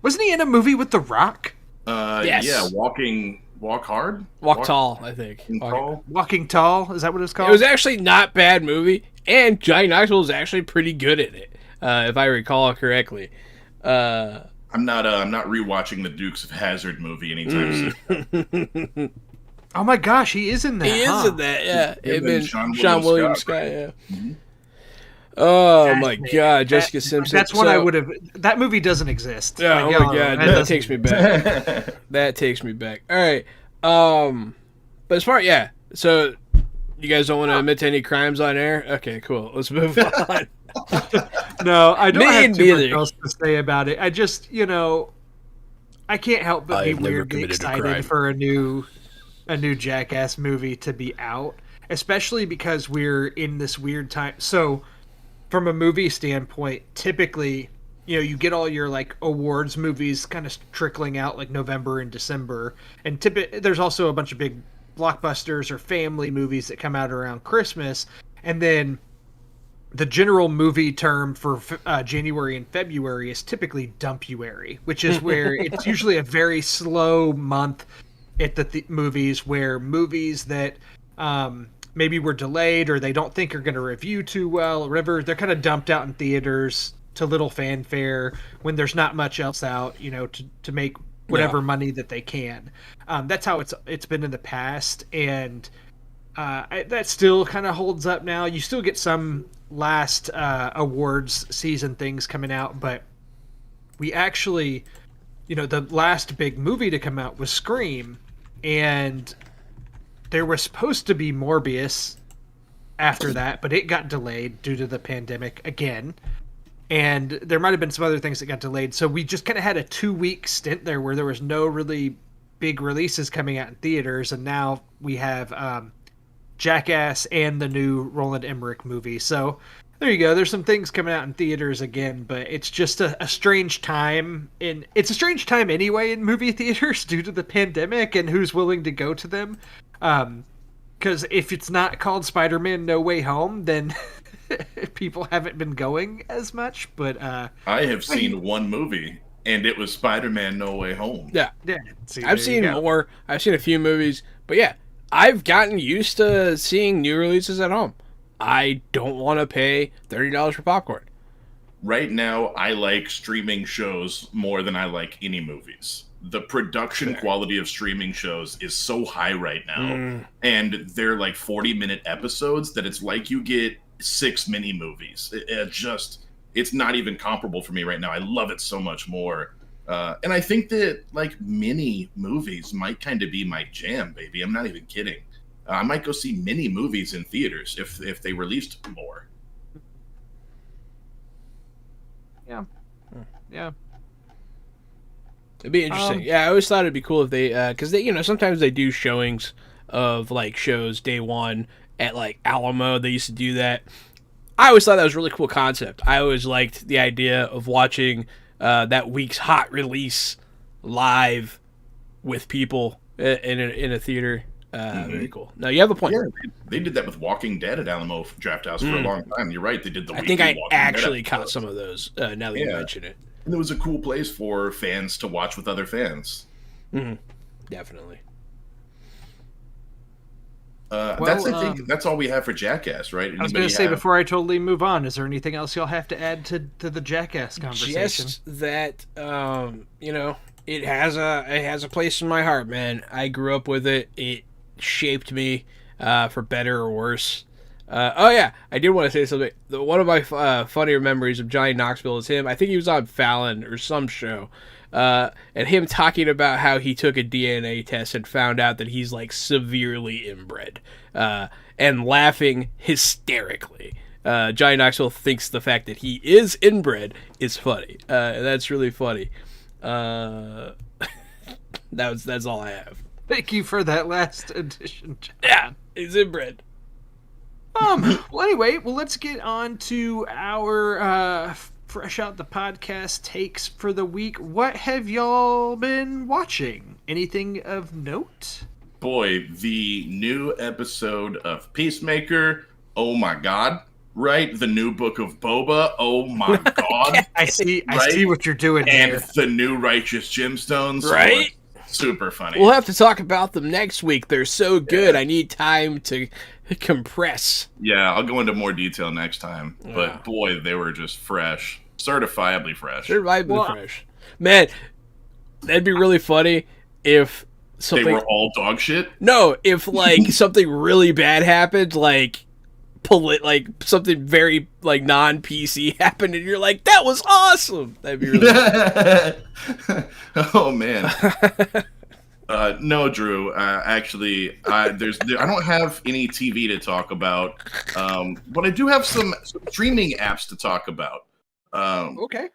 Wasn't he in a movie with The Rock? Yes. Yeah, Walk Hard? Walk Tall, I think. Walking Tall? Is that what it's called? It was actually not bad movie, and Johnny Knoxville was actually pretty good at it, if I recall correctly. I'm not rewatching the Dukes of Hazzard movie anytime soon. Oh my gosh, he is in that. He is in that, yeah. Him Sean William Scott, yeah. Mm-hmm. Oh my God, Jessica Simpson. That's what I would have. That movie doesn't exist. Yeah, like, oh my God, that takes me back. That takes me back. All right, but as far so you guys don't want to admit to any crimes on air? Okay, cool. Let's move on. No, I don't have too much else to say about it. I just, you know, I can't help but I be have never weirdly committed a crime. excited for a new Jackass movie to be out, especially because we're in this weird time. So, from a movie standpoint, typically, you get all your like awards movies kind of trickling out like November and December, and there's also a bunch of big blockbusters or family movies that come out around Christmas, and then the general movie term for January and February is typically dumpuary, which is where it's usually a very slow month at the movies, where movies that maybe were delayed or they don't think are going to review too well, or whatever, they're kind of dumped out in theaters to little fanfare when there's not much else out, to make whatever money that they can. That's how it's been in the past, and that still kind of holds up now. You still get some last awards season things coming out, but we actually, the last big movie to come out was Scream, and there was supposed to be Morbius after that, but it got delayed due to the pandemic again. And there might have been some other things that got delayed. So we just kind of had a 2-week stint there where there was no really big releases coming out in theaters. And now we have Jackass and the new Roland Emmerich movie. So there you go. There's some things coming out in theaters again, but it's just a strange time. It's a strange time anyway in movie theaters due to the pandemic and who's willing to go to them. Because if it's not called Spider-Man No Way Home, then people haven't been going as much. But I have seen one movie, and it was Spider-Man No Way Home. Yeah. See, I've seen more. I've seen a few movies, but yeah, I've gotten used to seeing new releases at home. I don't want to pay $30 for popcorn. Right now, I like streaming shows more than I like any movies. The production quality of streaming shows is so high right now, and they're like 40-minute episodes that it's like you get 6 mini movies. It's not even comparable for me right now. I love it so much more. And I think that like mini movies might kind of be my jam, baby. I'm not even kidding. I might go see mini movies in theaters if they released more. Yeah. It'd be interesting. Yeah, I always thought it'd be cool if they, because they, sometimes they do showings of like shows day one at like Alamo. They used to do that. I always thought that was a really cool concept. I always liked the idea of watching that week's hot release live with people in a theater. Very cool. No, you have a point. Yeah, they did that with Walking Dead at Alamo Drafthouse for a long time. You're right. They did the. I think I actually caught some of those. Now that you mention it, and it was a cool place for fans to watch with other fans. Definitely. I think that's all we have for Jackass, right? I was going to say, before I totally move on, is there anything else y'all have to add to the Jackass conversation? Just that, it has a place in my heart, man. I grew up with it. It shaped me for better or worse. I did want to say something. One of my funnier memories of Johnny Knoxville is him. I think he was on Fallon or some show. And him talking about how he took a DNA test and found out that he's like severely inbred, and laughing hysterically. Johnny Knoxville thinks the fact that he is inbred is funny. That's really funny. That's all I have. Thank you for that last addition, John. Yeah, he's inbred. Well, anyway, let's get on to our fresh out the podcast takes for the week. What have y'all been watching? Anything of note? Boy, the new episode of Peacemaker. Oh my God. Right? The new book of Boba. Oh my God. I see what you're doing and here. The new Righteous Gemstones. Right? Super funny. We'll have to talk about them next week. They're so good. I need time to compress. Yeah, I'll go into more detail next time. But boy, they were just fresh. Certifiably fresh. Certifiably fresh. Man, that'd be really funny if something... They were all dog shit? No, if like something really bad happened, like something very like non-PC happened, and you're like, that was awesome. That'd be really Oh man. No, Drew. Actually, I don't have any TV to talk about, but I do have some streaming apps to talk about. Okay.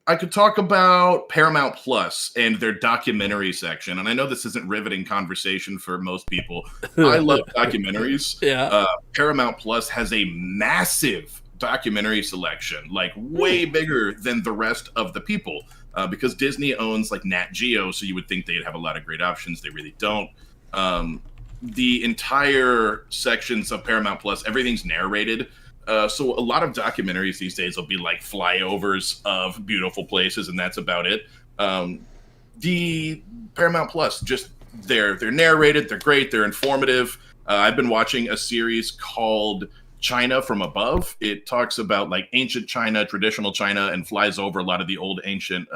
I could talk about Paramount Plus and their documentary section. And I know this isn't riveting conversation for most people. I love documentaries. Yeah. Paramount Plus has a massive documentary selection, like way bigger than the rest of the people, because Disney owns like Nat Geo, so you would think they'd have a lot of great options. They really don't. The entire sections of Paramount Plus, everything's narrated. So a lot of documentaries these days will be like flyovers of beautiful places, and that's about it. The Paramount Plus, just they're narrated, they're great, they're informative. I've been watching a series called China from Above. It talks about like ancient China, traditional China, and flies over a lot of the old ancient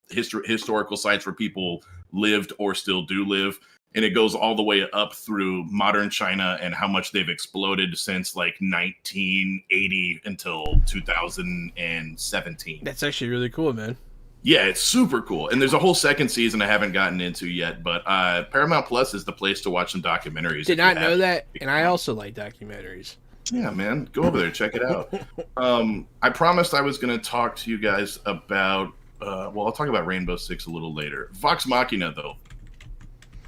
historical sites where people lived or still do live. And it goes all the way up through modern China and how much they've exploded since like 1980 until 2017. That's actually really cool, man. Yeah, it's super cool. And there's a whole second season I haven't gotten into yet, but Paramount Plus is the place to watch some documentaries. Did not know that, and I also like documentaries. Yeah, man. Go over there, check it out. I promised I was going to talk to you guys about, I'll talk about Rainbow Six a little later. Vox Machina, though.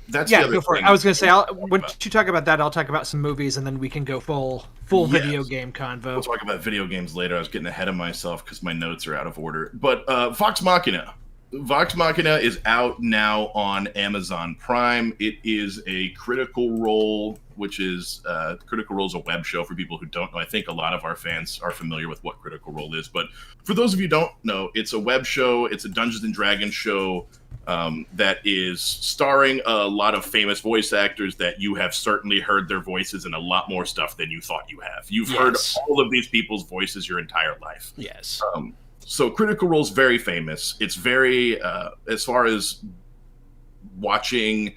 That's go for it. I was going to say, when you talk about that, I'll talk about some movies, and then we can go full video game convo. We'll talk about video games later. I was getting ahead of myself because my notes are out of order. But Vox Machina. Vox Machina is out now on Amazon Prime. It is a Critical Role, which is Critical Role is a web show for people who don't know. I think a lot of our fans are familiar with what Critical Role is. But for those of you who don't know, it's a web show. It's a Dungeons and Dragons show that is starring a lot of famous voice actors that you have certainly heard their voices in a lot more stuff than you thought you have. You've heard all of these people's voices your entire life. Yes. So Critical Role is very famous. It's very, as far as watching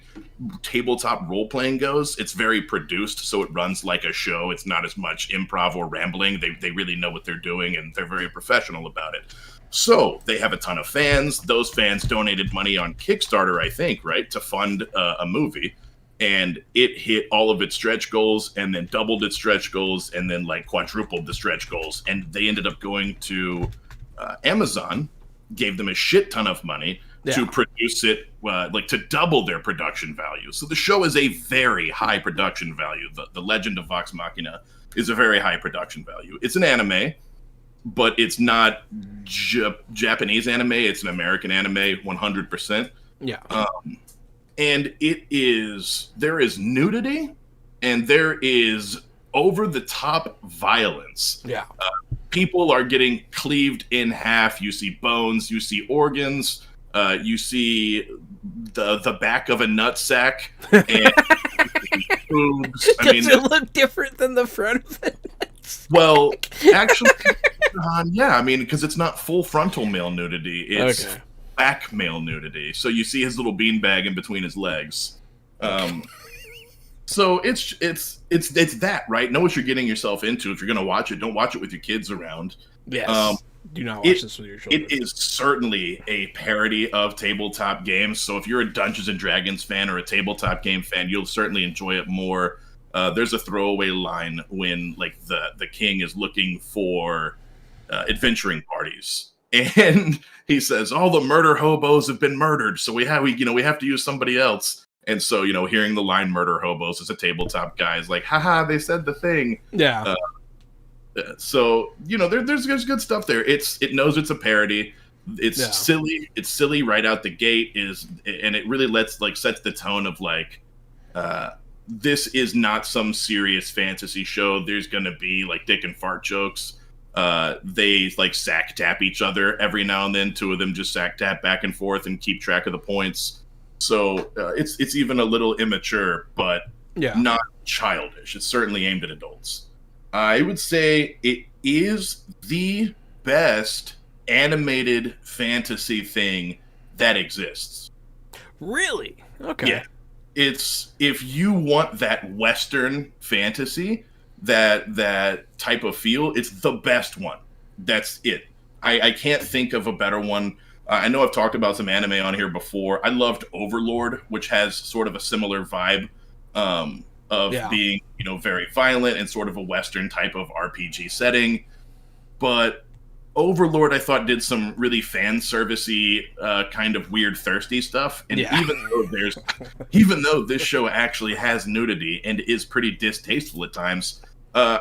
tabletop role-playing goes, it's very produced, so it runs like a show. It's not as much improv or rambling. They really know what they're doing, and they're very professional about it. So they have a ton of fans. Those fans donated money on Kickstarter, I think, right, to fund a movie. And it hit all of its stretch goals and then doubled its stretch goals and then like quadrupled the stretch goals. And they ended up going to Amazon, gave them a shit ton of money to produce it, like to double their production value. So the show is a very high production value. The Legend of Vox Machina is a very high production value. It's an anime, but it's not Japanese anime. It's an American anime, 100%. Yeah. And there is nudity and there is over-the-top violence. Yeah. People are getting cleaved in half. You see bones, you see organs, you see the back of a nutsack, and boobs. Does it look different than the front of it? Well, actually, yeah. I mean, because it's not full frontal male nudity; it's back male nudity. So you see his little beanbag in between his legs. So it's that, right? Know what you're getting yourself into. If you're going to watch it, don't watch it with your kids around. Yes. Do not watch this with your children. It is certainly a parody of tabletop games. So if you're a Dungeons and Dragons fan or a tabletop game fan, you'll certainly enjoy it more. There's a throwaway line when like the king is looking for adventuring parties. And he says, all the murder hobos have been murdered. So we have to use somebody else. And so, hearing the line "murder hobos" as a tabletop guy is like, haha, they said the thing. Yeah. So, there's good stuff there. It knows it's a parody. It's silly. It's silly right out the gate and it really sets the tone of like, this is not some serious fantasy show. There's going to be like dick and fart jokes. They like sack tap each other every now and then. Two of them just sack tap back and forth and keep track of the points. So it's even a little immature, but not childish. It's certainly aimed at adults. I would say it is the best animated fantasy thing that exists. Really? Okay. Yeah. It's if you want that Western fantasy, that type of feel, it's the best one. That's it. I can't think of a better one. I know I've talked about some anime on here before. I loved Overlord, which has sort of a similar vibe of being, very violent and sort of a Western type of RPG setting. But Overlord, I thought, did some really fan servicey, kind of weird, thirsty stuff. And Yeah. even though this show actually has nudity and is pretty distasteful at times,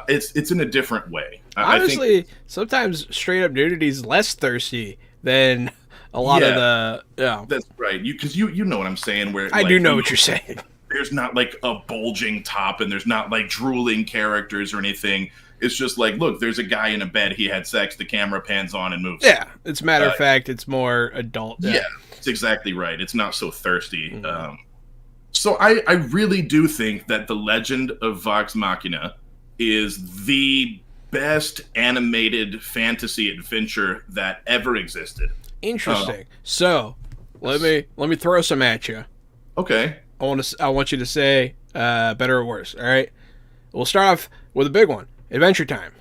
it's in a different way. I Honestly, think, sometimes straight up nudity is less thirsty than a lot of the. Yeah, that's right. Because you know what I'm saying. Where I do know what you're saying. There's not like a bulging top, and there's not like drooling characters or anything. It's just like, look, there's a guy in a bed. He had sex. The camera pans on and moves. Yeah, it's matter of fact. It's more adult. Yeah, it's exactly right. It's not so thirsty. So I really do think that The Legend of Vox Machina is the best animated fantasy adventure that ever existed. Interesting. So let me throw some at you. Okay. I want you to say better or worse. All right. We'll start off with a big one. Adventure Time.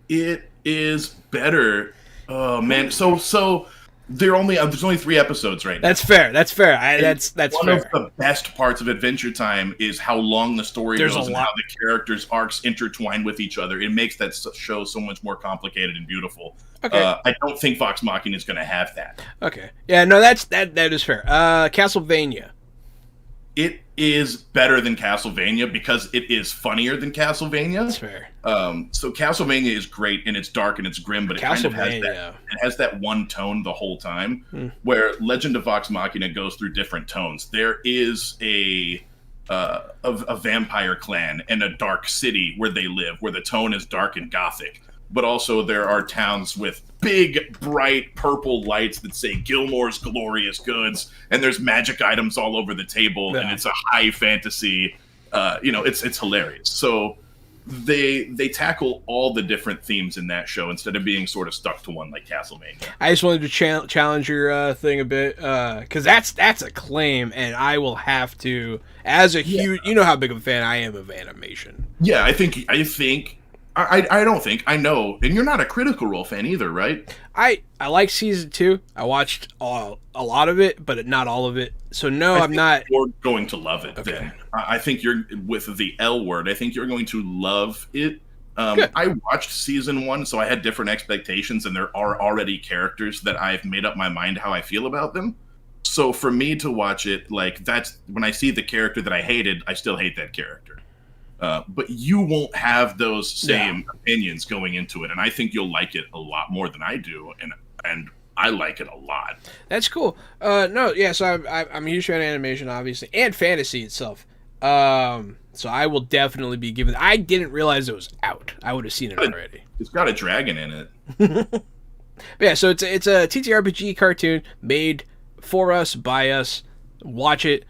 It is better. Oh man. So there's only 3 episodes right now. That's fair. That's fair. That's One fair. of the best parts of Adventure Time is how long the story There's goes a and lot. how the characters' arcs intertwine with each other. It makes that show so much more complicated and beautiful. Okay. I don't think Vox Machina is going to have that. Okay. Yeah. No. That is fair. Castlevania. It is better than Castlevania because it is funnier than Castlevania. That's fair. So Castlevania is great and it's dark and it's grim, but it kind of has that one tone the whole time. Where Legend of Vox Machina goes through different tones. There is a vampire clan and a dark city where they live, where the tone is dark and gothic. But also there are towns with big, bright purple lights that say Gilmore's Glorious Goods, and there's magic items all over the table, and it's a high fantasy. It's hilarious. So they tackle all the different themes in that show instead of being sort of stuck to one like Castlevania. I just wanted to challenge your thing a bit because that's a claim, and I will have to, as a huge, you know how big of a fan I am of animation. Yeah, I know, and you're not a Critical Role fan either, right? I like season 2. I watched a lot of it, but not all of it. So no, I'm not. You're going to love it. Okay. Then I think you're with the L word. I think you're going to love it. I watched season 1, so I had different expectations, and there are already characters that I've made up my mind how I feel about them. So for me to watch it, like that's when I see the character that I hated, I still hate that character. But you won't have those same opinions going into it, and I think you'll like it a lot more than I do, and I like it a lot. That's cool. So I'm a huge fan of animation, obviously, and fantasy itself. So I will definitely be giving. I didn't realize it was out. I would have seen it already. It's got a dragon in it. But yeah, so it's a TTRPG cartoon made for us, by us. Watch it.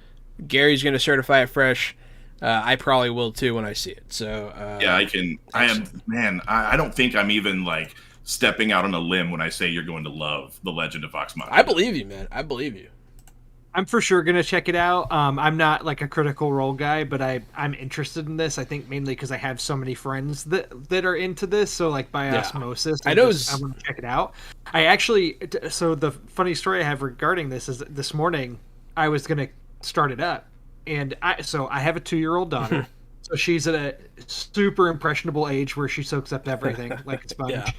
Gary's gonna certify it fresh. I probably will too when I see it. So yeah, I can. I don't think I'm even like stepping out on a limb when I say you're going to love The Legend of Vox Machina. I believe you, man. I believe you. I'm for sure gonna check it out. I'm not like a Critical Role guy, but I'm interested in this. I think mainly because I have so many friends that are into this. So like by osmosis, I want to check it out. I actually, so the funny story I have regarding this is that this morning I was gonna start it up, and I have a 2-year-old daughter. So she's at a super impressionable age where she soaks up everything like a sponge. Yeah.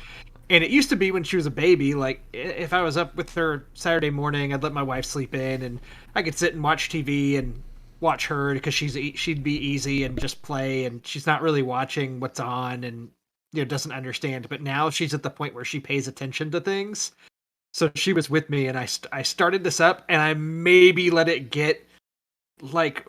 And it used to be when she was a baby, like if I was up with her Saturday morning, I'd let my wife sleep in, and I could sit and watch TV and watch her because she'd be easy and just play, and she's not really watching what's on and doesn't understand. But now she's at the point where she pays attention to things. So she was with me, and I started this up, and I maybe let it get like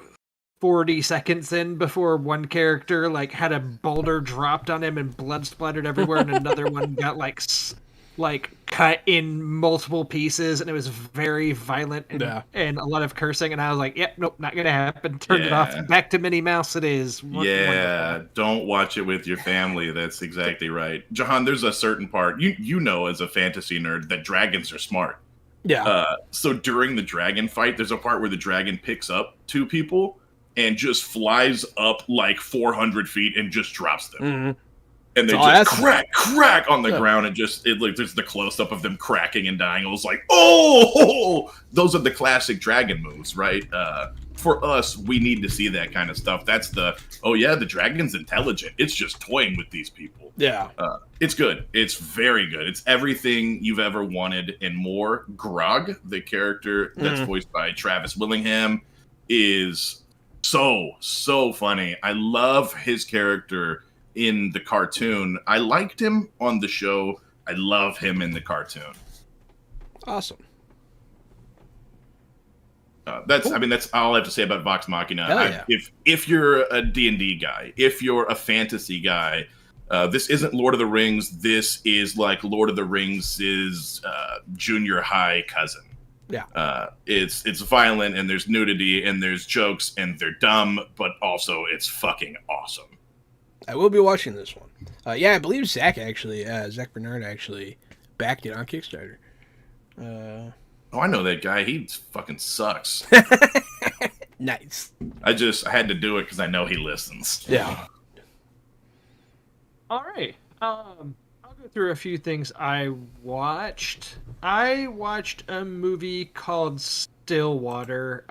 40 seconds in before one character like had a boulder dropped on him and blood splattered everywhere, and another one got like cut in multiple pieces, and it was very violent and a lot of cursing, and I was like, yep, nope, not gonna happen. Turned it off. Back to Minnie Mouse it is. Wonderful. Don't watch it with your family. That's exactly right. Jahan, there's a certain part you know as a fantasy nerd that dragons are smart. Yeah. So during the dragon fight, there's a part where the dragon picks up 2 people and just flies up like 400 feet and just drops them. Mm-hmm. And they just crack on the ground, and there's the close up of them cracking and dying. It was like, oh, those are the classic dragon moves, right? for us, we need to see that kind of stuff. That's the, oh yeah, the dragon's intelligent. It's just toying with these people. Yeah. It's good. It's very good. It's everything you've ever wanted and more. Grog, the character that's voiced by Travis Willingham, is so funny. I love his character in the cartoon. I liked him on the show. I love him in the cartoon. Awesome. That's all I have to say about Vox Machina. Yeah. If you're a D&D guy, if you're a fantasy guy, this isn't Lord of the Rings. This is like Lord of the Rings' junior high cousin. Yeah. It's violent and there's nudity and there's jokes and they're dumb, but also it's fucking awesome. I will be watching this one. I believe Zach Bernard actually backed it on Kickstarter. Oh, I know that guy. He fucking sucks. Nice. I had to do it because I know he listens. Yeah. All right. I'll go through a few things I watched. I watched a movie called Stillwater.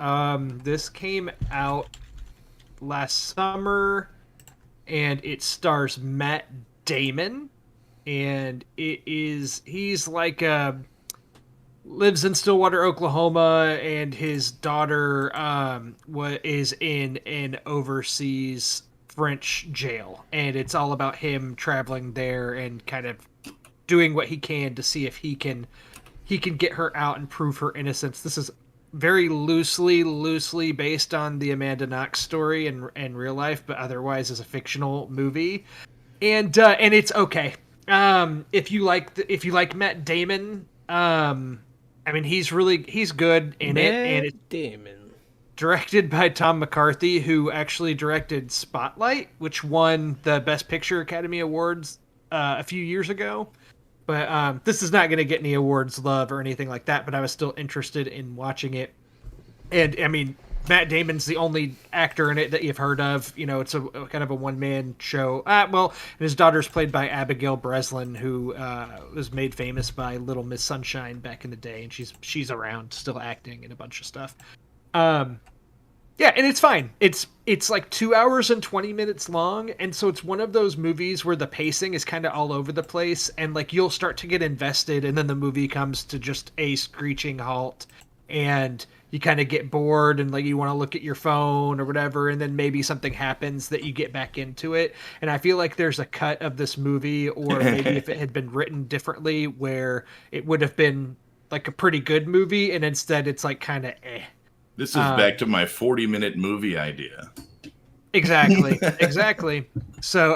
This came out last summer, and it stars Matt Damon, and he's like lives in Stillwater, Oklahoma, and his daughter is in an overseas French jail, and it's all about him traveling there and kind of doing what he can to see if he can get her out and prove her innocence. This is very loosely based on the Amanda Knox story in real life, but otherwise is a fictional movie, and it's okay. If you like Matt Damon, I mean, he's good in it, and it's Damon. Directed by Tom McCarthy, who actually directed Spotlight, which won the Best Picture Academy Awards a few years ago. But this is not going to get any awards love or anything like that, but I was still interested in watching it. And, I mean, Matt Damon's the only actor in it that you've heard of. You know, it's a kind of a one-man show. And his daughter's played by Abigail Breslin, who was made famous by Little Miss Sunshine back in the day, and she's around still acting in a bunch of stuff. Yeah, and it's fine. It's like 2 hours and 20 minutes long, and so it's one of those movies where the pacing is kind of all over the place, and like you'll start to get invested, and then the movie comes to just a screeching halt, and you kind of get bored, and like you want to look at your phone or whatever, and then maybe something happens that you get back into it. And I feel like there's a cut of this movie, or maybe if it had been written differently, where it would have been like a pretty good movie, and instead it's like kind of eh. This is back to my 40-minute movie idea. Exactly. So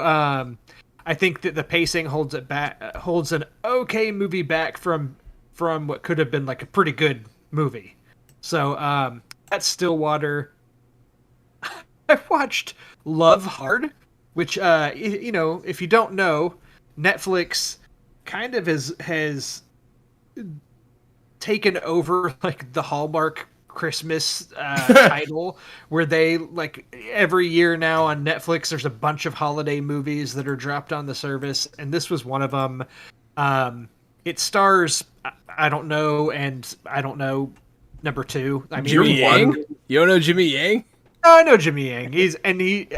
I think that the pacing holds an okay movie back from what could have been like a pretty good movie. So that's Stillwater. I watched Love Hard, which if you don't know, Netflix kind of has taken over like the Hallmark Christmas title, where they like every year now on Netflix there's a bunch of holiday movies that are dropped on the service, and this was one of them. It stars I don't know number two. I mean, Jimmy Yang? You don't know Jimmy Yang? I know Jimmy Yang. He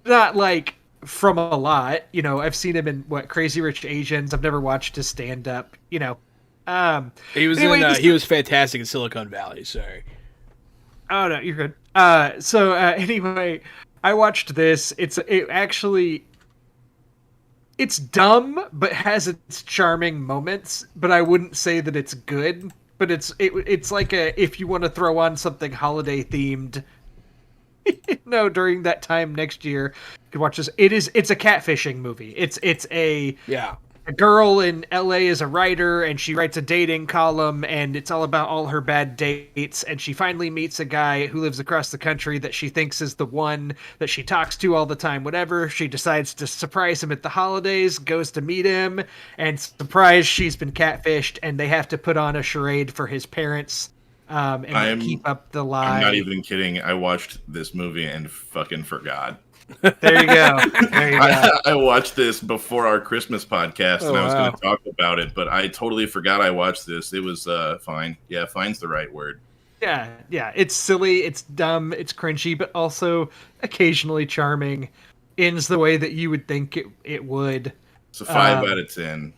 not like from a lot. You know, I've seen him in Crazy Rich Asians. I've never watched his stand up. You know. He was he was fantastic in Silicon Valley. Sorry. Oh no, you're good. Anyway, I watched this. It's dumb, but has its charming moments. But I wouldn't say that it's good. But it's like if you want to throw on something holiday themed, during that time next year, you can watch this. It's a catfishing movie. It's a girl in LA is a writer, and she writes a dating column, and it's all about all her bad dates, and she finally meets a guy who lives across the country that she thinks is the one that she talks to all the time. Whatever, she decides to surprise him at the holidays, goes to meet him, and surprise, she's been catfished, and they have to put on a charade for his parents and keep up the lie. I'm not even kidding. I watched this movie and fucking forgot. There you go. I watched this before our Christmas podcast, and I was going to talk about it, but I totally forgot I watched this. It was fine. Yeah, fine's the right word. Yeah. It's silly, it's dumb, it's cringy, but also occasionally charming. Ends the way that you would think it would. It's a 5 Um, out of 10.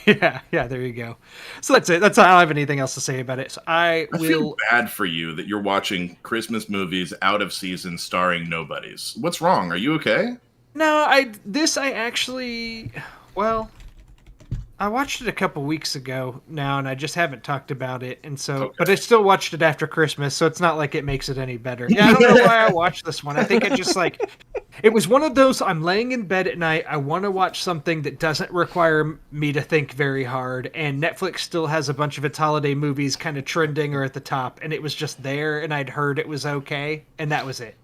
Yeah, there you go. So that's it. That's all. I don't have anything else to say about it. So I I feel will. bad for you that you're watching Christmas movies out of season starring nobodies. What's wrong? Are you okay? No, I actually. Well, I watched it a couple weeks ago now, and I just haven't talked about it. And so, Okay. but I still watched it after Christmas, so it's not like it makes it any better. Yeah, I don't know why I watched this one. I think I just like. It was one of those. I'm laying in bed at night. I want to watch something that doesn't require me to think very hard. And Netflix still has a bunch of its holiday movies kind of trending or at the top, and it was just there. And I'd heard it was okay, and that was it.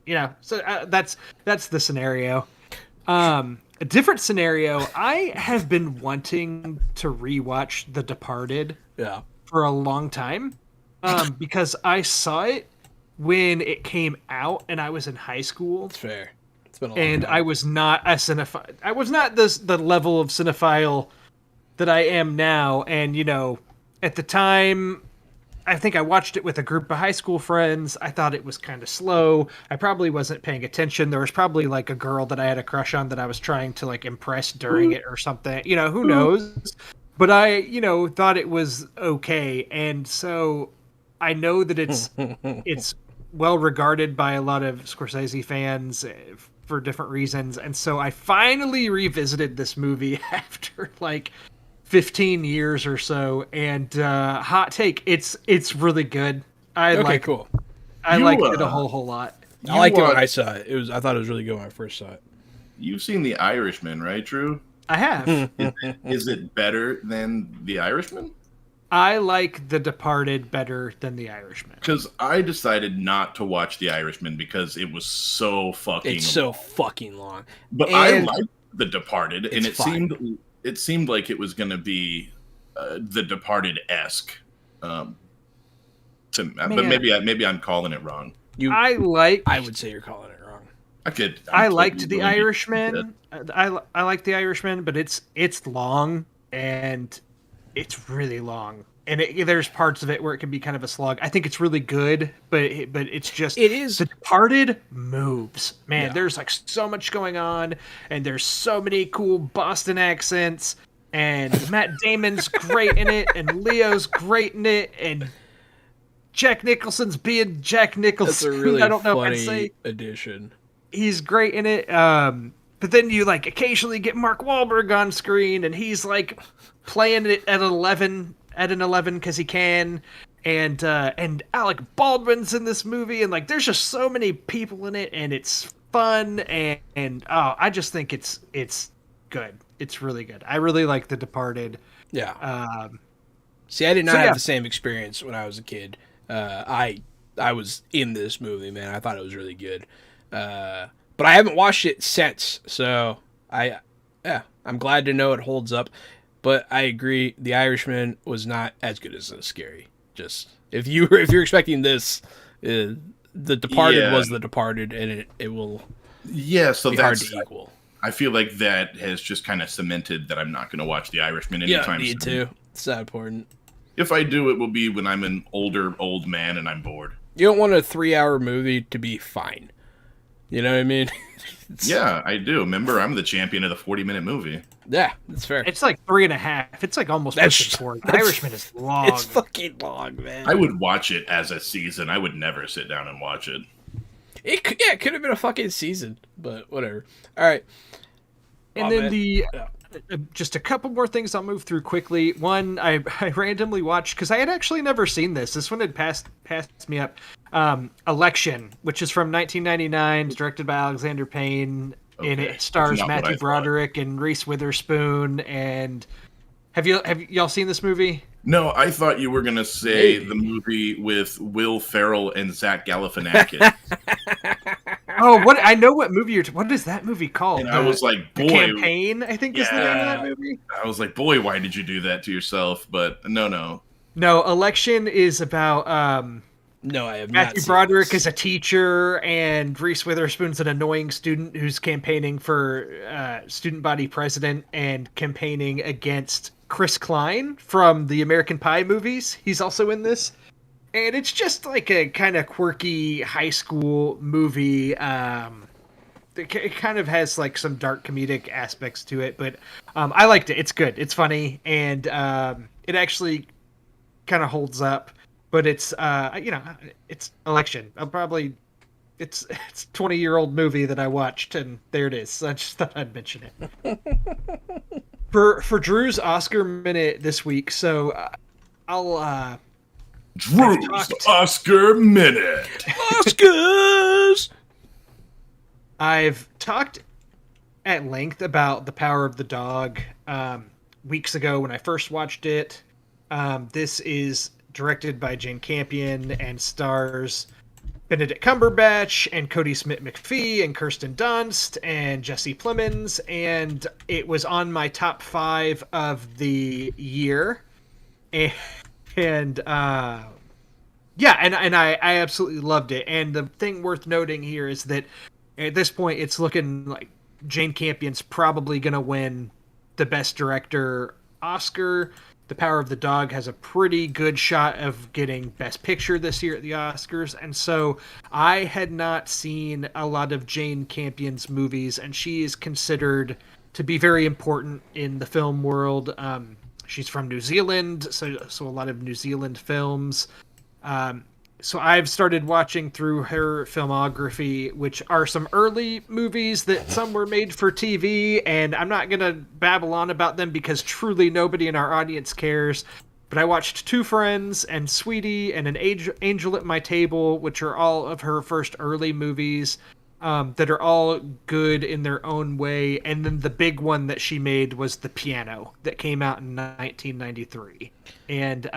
So that's the scenario. A different scenario. I have been wanting to rewatch The Departed Yeah. for a long time, because I saw it when it came out, and I was in high school. It's fair. It's been a long And time. I was not a cinephile. I was not the level of cinephile that I am now. And at the time, I think I watched it with a group of high school friends. I thought it was kind of slow. I probably wasn't paying attention. There was probably like a girl that I had a crush on that I was trying to like impress during it or something. Who knows? But I, thought it was okay. And so I know that it's well regarded by a lot of Scorsese fans for different reasons. And so I finally revisited this movie after like 15 years or so, and hot take, it's really good. I liked Cool. it a whole lot. I liked it when I saw it. I thought it was really good when I first saw it. You've seen The Irishman, right, Drew? I have. Is it better than The Irishman? I like The Departed better than The Irishman. Because I decided not to watch The Irishman because it was so fucking It's so fucking long. But I And liked The Departed, and it's fine. it seemed like it was going to be The Departed-esque. But maybe I'm calling it wrong. I would say you're calling it wrong. I liked The Irishman. I liked The Irishman, but it's long, and it's really long. And there's parts of it where it can be kind of a slog. I think it's really good, but it's just... It is. The Departed moves. Man, Yeah. there's like so much going on, and there's so many cool Boston accents, and Matt Damon's great in it, and Leo's great in it, and Jack Nicholson's being Jack Nicholson. That's a really I don't know if I'd funny say addition. he's great in it. But then you like occasionally get Mark Wahlberg on screen, and he's like playing it at an 11 because he can. And Alec Baldwin's in this movie, and like there's just so many people in it, and it's fun, and I just think it's good. It's really good. I really like The Departed. Yeah. See, I did not have the same experience when I was a kid. I was in this movie, man. I thought it was really good. But I haven't watched it since, so I'm glad to know it holds up. But I agree, The Irishman was not as good as Scary. Just if you're expecting this, The Departed was The Departed, and it will so be that's hard to equal. I feel like that has just kind of cemented that I'm not going to watch The Irishman anytime Me soon. too. It's not important. If I do, it will be when I'm an old man and I'm bored. You don't want a 3-hour movie to be fine. You know what I mean? Yeah, I do. Remember, I'm the champion of the 40-minute movie. Yeah, that's fair. It's like 3.5. It's like almost pushing 4. The Irishman is long. It's fucking long, man. I would watch it as a season. I would never sit down and watch it. It could have been a fucking season, but whatever. All right. And then just a couple more things I'll move through quickly. One, I randomly watched, because I had actually never seen this. This one had passed me up. Election, which is from 1999, directed by Alexander Payne, and Okay. it stars That's not what I Matthew thought. Broderick and Reese Witherspoon. And have y'all seen this movie? No, I thought you were going to say Maybe. the movie with Will Ferrell and Zach Galifianakis. Oh, what I know what movie what is that movie called? And I was like, The boy. Campaign, I think is the name of that movie. I was like, boy, why did you do that to yourself? But no. No, Election is about No, I have not Matthew seen Broderick this. is a teacher, and Reese Witherspoon's an annoying student who's campaigning for student body president and campaigning against Chris Klein from the American Pie movies. He's also in this. And it's just like a kind of quirky high school movie. It kind of has like some dark comedic aspects to it, but I liked it. It's good. It's funny, and it actually kind of holds up. But it's it's election. It's 20-year-old movie that I watched, and there it is. I just thought I'd mention it. For Drew's Oscar minute this week, so I'll Drew's Oscar Minute. Oscars. I've talked at length about The Power of the Dog weeks ago when I first watched it. This is directed by Jane Campion and stars Benedict Cumberbatch and Cody Smith-McPhee and Kirsten Dunst and Jesse Plemons, and it was on my top 5 of the year. And I absolutely loved it. And the thing worth noting here is that at this point, it's looking like Jane Campion's probably going to win the Best Director Oscar. The Power of the Dog has a pretty good shot of getting Best Picture this year at the Oscars. And so I had not seen a lot of Jane Campion's movies, and she is considered to be very important in the film world. She's from New Zealand, so a lot of New Zealand films. So I've started watching through her filmography, which are some early movies that some were made for TV, and I'm not going to babble on about them because truly nobody in our audience cares. But I watched Two Friends and Sweetie and An Angel at My Table, which are all of her first early movies that are all good in their own way. And then the big one that she made was The Piano that came out in 1993. And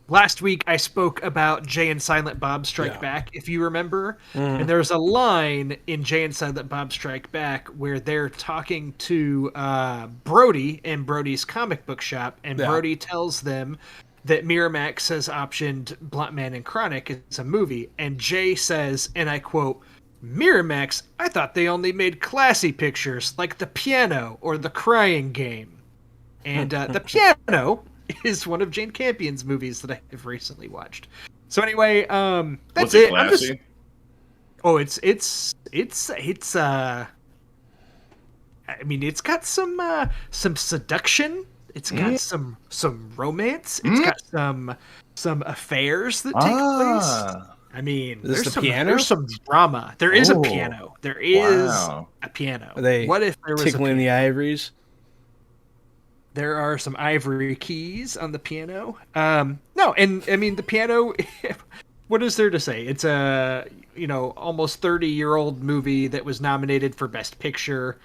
last week, I spoke about Jay and Silent Bob Strike Back, if you remember. And there's a line in Jay and Silent Bob Strike Back where they're talking to Brody in Brody's comic book shop, and Brody tells them that Miramax has optioned Blunt Man and Chronic as a movie. And Jay says, and I quote, "Miramax, I thought they only made classy pictures like The Piano or The Crying Game." And The Piano is one of Jane Campion's movies that I have recently watched. So anyway, that's it. Classy? I mean, it's got some seduction. It's got some romance. It's got some affairs that take place. I mean, there's some drama. There is a piano. There is a piano. What if there was tickling the ivories? There are some ivory keys on the piano. No, and I mean the piano. What is there to say? It's a almost 30-year-old movie that was nominated for Best Picture.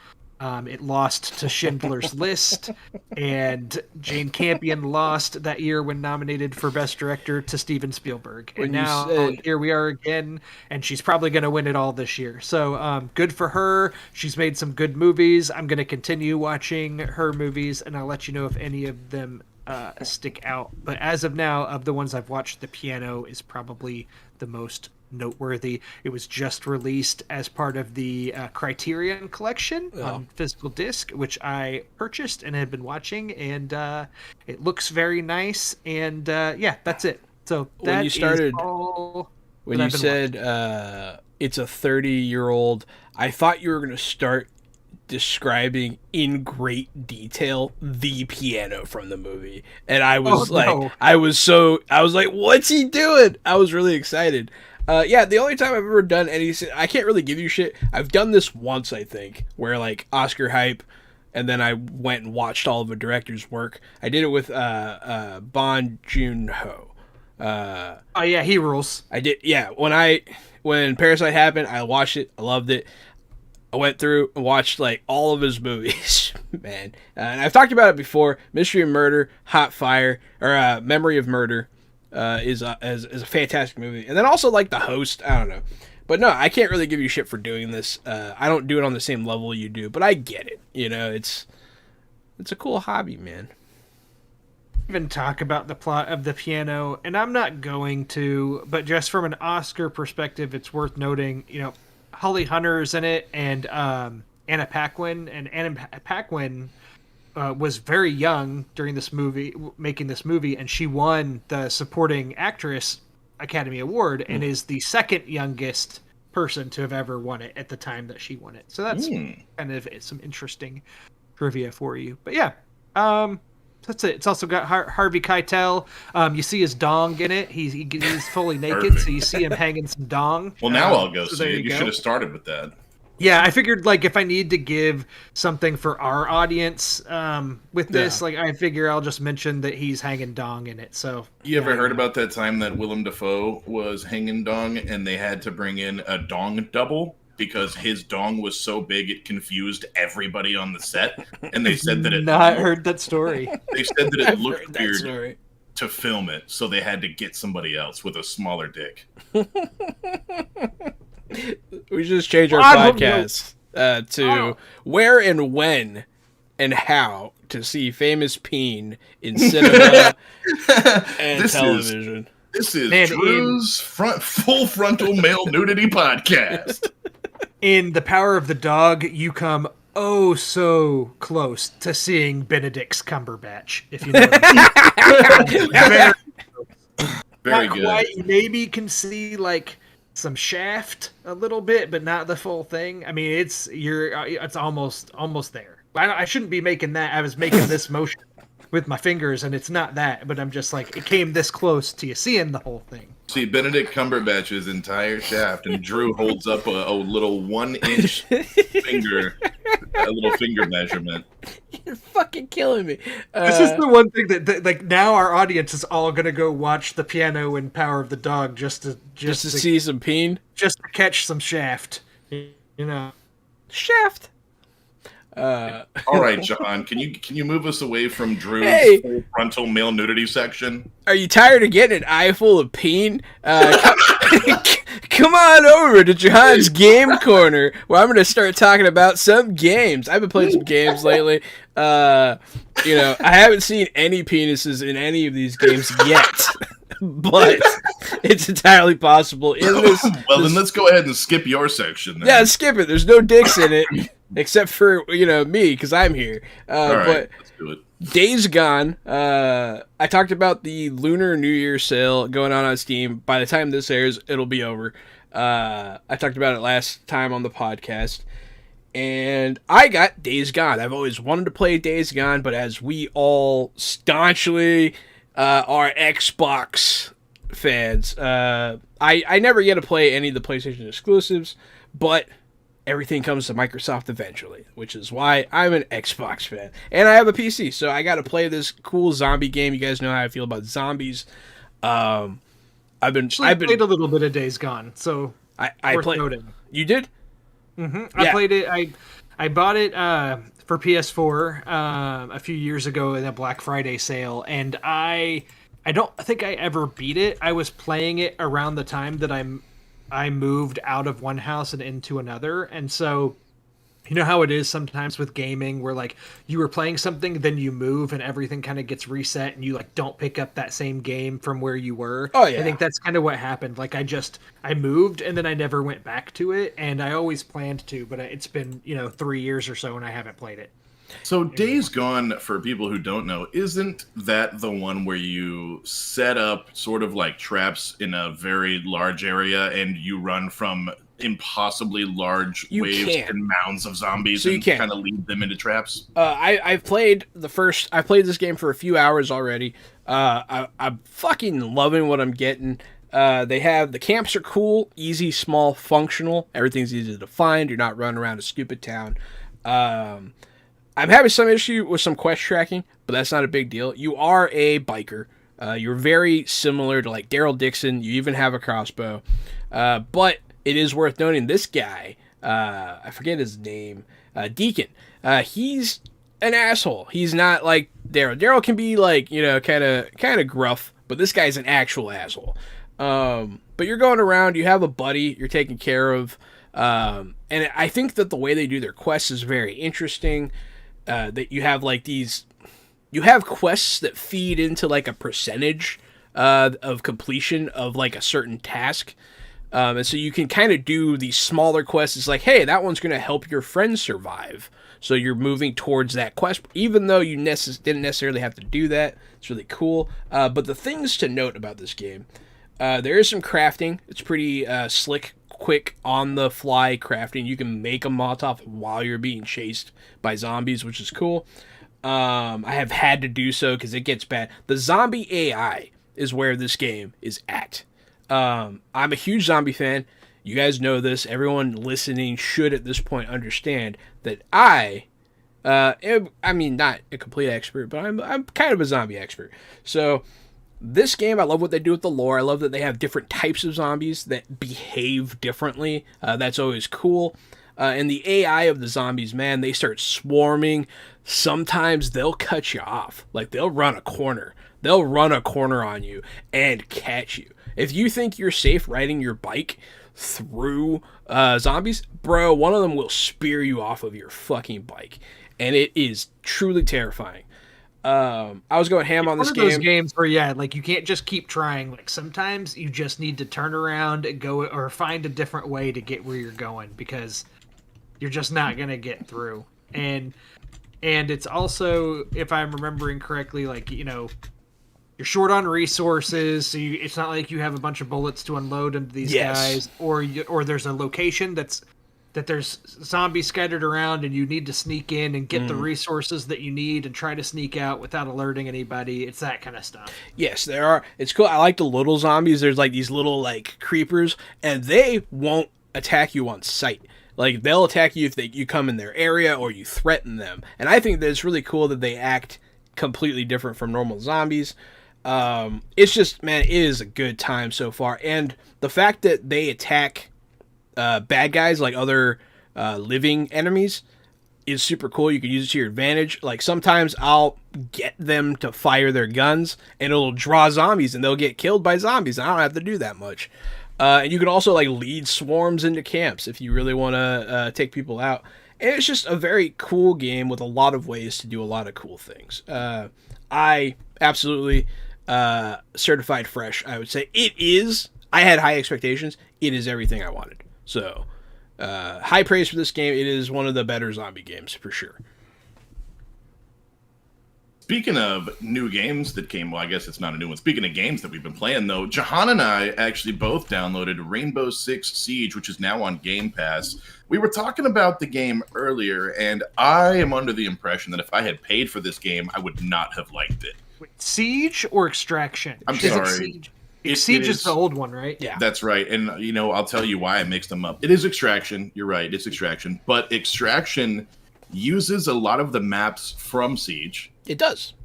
It lost to Schindler's List, and Jane Campion lost that year when nominated for Best Director to Steven Spielberg. And now here we are again, and she's probably going to win it all this year. So good for her. She's made some good movies. I'm going to continue watching her movies, and I'll let you know if any of them stick out. But as of now, of the ones I've watched, The Piano is probably the most noteworthy. It was just released as part of the Criterion collection on physical disc, which I purchased and have been watching, and it looks very nice. And that's it. So that when you started, when you said it's a 30-year-old, I thought you were going to start describing in great detail the piano from the movie, and I was I was like, what's he doing? I was really excited. The only time I've ever done anything, I can't really give you shit. I've done this once, I think, where like Oscar hype, and then I went and watched all of a director's work. I did it with Bong Joon-ho. He rules. I did, when Parasite happened, I watched it, I loved it. I went through and watched like all of his movies, man. And I've talked about it before. Mystery of Murder, Hot Fire, or Memory of Murder. Is a fantastic movie. And then also like The Host, I don't know. But no, I can't really give you shit for doing this. I don't do it on the same level you do, but I get it. It's a cool hobby, man. Even talk about the plot of The Piano, and I'm not going to, but just from an Oscar perspective, it's worth noting, Holly Hunter's in it, and Anna Paquin, and Anna Paquin was very young during this movie, making this movie, and she won the supporting actress Academy Award and is the second youngest person to have ever won it at the time that she won it. So that's kind of some interesting trivia for you. But yeah, that's it. It's also got Harvey Keitel. You see his dong in it. He's fully naked, so you see him hanging some dong. Well, now I'll go so see there it. You should have started with that. Yeah, I figured like if I need to give something for our audience with this, like I figure I'll just mention that he's hanging dong in it. So You ever heard about that time that Willem Dafoe was hanging dong and they had to bring in a dong double because his dong was so big it confused everybody on the set? And they said that not heard that story. They said that it I've looked heard that weird story. to film it, so they had to get somebody else with a smaller dick. We should just change our I don't podcast to where and when and how to see famous peen in cinema and television. This is Man, Drew's full frontal male nudity podcast. In The Power of the Dog, you come oh so close to seeing Benedict's Cumberbatch, if you know what I mean. Very Not good. quite. You maybe can see like some shaft a little bit, but not the full thing. I mean, it's almost there. I shouldn't be making that. I was making this motion with my fingers, and it's not that. But I'm just like, it came this close to you seeing the whole thing. See Benedict Cumberbatch's entire shaft, and Drew holds up a little 1-inch finger, a little finger measurement. You're fucking killing me. This is the one thing that like now our audience is all gonna go watch The Piano and Power of the Dog just to see some peen. just to catch some shaft. You know. Shaft. All right, John, can you move us away from Drew's full frontal male nudity section? Are you tired of getting an eye full of peen? Come on over to John's Game Corner, where I'm going to start talking about some games. I've been playing some games lately. I haven't seen any penises in any of these games yet, but it's entirely possible. Then let's go ahead and skip your section. Then. Yeah, skip it. There's no dicks in it, except for me, because I'm here. All right, but let's do it. Days Gone. I talked about the Lunar New Year sale going on Steam. By the time this airs, it'll be over. I talked about it last time on the podcast. And I got Days Gone. I've always wanted to play Days Gone, but as we all staunchly are Xbox fans, I never get to play any of the PlayStation exclusives, but everything comes to Microsoft eventually, which is why I'm an Xbox fan. And I have a PC, so I got to play this cool zombie game. You guys know how I feel about zombies. I've been played a little bit of Days Gone, so I worth played. noting. You did? Mm-hmm. I played it. I bought it for PS4 a few years ago in a Black Friday sale, and I don't think I ever beat it. I was playing it around the time that I moved out of one house and into another, and so you know how it is sometimes with gaming where like you were playing something, then you move and everything kind of gets reset and you like don't pick up that same game from where you were. Oh yeah. I think that's kind of what happened. Like I moved and then I never went back to it, and I always planned to, but it's been 3 years or so and I haven't played it. So Days Gone, for people who don't know, isn't that the one where you set up sort of like traps in a very large area and you run from impossibly large waves and mounds of zombies and kind of lead them into traps? I've played this game for a few hours already. I'm fucking loving what I'm getting. The camps are cool, easy, small, functional. Everything's easy to find. You're not running around a stupid town. I'm having some issue with some quest tracking, but that's not a big deal. You are a biker. You're very similar to like Daryl Dixon. You even have a crossbow. But it is worth noting this guy, I forget his name, Deacon. He's an asshole. He's not like Daryl. Daryl can be like, kind of gruff, but this guy's an actual asshole. But you're going around, you have a buddy you're taking care of. And I think that the way they do their quests is very interesting. That you have like you have quests that feed into like a percentage of completion of like a certain task. And so you can kind of do these smaller quests. It's like, hey, that one's going to help your friend survive. So you're moving towards that quest, even though you didn't necessarily have to do that. It's really cool. But the things to note about this game, There is some crafting. It's pretty slick, quick, on the fly crafting. You can make a Molotov while you're being chased by zombies, which is cool. I have had to do so because it gets bad. The zombie AI is where this game is at. I'm a huge zombie fan. You guys know this. Everyone listening should at this point understand that I mean, not a complete expert, but I'm kind of a zombie expert. So this game, I love what they do with the lore. I love that they have different types of zombies that behave differently. That's always cool. And the AI of the zombies, man, they start swarming. Sometimes they'll cut you off. Like, they'll run a corner. They'll run a corner on you and catch you. If you think you're safe riding your bike through zombies, bro, one of them will spear you off of your fucking bike. And it is truly terrifying. I was going ham on this game. One of those games where, like, you can't just keep trying. Like, sometimes you just need to turn around and go, or find a different way to get where you're going, because you're just not going to get through. And it's also, if I'm remembering correctly, like, you know, you're short on resources, so it's not like you have a bunch of bullets to unload into these guys, or there's a location that there's zombies scattered around and you need to sneak in and get the resources that you need and try to sneak out without alerting anybody. It's that kind of stuff. Yes, there are. It's cool. I like the little zombies. There's like these little like creepers, and they won't attack you on sight. Like, they'll attack you if you come in their area or you threaten them. And I think that it's really cool that they act completely different from normal zombies. It's just, man, it is a good time so far. And the fact that they attack bad guys like other living enemies is super cool. You can use it to your advantage. Like, sometimes I'll get them to fire their guns and it'll draw zombies and they'll get killed by zombies. I don't have to do that much. And you can also like lead swarms into camps if you really want to take people out. And it's just a very cool game with a lot of ways to do a lot of cool things. I absolutely certified fresh, I would say. It is. I had high expectations. It is everything I wanted. So, high praise for this game. It is one of the better zombie games, for sure. Speaking of new games that came, well, I guess it's not a new one. Speaking of games that we've been playing, though, Jahan and I actually both downloaded Rainbow Six Siege, which is now on Game Pass. We were talking about the game earlier, and I am under the impression that if I had paid for this game, I would not have liked it. Wait, Siege or Extraction? I'm Is sorry. it Siege? Siege is the old one, right? Yeah. That's right. And, you know, I'll tell you why I mixed them up. It is Extraction. You're right. It's Extraction. But Extraction uses a lot of the maps from Siege. It does.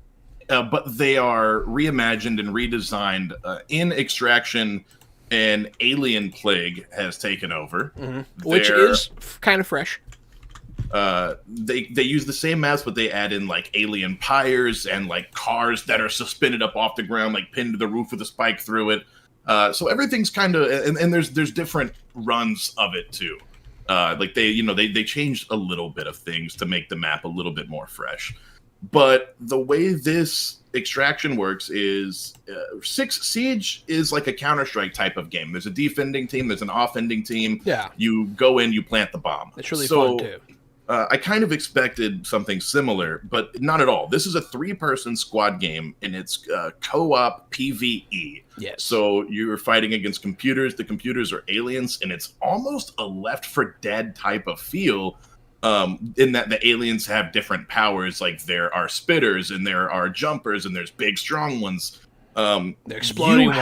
But they are reimagined and redesigned. In Extraction, an alien plague has taken over. Mm-hmm. Which is kind of fresh. They use the same maps, but they add in like alien pyres and like cars that are suspended up off the ground, like pinned to the roof with a spike through it. So everything's kind of, and there's different runs of it too. Like they changed a little bit of things to make the map a little bit more fresh. But the way this Extraction works is Siege is like a Counter-Strike type of game. There's a defending team, there's an offending team. Yeah. You go in, you plant the bomb. It's really fun too. I kind of expected something similar, but not at all. This is a 3-person squad game, and it's co-op PvE. Yes. So you're fighting against computers. The computers are aliens, and it's almost a Left 4 Dead type of feel, in that the aliens have different powers. Like, there are spitters, and there are jumpers, and there's big, strong ones. They're exploding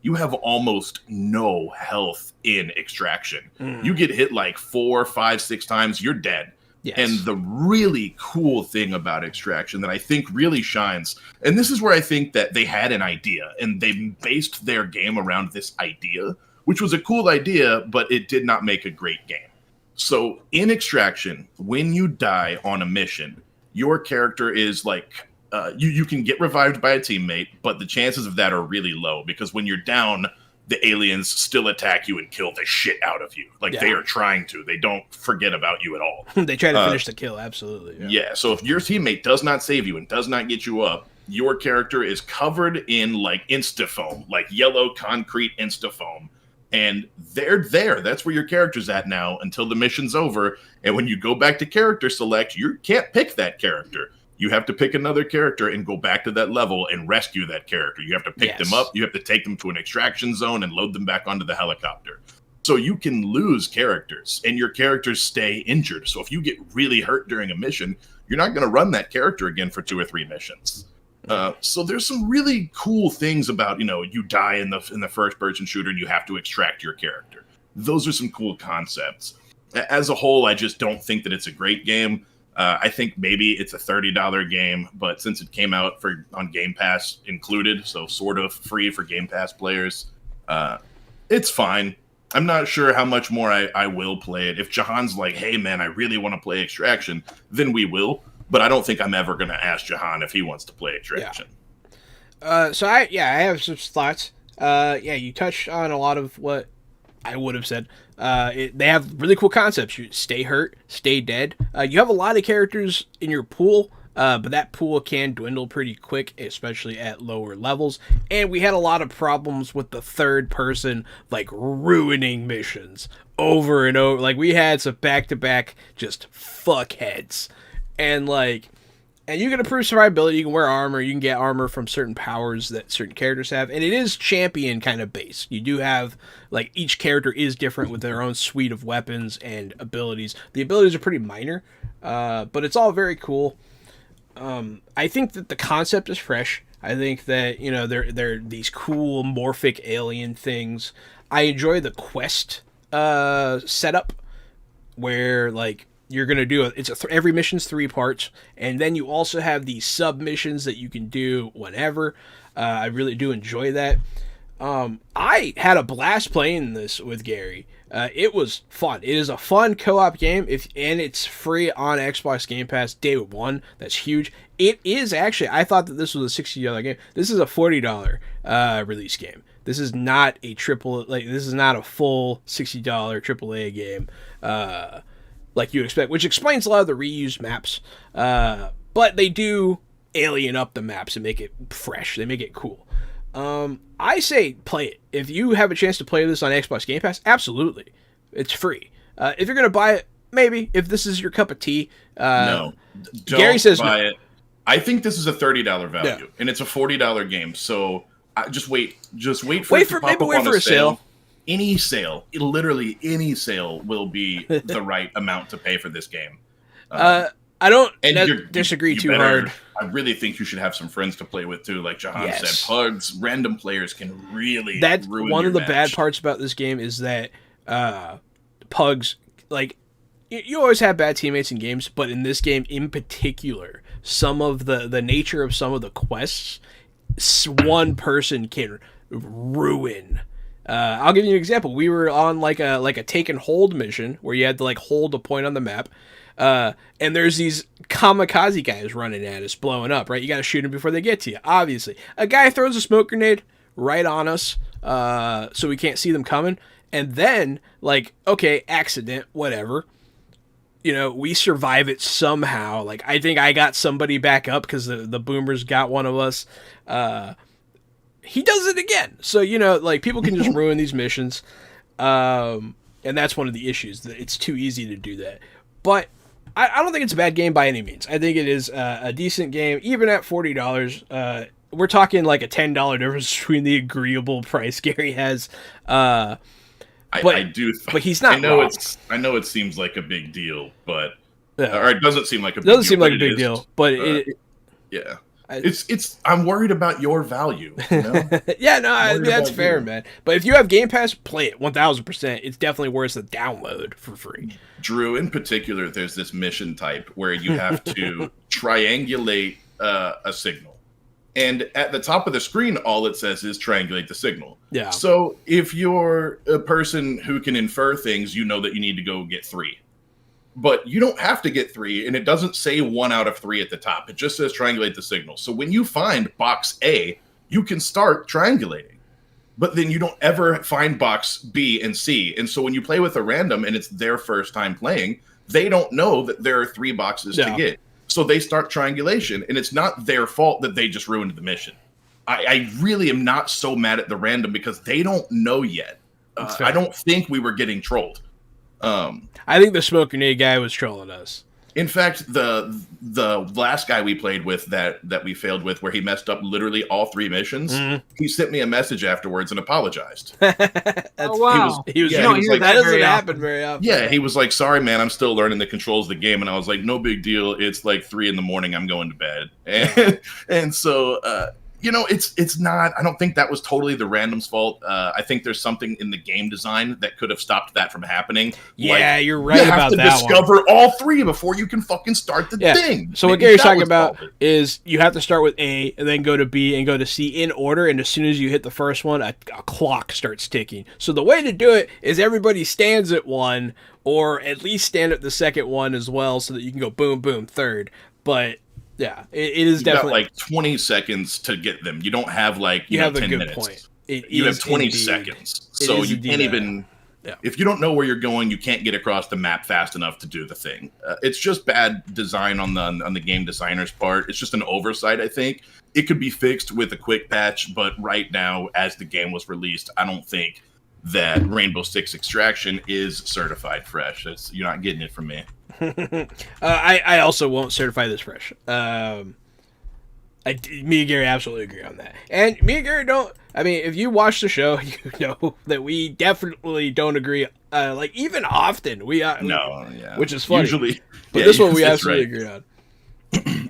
You have almost no health in Extraction. You get hit like 4, 5, 6 times, you're dead. Yes. And the really cool thing about Extraction that I think really shines, and this is where I think that they had an idea, and they based their game around this idea, which was a cool idea, but it did not make a great game. So in Extraction, when you die on a mission, your character is like, you can get revived by a teammate, but the chances of that are really low, because when you're down, the aliens still attack you and kill the shit out of you. Like, they are trying to. They don't forget about you at all. They try to finish the kill, absolutely. Yeah, so if your teammate does not save you and does not get you up, your character is covered in, like, insta-foam, like yellow concrete insta-foam. And they're there. That's where your character's at now until the mission's over. And when you go back to character select, you can't pick that character. you have to pick another character and go back to that level and rescue that character. You have to pick them up. You have to take them to an extraction zone and load them back onto the helicopter. So you can lose characters and your characters stay injured. So if you get really hurt during a mission, you're not going to run that character again for 2 or 3 missions. So there's some really cool things about, you die in the first person shooter and you have to extract your character. Those are some cool concepts. As a whole, I just don't think that it's a great game. I think maybe it's a $30 game, but since it came out on Game Pass included, so sort of free for Game Pass players, it's fine. I'm not sure how much more I will play it. If Jahan's like, hey, man, I really want to play Extraction, then we will. But I don't think I'm ever going to ask Jahan if he wants to play Extraction. Yeah. So I have some thoughts. You touched on a lot of what I would have said. They have really cool concepts. You stay hurt, stay dead. You have a lot of characters in your pool, but that pool can dwindle pretty quick, especially at lower levels. And we had a lot of problems with the third person, like, ruining missions over and over. Like, we had some back-to-back just fuckheads. And, and you can improve survivability, you can wear armor, you can get armor from certain powers that certain characters have, and it is champion kind of based. You do have, each character is different with their own suite of weapons and abilities. The abilities are pretty minor, but it's all very cool. I think that the concept is fresh. I think that, they're these cool morphic alien things. I enjoy the quest setup where, you're going to do every mission's 3 parts, and then you also have these sub-missions that you can do whenever. I really do enjoy that. I had a blast playing this with Gary. It was fun. It is a fun co-op game, and it's free on Xbox Game Pass day 1. That's huge. It is actually, I thought that this was a $60 game. This is a $40 release game. This is not a this is not a full $60 AAA game. Like you expect, which explains a lot of the reused maps. But they do alien up the maps and make it fresh. They make it cool. I say play it. If you have a chance to play this on Xbox Game Pass, absolutely. It's free. If you're going to buy it, maybe. If this is your cup of tea. No. Gary says buy no. it. I think this is a $30 value, and it's a $40 game. So just wait. Just wait for it to pop up on a sale. Any sale, literally any sale, will be the right amount to pay for this game. I don't disagree too hard. I really think you should have some friends to play with too. Like Jahan said, pugs, random players can really ruin one of the match. bad parts about this game is that pugs, you always have bad teammates in games, but in this game in particular, some of the nature of some of the quests, one person can ruin. I'll give you an example. We were on like a take and hold mission where you had to hold a point on the map, and there's these kamikaze guys running at us, blowing up. Right, you got to shoot them before they get to you. Obviously, a guy throws a smoke grenade right on us, so we can't see them coming. And then okay, accident, whatever. We survive it somehow. I think I got somebody back up because the boomers got one of us. He does it again. So, people can just ruin these missions. And that's one of the issues. That it's too easy to do that. But I don't think it's a bad game by any means. I think it is a decent game, even at $40. We're talking a $10 difference between the agreeable price Gary has. I do. But he's not. I know it seems like a big deal, but or it doesn't seem like a big doesn't deal, seem like a big deal. But yeah. I'm worried about your value. Yeah, no, that's fair, man. But if you have Game Pass, play it 1000%. It's definitely worth the download for free. Drew, in particular, there's this mission type where you have to triangulate a signal. And at the top of the screen, all it says is triangulate the signal. Yeah. So if you're a person who can infer things, you know that you need to go get 3. But you don't have to get 3, and it doesn't say 1 out of 3 at the top. It just says triangulate the signal. So when you find box A, you can start triangulating. But then you don't ever find box B and C. And so when you play with a random and it's their first time playing, they don't know that there are 3 boxes to get. So they start triangulation, and it's not their fault that they just ruined the mission. I really am not so mad at the random because they don't know yet. I don't think we were getting trolled. I think the smoke grenade guy was trolling us. In fact, the last guy we played with that we failed with, where he messed up literally all 3 missions, he sent me a message afterwards and apologized. Oh, wow. He was You don't he was hear like, that that doesn't very happen often. very often. Yeah, he was like, "Sorry, man, I'm still learning the controls of the game," and I was like, "No big deal. It's like 3 in the morning. I'm going to bed." And so, it's not. I don't think that was totally the random's fault. I think there's something in the game design that could have stopped that from happening. Yeah, Like, you're right you have about to that discover all 3 before you can fucking start the thing. So what Maybe Gary's that talking was about faulty. is you have to start with A and then go to B and go to C in order, and as soon as you hit the first one, a clock starts ticking. So the way to do it is everybody stands at 1, or at least stand at the second one as well, so that you can go boom, boom, third. But yeah, it is You've got definitely like 20 seconds to get them. You don't have like you have a 10 good minutes. point. It You have is 20 indeed- seconds, it so is you indeed can't a- even. yeah. If you don't know where you're going, you can't get across the map fast enough to do the thing. It's just bad design on the game designer's part. It's just an oversight, I think. It could be fixed with a quick patch, but right now, as the game was released, I don't think that Rainbow Six Extraction is certified fresh. You're not getting it from me. I also won't certify this fresh. Me and Gary absolutely agree on that. And me and Gary don't. I mean, if you watch the show, you know that we definitely don't agree. Like even often, which is funny. Usually, But yeah, this one we that's absolutely right. agree on.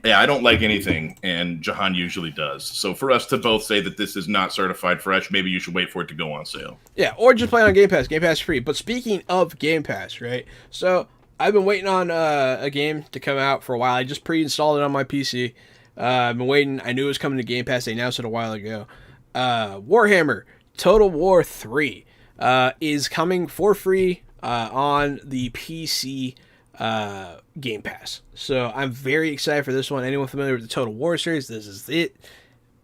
Yeah, I don't like anything, and Jahan usually does. So for us to both say that this is not certified fresh, maybe you should wait for it to go on sale. Yeah, or just play it on Game Pass. Game Pass is free. But speaking of Game Pass, right? So I've been waiting on a game to come out for a while. I just pre-installed it on my PC. I've been waiting. I knew it was coming to Game Pass. They announced it a while ago. Warhammer Total War 3 is coming for free on the PC Game Pass. So I'm very excited for this one. Anyone familiar with the Total War series, this is it.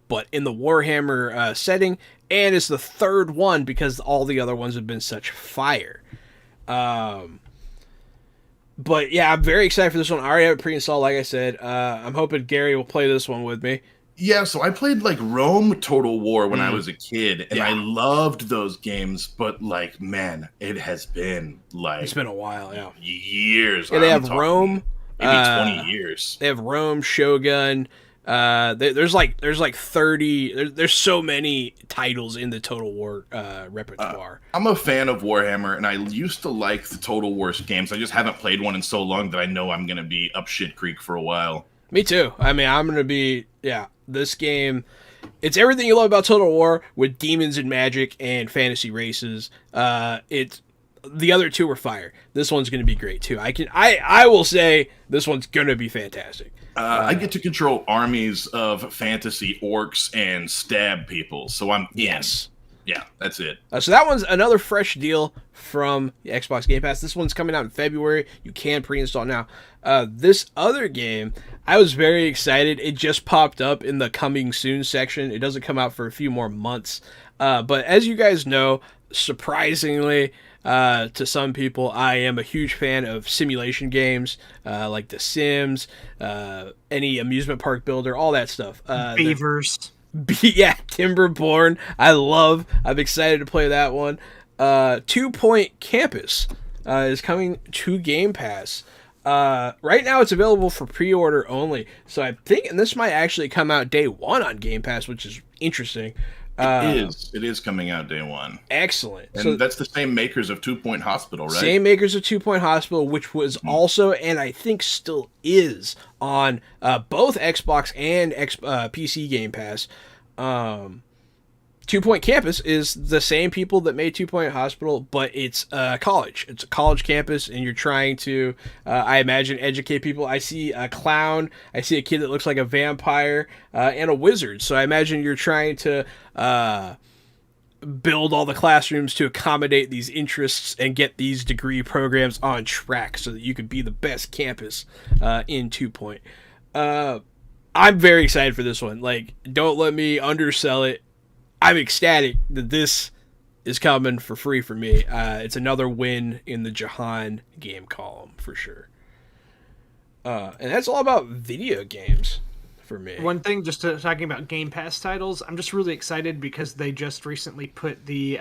But in the Warhammer setting, and it's the third one because all the other ones have been such fire. But yeah, I'm very excited for this one. I already have it pre-installed, like I said. I'm hoping Gary will play this one with me. Yeah, so I played like Rome Total War when I was a kid, and I loved those games. But like, man, it has been like It's been a while, yeah. years. Yeah, they I'm have talking Rome. maybe 20 years. They have Rome, Shogun. There's like 30. There's so many titles in the Total War repertoire. I'm a fan of Warhammer, and I used to like the Total War games. I just haven't played one in so long that I know I'm gonna be up shit creek for a while. Me too. I mean, I'm gonna be this game. It's everything you love about Total War with demons and magic and fantasy races. It's the other two were fire. This one's gonna be great too. I will say this one's gonna be fantastic. I get to control armies of fantasy orcs and stab people, so I'm in. Yes. Yeah, that's it. So that one's another fresh deal from the Xbox Game Pass. This one's coming out in February. You can pre-install now. This other game, I was very excited. It just popped up in the coming soon section. It doesn't come out for a few more months. But as you guys know, surprisingly to some people, I am a huge fan of simulation games like The Sims, any amusement park builder, all that stuff. Beavers. Timberborn. I'm excited to play that one. 2 Point Campus is coming to Game Pass. Right now it's available for pre-order only. So I'm thinking this might actually come out day one on Game Pass, which is interesting. It is coming out day one. Excellent. And So that's the same makers of 2 Point Hospital, right? same makers of 2 Point Hospital, which was also, and I think still is, on both Xbox and PC Game Pass. 2 Point Campus is the same people that made 2 Point Hospital, but it's college. It's a college campus, and you're trying to, I imagine, educate people. I see a clown. I see a kid that looks like a vampire and a wizard. So I imagine you're trying to build all the classrooms to accommodate these interests and get these degree programs on track so that you can be the best campus in 2 Point. I'm very excited for this one. Like, don't let me undersell it. I'm ecstatic that this is coming for free for me. It's another win in the Jahan game column for sure. And that's all about video games for me. One thing, just talking about Game Pass titles, I'm just really excited because they just recently put the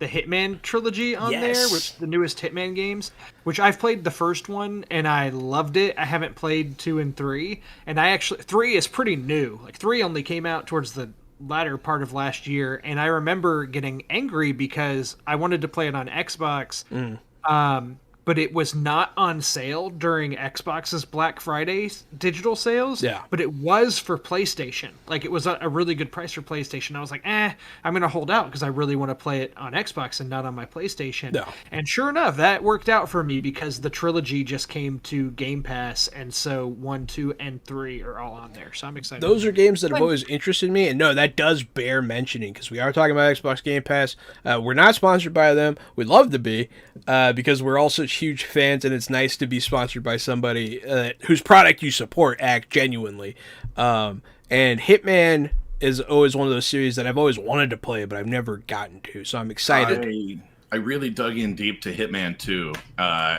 the Hitman trilogy on there, Yes. with the newest Hitman games, which I've played the first one and I loved it. I haven't played 2 and 3, and 3 is pretty new. Like 3 only came out towards the latter part of last year, and I remember getting angry because I wanted to play it on Xbox. But it was not on sale during Xbox's Black Friday digital sales. Yeah. But it was for PlayStation. Like, it was a really good price for PlayStation. I was like, I'm going to hold out because I really want to play it on Xbox and not on my PlayStation. No. And sure enough, that worked out for me because the trilogy just came to Game Pass. And so 1, 2, and 3 are all on there. So I'm excited. Those are games that have always interested me, and no, that does bear mentioning because we are talking about Xbox Game Pass. We're not sponsored by them. We'd love to be because we're all such huge fans, and it's nice to be sponsored by somebody whose product you support act genuinely. And Hitman is always one of those series that I've always wanted to play, but I've never gotten to, so I'm excited. I really dug in deep to Hitman 2.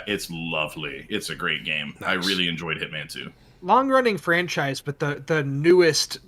It's lovely. It's a great game. Nice. I really enjoyed Hitman 2. Long-running franchise, but the newest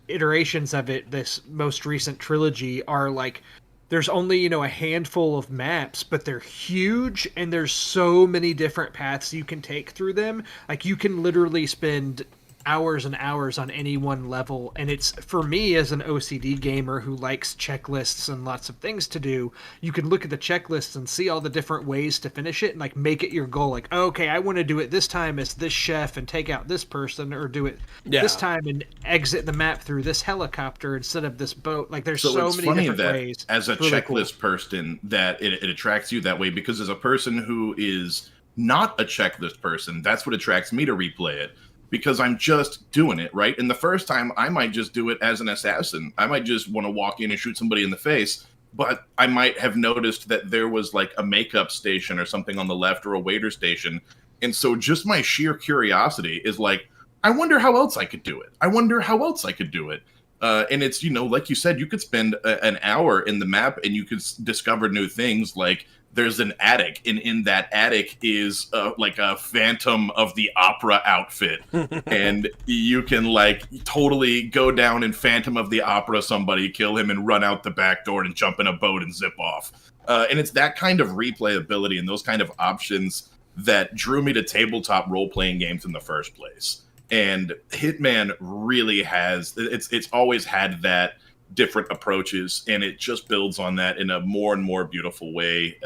iterations of it, this most recent trilogy, are like, there's only, a handful of maps, but they're huge, and there's so many different paths you can take through them. Like, you can literally spend hours and hours on any one level, and it's, for me as an OCD gamer who likes checklists and lots of things to do, you can look at the checklists and see all the different ways to finish it and like make it your goal. Like, okay, I want to do it this time as this chef and take out this person, or do it this time and exit the map through this helicopter instead of this boat. Like, there's so it's many funny different that ways. as a It's really checklist person that it attracts you that way, because as a person who is not a checklist person, that's what attracts me to replay it. Because I'm just doing it, right? And the first time, I might just do it as an assassin. I might just want to walk in and shoot somebody in the face. But I might have noticed that there was like a makeup station or something on the left, or a waiter station. And so just my sheer curiosity is like, I wonder how else I could do it. I wonder how else I could do it. And it's, like you said, you could spend an hour in the map and you could discover new things. Like, there's an attic, and in that attic is like a Phantom of the Opera outfit. And you can like totally go down in Phantom of the Opera somebody, kill him, and run out the back door and jump in a boat and zip off. And it's that kind of replayability and those kind of options that drew me to tabletop role-playing games in the first place. And Hitman really has, it's always had that different approaches, and it just builds on that in a more and more beautiful way.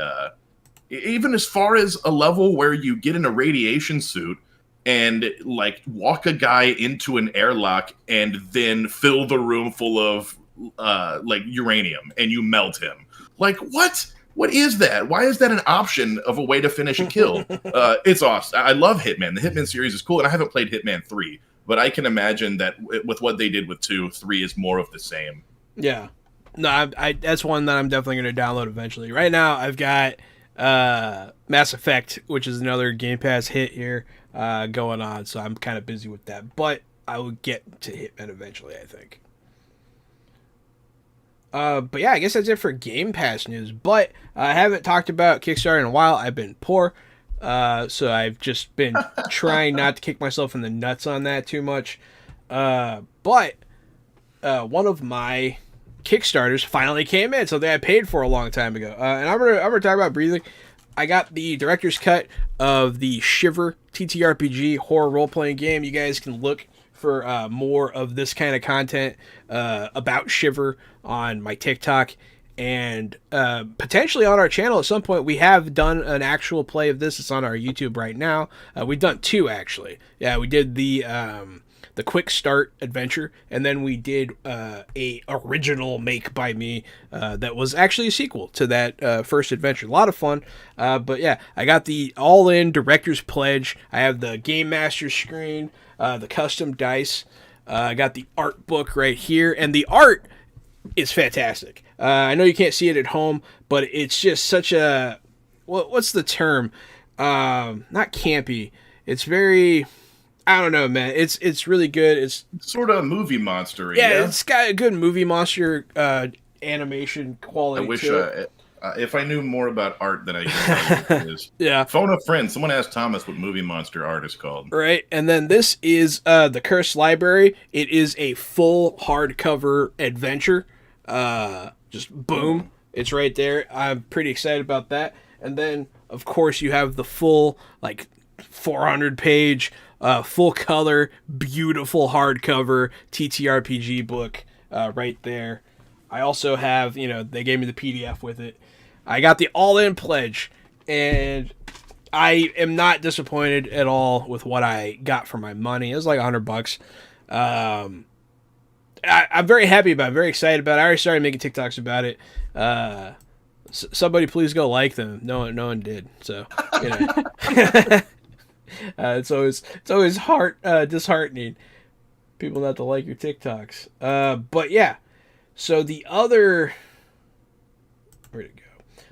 Even as far as a level where you get in a radiation suit and like walk a guy into an airlock and then fill the room full of like uranium and you melt him. Like, what is that? Why is that an option of a way to finish a kill? It's awesome. I love Hitman. The Hitman series is cool, and I haven't played Hitman 3, but I can imagine that with what they did with 2, 3 is more of the same. Yeah. No, I that's one that I'm definitely going to download eventually. Right now, I've got Mass Effect, which is another Game Pass hit here going on, so I'm kind of busy with that. But I will get to Hitman eventually, I think. But yeah, I guess that's it for Game Pass news. But I haven't talked about Kickstarter in a while. I've been poor, so I've just been trying not to kick myself in the nuts on that too much. But one of my Kickstarters finally came in, something I paid for a long time ago. And I'm gonna talk about briefly. I got the director's cut of the Shiver TTRPG horror role-playing game. You guys can look for more of this kind of content about Shiver on my TikTok and potentially on our channel at some point. We have done an actual play of this. It's on our YouTube right now. We've done 2 actually. Yeah, we did the quick start adventure, and then we did a original make by me that was actually a sequel to that first adventure. A lot of fun. But yeah, I got the all-in director's pledge. I have the game master screen, the custom dice. I got the art book right here, and the art is fantastic. I know you can't see it at home, but it's just such a what's the term? Not campy. It's very, I don't know, man. It's really good. It's sort of movie monster. Yeah, it's got a good movie monster animation quality. I wish to it. if I knew more about art than I is. Yeah. Phone a friend. Someone asked Thomas what movie monster art is called. Right, and then this is the Cursed Library. It is a full hardcover adventure. Just boom. It's right there. I'm pretty excited about that. And then, of course, you have the full, like, 400-page, full color, beautiful hardcover TTRPG book right there. I also have, they gave me the PDF with it. I got the all-in pledge, and I am not disappointed at all with what I got for my money. It was like $100. I'm very happy about it. I'm very excited about it. I already started making TikToks about it. Somebody please go like them. No one did. So, it's always disheartening people not to like your TikToks. But yeah. So where'd it go?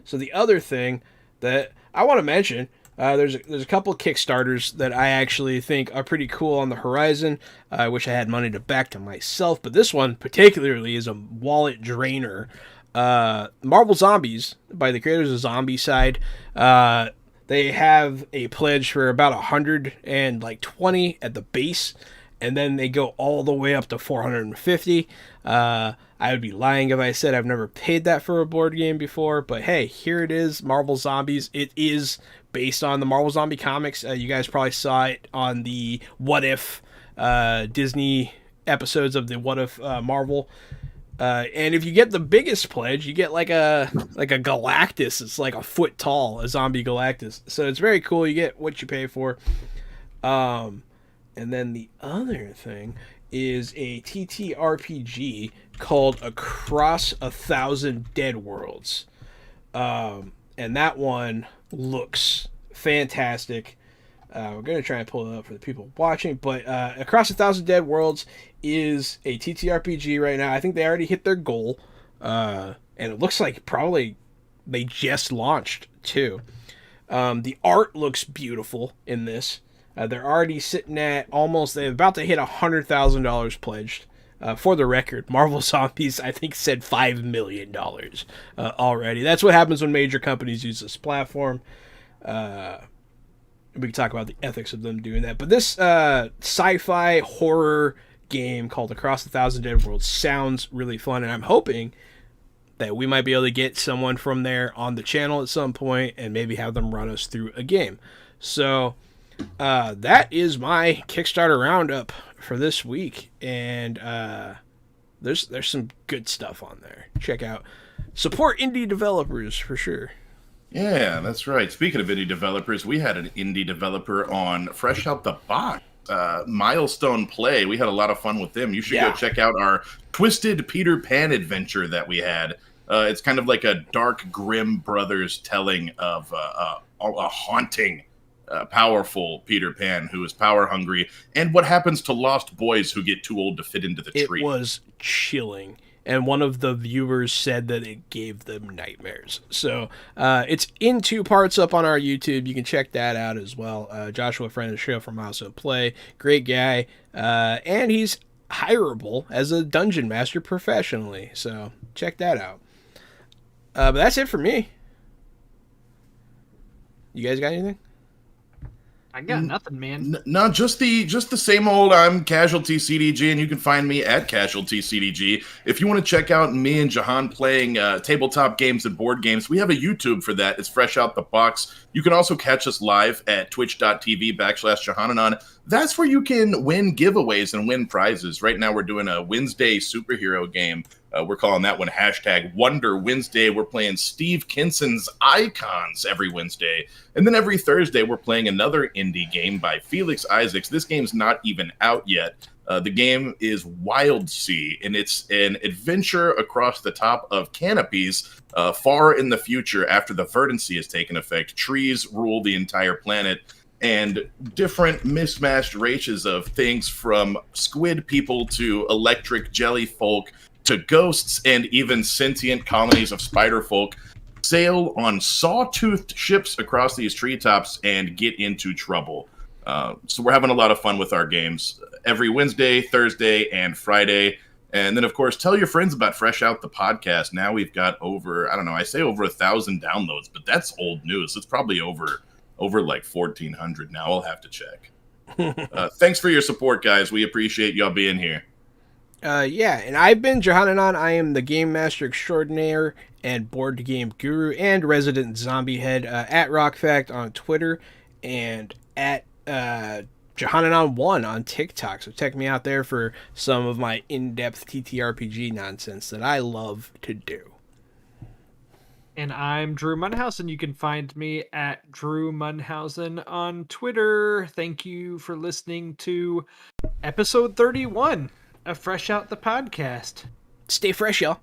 So the other thing that I want to mention, there's a couple of Kickstarters that I actually think are pretty cool on the horizon. I wish I had money to back to myself, but this one particularly is a wallet drainer. Marvel Zombies, by the creators of Zombicide. They have a pledge for about 120 at the base, and then they go all the way up to 450. I would be lying if I said I've never paid that for a board game before, but hey, here it is, Marvel Zombies. It is based on the Marvel Zombie comics. You guys probably saw it on the What If Disney episodes of the What If Marvel. And if you get the biggest pledge, you get like a Galactus. It's like a foot tall, a zombie Galactus. So it's very cool. You get what you pay for. And then the other thing is a TTRPG called Across 1,000 Dead Worlds. And that one looks fantastic. We're going to try and pull it up for the people watching, but Across 1,000 Dead Worlds is a TTRPG right now. I think they already hit their goal, and it looks like probably they just launched too. The art looks beautiful in this. They're already sitting at they're about to hit $100,000 pledged. For the record, Marvel Zombies, I think, said $5 million already. That's what happens when major companies use this platform. We can talk about the ethics of them doing that. But this sci-fi horror game called Across 1,000 Dead Worlds sounds really fun, and I'm hoping that we might be able to get someone from there on the channel at some point and maybe have them run us through a game. So that is my Kickstarter roundup for this week, and there's some good stuff on there. Check out, support indie developers for sure. Yeah, that's right. Speaking of indie developers, we had an indie developer on Fresh Out the Box, Milestone Play. We had a lot of fun with them. You should go check out our Twisted Peter Pan adventure that we had. It's kind of like a dark, grim brothers telling of a haunting, powerful Peter Pan who is power hungry, and what happens to lost boys who get too old to fit into the tree. It was chilling. And one of the viewers said that it gave them nightmares. So it's in 2 parts up on our YouTube. You can check that out as well. Joshua, friend of the show from Milestone Play. Great guy. And he's hireable as a dungeon master professionally. So check that out. But that's it for me. You guys got anything? I got nothing, man. No, just the same old. I'm Casualty CDG, and you can find me at Casualty CDG. If you want to check out me and Jahan playing tabletop games and board games, we have a YouTube for that. It's Fresh Out the Box. You can also catch us live at twitch.tv/Jahananon. That's where you can win giveaways and win prizes. Right now, we're doing a Wednesday superhero game. We're calling that one #Wonder Wednesday. We're playing Steve Kinson's Icons every Wednesday. And then every Thursday, we're playing another indie game by Felix Isaacs. This game's not even out yet. The game is Wild Sea, and it's an adventure across the top of canopies far in the future after the verdancy has taken effect. Trees rule the entire planet, and different mismatched races of things from squid people to electric jelly folk to ghosts and even sentient colonies of spider folk sail on saw-toothed ships across these treetops and get into trouble. So we're having a lot of fun with our games every Wednesday, Thursday, and Friday. And then, of course, tell your friends about Fresh Out the Podcast. Now we've got over 1,000 downloads, but that's old news. It's probably over like 1,400 now. I'll have to check. Thanks for your support, guys. We appreciate y'all being here. Yeah, and I've been Jahananon. I am the Game Master Extraordinaire, and Board Game Guru, and Resident Zombie Head at RockFact on Twitter, and at Johananon1 on TikTok. So check me out there for some of my in-depth TTRPG nonsense that I love to do. And I'm Drew Munhausen. You can find me at Drew Munhausen on Twitter. Thank you for listening to episode 31 of Fresh Out the Podcast. Stay fresh, y'all.